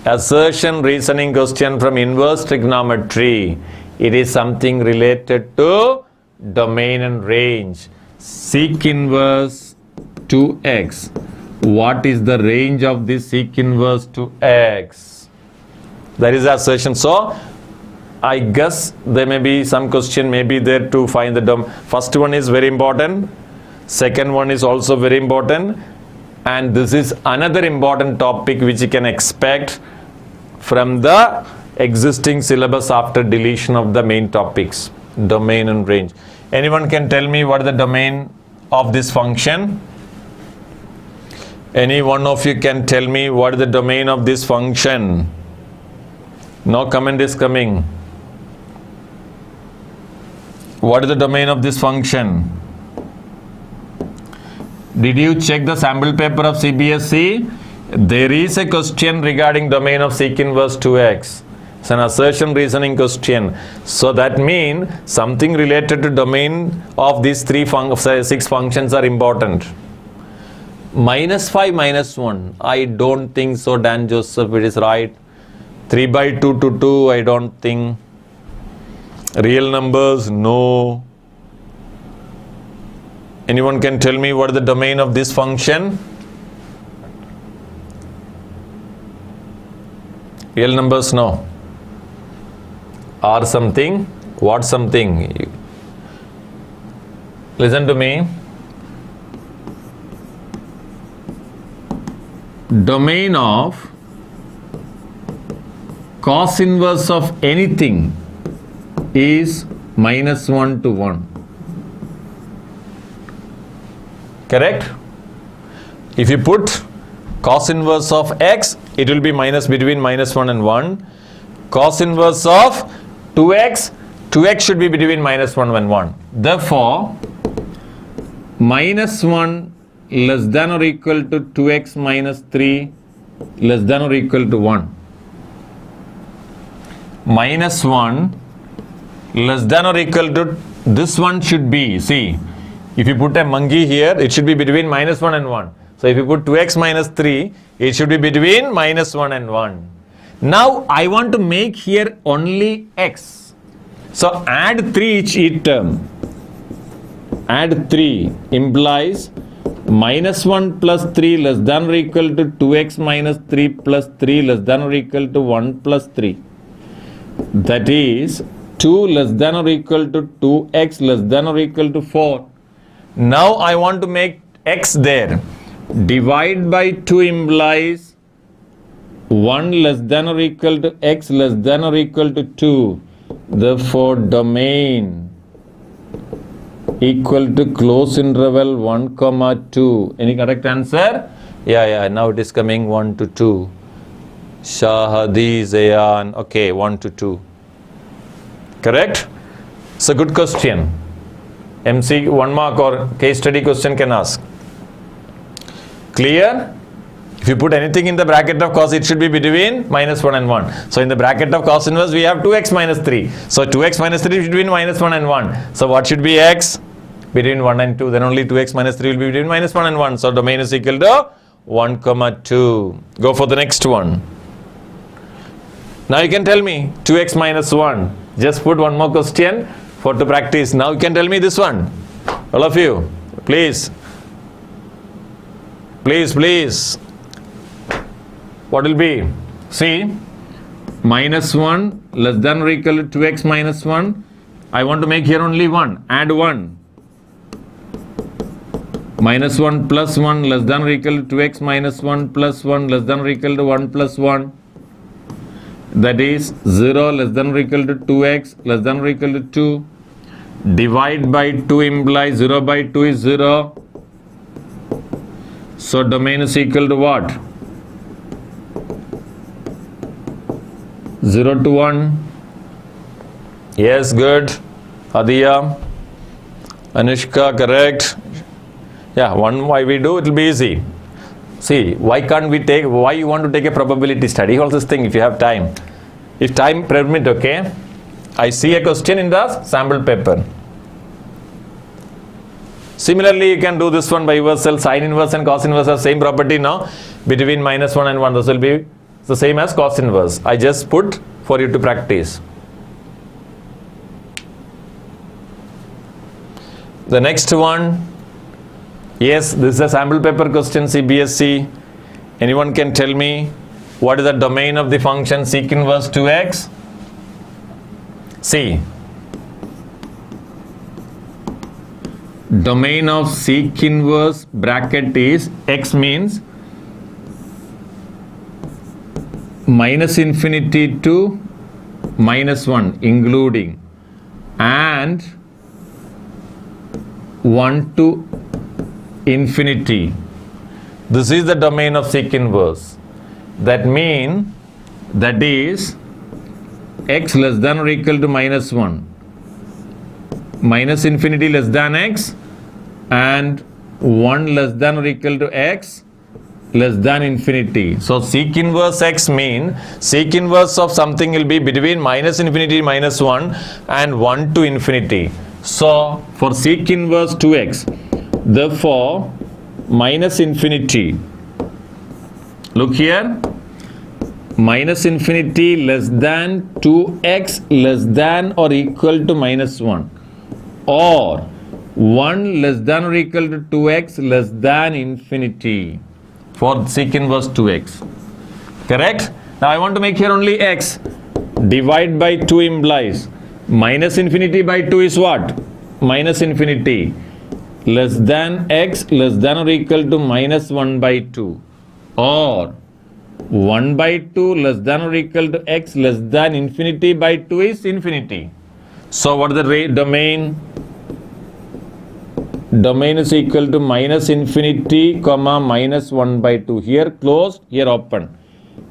from inverse trigonometry. It is something related to domain and range. Sec inverse 2x. What is the range of this sec inverse 2x? That is the assertion. So I guess there may be some question may be there to find the domain. First one is very important. Second one is also very important. And this is another important topic which you can expect from the existing syllabus after deletion of the main topics, domain and range. Anyone can tell me what is the domain of this function? Any one of you can tell me what is the domain of this function? No comment is coming. What is the domain of this function? Did you check the sample paper of CBSE? There is a question regarding domain of sec inverse 2x. It's an assertion reasoning question. So that means something related to domain of these 6 functions are important. Minus 5 minus 1. I don't think so, Dan Joseph, it is right. 3 by 2 to 2, I don't think. Real numbers, no. Anyone can tell me what is the domain of this function? Real numbers, no. Or something, what something? Listen to me. Domain of cos inverse of anything is minus 1 to 1. Correct? If you put cos inverse of x, it will be minus between minus 1 and 1. cos inverse of 2x. 2x should be between minus 1 and 1. Therefore, minus 1 less than or equal to 2x minus 3 less than or equal to 1. Minus 1 less than or equal to, this one should be, see, if you put a monkey here, it should be between minus 1 and 1. So if you put 2x minus 3, it should be between minus 1 and 1. Now I want to make here only x. So add 3 each term. Add 3 implies minus 1 plus 3 less than or equal to 2x minus 3 plus 3 less than or equal to 1 plus 3. That is 2 less than or equal to 2x less than or equal to 4. Now I want to make x there. Divide by 2 implies 1 less than or equal to x less than or equal to 2. Therefore, domain equal to close interval 1 comma 2. Any correct answer? Yeah, now it is coming 1 to 2. Shahadi Zayan. Okay, 1 to 2. Correct? It's a good question. MC 1 mark or case study question can ask. Clear? If you put anything in the bracket of cos, it should be between minus 1 and 1. So in the bracket of cos inverse, we have 2x minus 3. So 2x minus 3 is between minus 1 and 1. So what should be x? Between 1 and 2. Then only 2x minus 3 will be between minus 1 and 1. So domain is equal to 1 comma 2. Go for the next one. Now you can tell me 2x minus 1. Just put one more question for to practice. Now you can tell me this one. All of you, please. Please. What will be? See, minus 1 less than or equal to 2x minus 1. I want to make here only 1. Add 1. Minus 1 plus 1 less than or equal to 2x minus 1 plus 1 less than or equal to 1 plus 1. That is 0 less than or equal to 2x less than or equal to 2. Divide by 2 implies 0 by 2 is 0. So domain is equal to what? 0 to 1. Yes, good. Adiya. Anushka, correct. Yeah, one why we do, it will be easy. See, why you want to take a probability study? All this thing if you have time. If time permit, okay. I see a question in the sample paper. Similarly, you can do this one by yourself. Sin inverse and cos inverse have same property now. Between minus 1 and 1, this will be the same as cos inverse. I just put for you to practice. The next one. Yes, this is a sample paper question, CBSE. Anyone can tell me what is the domain of the function sec inverse 2x? See, domain of sec inverse bracket is x means minus infinity to minus 1 including and 1 to infinity. This is the domain of sec inverse. That means that is x less than or equal to minus 1, minus infinity less than x, and 1 less than or equal to x less than infinity. So sec inverse x means sec inverse of something will be between minus infinity minus 1 and 1 to infinity. So for sec inverse 2x, therefore minus infinity, look here, minus infinity less than 2x less than or equal to minus 1, or 1 less than or equal to 2x less than infinity for sec inverse 2x. Correct? Now I want to make here only x. Divide by 2 implies minus infinity by 2 is what? Minus infinity less than x less than or equal to minus 1 by 2, or 1 by 2 less than or equal to x less than infinity by 2 is infinity. So what is the domain? Domain is equal to minus infinity comma minus 1 by 2. Here closed, here open.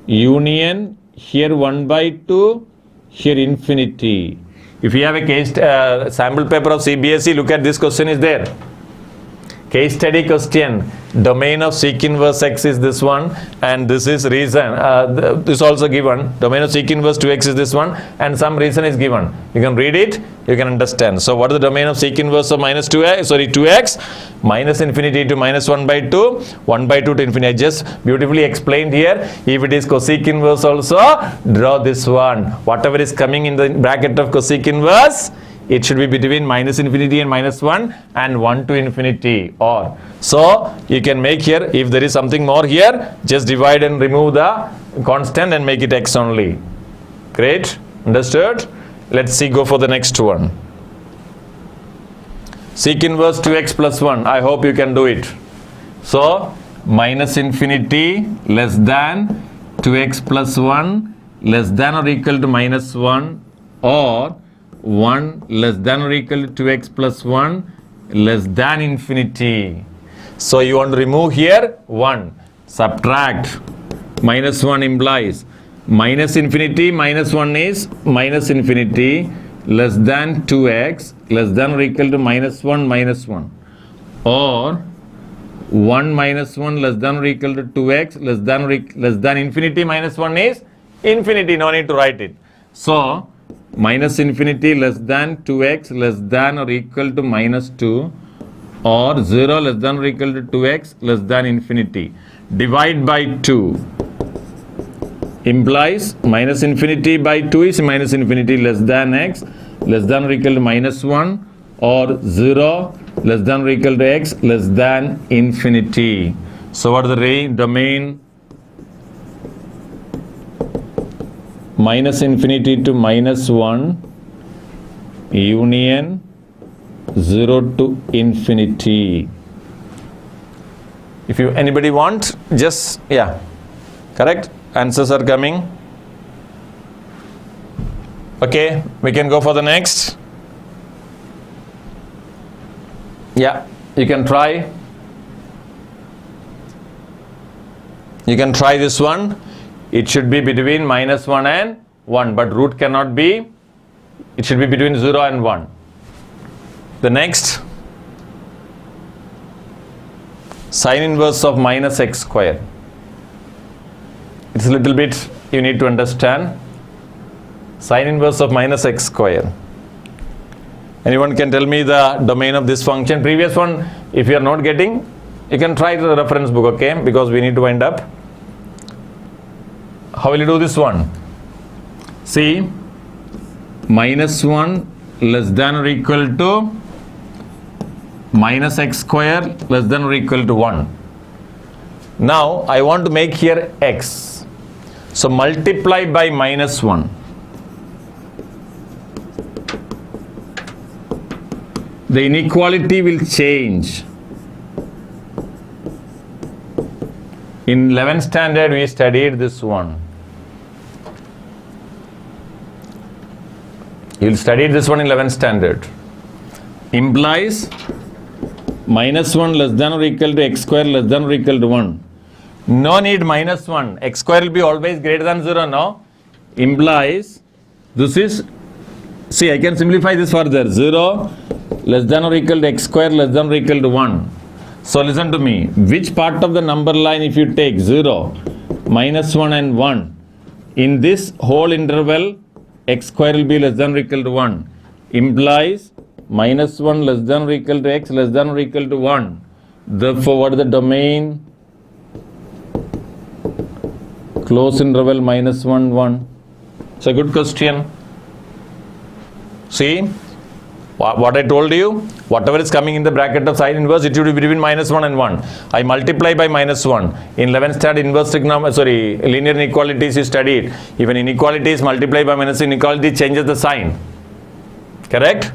Union, here 1 by 2, here infinity. If you have a case sample paper of CBSE, look at this question is there. Case study question, domain of sec inverse x is this one, and this is reason, this also given, domain of sec inverse 2x is this one, and some reason is given. You can read it, you can understand. So what is the domain of sec inverse of 2x, minus infinity to minus 1 by 2, 1 by 2 to infinity. I just beautifully explained here. If it is cosec inverse also, draw this one. Whatever is coming in the bracket of cosec inverse, it should be between minus infinity and minus 1 and 1 to infinity, or so you can make here, if there is something more here, just divide and remove the constant and make it x only. Great, understood? Let's see, go for the next one. Sec inverse 2x plus 1, I hope you can do it. So minus infinity less than 2x plus 1 less than or equal to minus 1, or 1 less than or equal to 2x plus 1 less than infinity. So you want to remove here 1, subtract, minus 1 implies minus infinity, minus 1 is minus infinity, less than 2x less than or equal to minus 1 minus 1, or 1 minus 1 less than or equal to 2x less than infinity minus 1 is infinity, no need to write it. So minus infinity less than 2x less than or equal to minus 2, or 0 less than or equal to 2x less than infinity. Divide by 2 implies minus infinity by 2 is minus infinity less than x less than or equal to minus 1, or 0 less than or equal to x less than infinity. So what is the domain? Minus infinity to minus 1 union 0 to infinity. If you anybody want, just correct, answers are coming. Okay, we can go for the next. You can try this one. It should be between minus 1 and 1, but root cannot be. It should be between 0 and 1. The next, sine inverse of minus x square. It's a little bit you need to understand. Sine inverse of minus x square. Anyone can tell me the domain of this function? Previous one, if you are not getting, you can try the reference book, okay? Because we need to wind up. How will you do this one? See, minus 1 less than or equal to minus x square less than or equal to 1. Now I want to make here x. So multiply by minus 1. The inequality will change. In 11th standard we studied this one. You'll study this one in 11th standard. Implies minus 1 less than or equal to x square less than or equal to 1. No need minus 1. X square will be always greater than 0, no? Implies, this is, see, I can simplify this further. 0 less than or equal to x square less than or equal to 1. So listen to me. Which part of the number line if you take 0, minus 1 and 1, in this whole interval, x square will be less than or equal to 1. Implies minus 1 less than or equal to x less than or equal to 1. Therefore, what is the domain? Close interval minus 1, 1. It's a good question. See, what I told you, whatever is coming in the bracket of sine inverse, it should be between minus 1 and 1. I multiply by minus 1. In 11th standard inverse linear inequalities you studied. Even inequalities multiply by minus inequality changes the sign. Correct?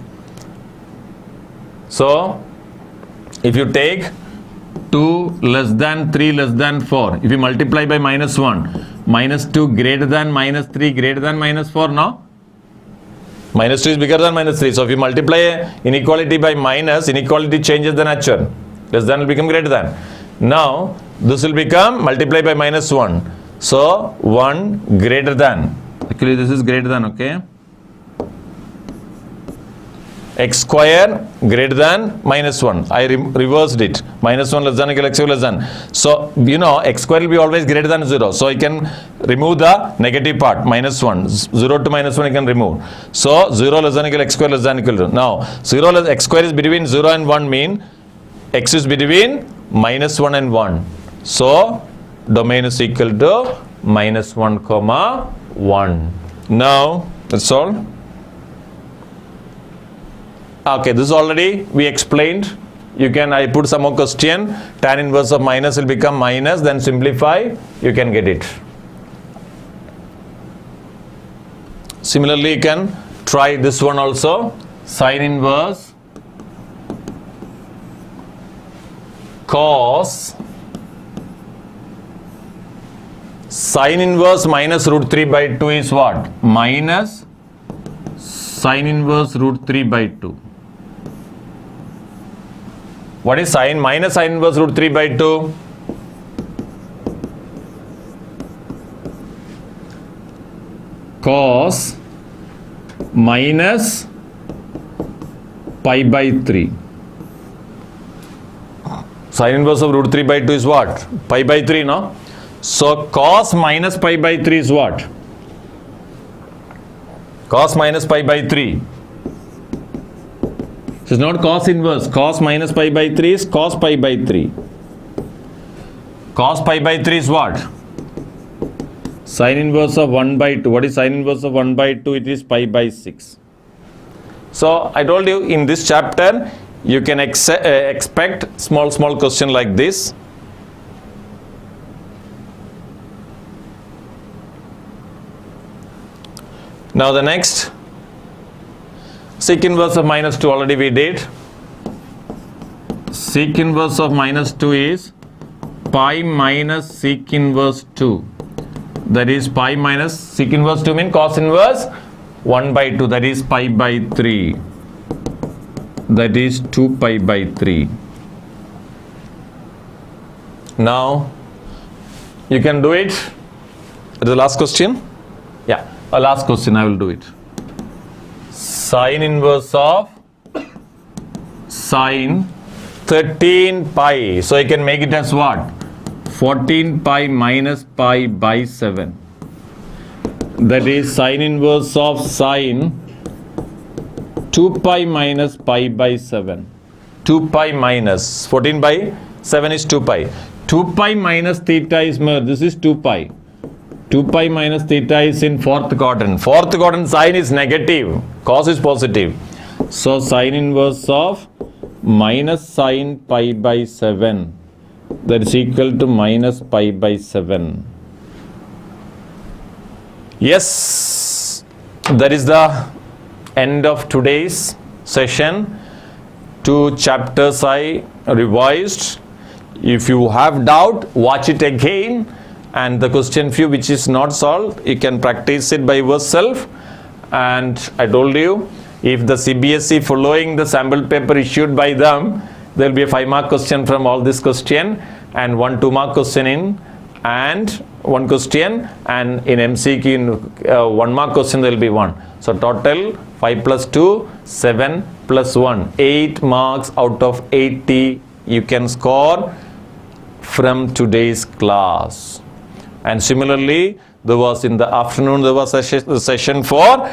So, if you take 2 less than 3 less than 4, if you multiply by minus 1, minus 2 greater than minus 3 greater than minus 4, no? Minus 2 is bigger than minus 3. So if you multiply inequality by minus, inequality changes the nature. Less than will become greater than. Now, this will become multiplied by minus 1. So, 1 greater than. Actually, this is greater than, okay? x square greater than minus 1. I reversed it. Minus 1 less than equal x square less than. So, you know, x square will be always greater than 0. So, I can remove the negative part, minus 1. 0 to minus 1 I can remove. So, 0 less than equal x square less than equal to. Now, 0 less x square is between 0 and 1 mean x is between minus 1 and 1. So, domain is equal to minus 1 comma 1. Now, that's all. Okay, this already we explained. I put some more question. Tan inverse of minus will become minus, then simplify, you can get it. Similarly, you can try this one also. Sin inverse cos sin inverse minus root 3 by 2 is what? Minus sin inverse root 3 by 2. What is sin minus sin inverse root 3 by 2? Cos minus pi by 3. Sin inverse of root 3 by 2 is what? Pi by 3, no? So, cos minus pi by 3 is what? Cos minus pi by 3. It is not cos inverse. Cos minus pi by 3 is cos pi by 3. Cos pi by 3 is what? Sin inverse of 1 by 2. What is sin inverse of 1 by 2? It is pi by 6. So, I told you in this chapter, you can expect small question like this. Now the next, sec inverse of minus 2 already we did. Sec inverse of minus 2 is pi minus sec inverse 2. That is pi minus sec inverse 2 means cos inverse 1 by 2. That is pi by 3. That is 2 pi by 3. Now you can do it. The last question. Yeah. Last question I will do it. Sin inverse of sin 13 pi. So I can make it as what? 14 pi minus pi by 7. That is sin inverse of sin 2 pi minus pi by 7. 2 pi minus 14 by 7 is 2 pi. 2 pi minus theta is more. This is 2 pi. 2 pi minus theta is in fourth quadrant. Fourth quadrant sin is negative, cos is positive. So sin inverse of minus sin pi by 7, that is equal to minus pi by 7. Yes, that is the end of today's session. 2 chapters I revised. If you have doubt, watch it again. And the question few which is not solved, you can practice it by yourself. And I told you, if the CBSE following the sample paper issued by them, there will be a 5-mark question from all this question, and 1 2-mark question and 1 question, and in MCQ 1-mark question there will be 1. So total 5 plus 2, 7 plus 1, 8 marks out of 80 you can score from today's class. And similarly, there was in the afternoon, there was a session for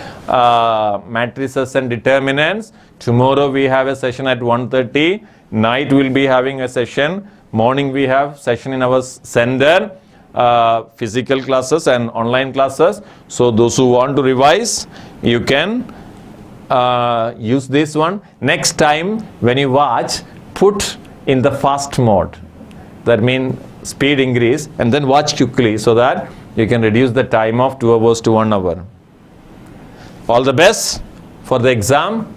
matrices and determinants. Tomorrow we have a session at 1:30. Night we'll be having a session. Morning we have session in our center, physical classes and online classes. So those who want to revise, you can use this one. Next time when you watch, put in the fast mode. That means speed increase, and then watch quickly so that you can reduce the time of 2 hours to 1 hour. All the best for the exam.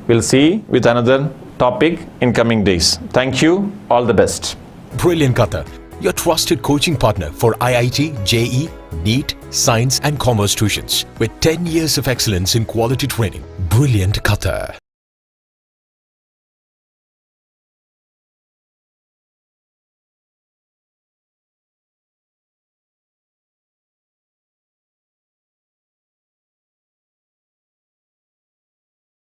We'll see with another topic in coming days. Thank you. All the best. Brilliant Qatar, your trusted coaching partner for IIT, JEE, NEET, Science and Commerce tuitions with 10 years of excellence in quality training. Brilliant Qatar.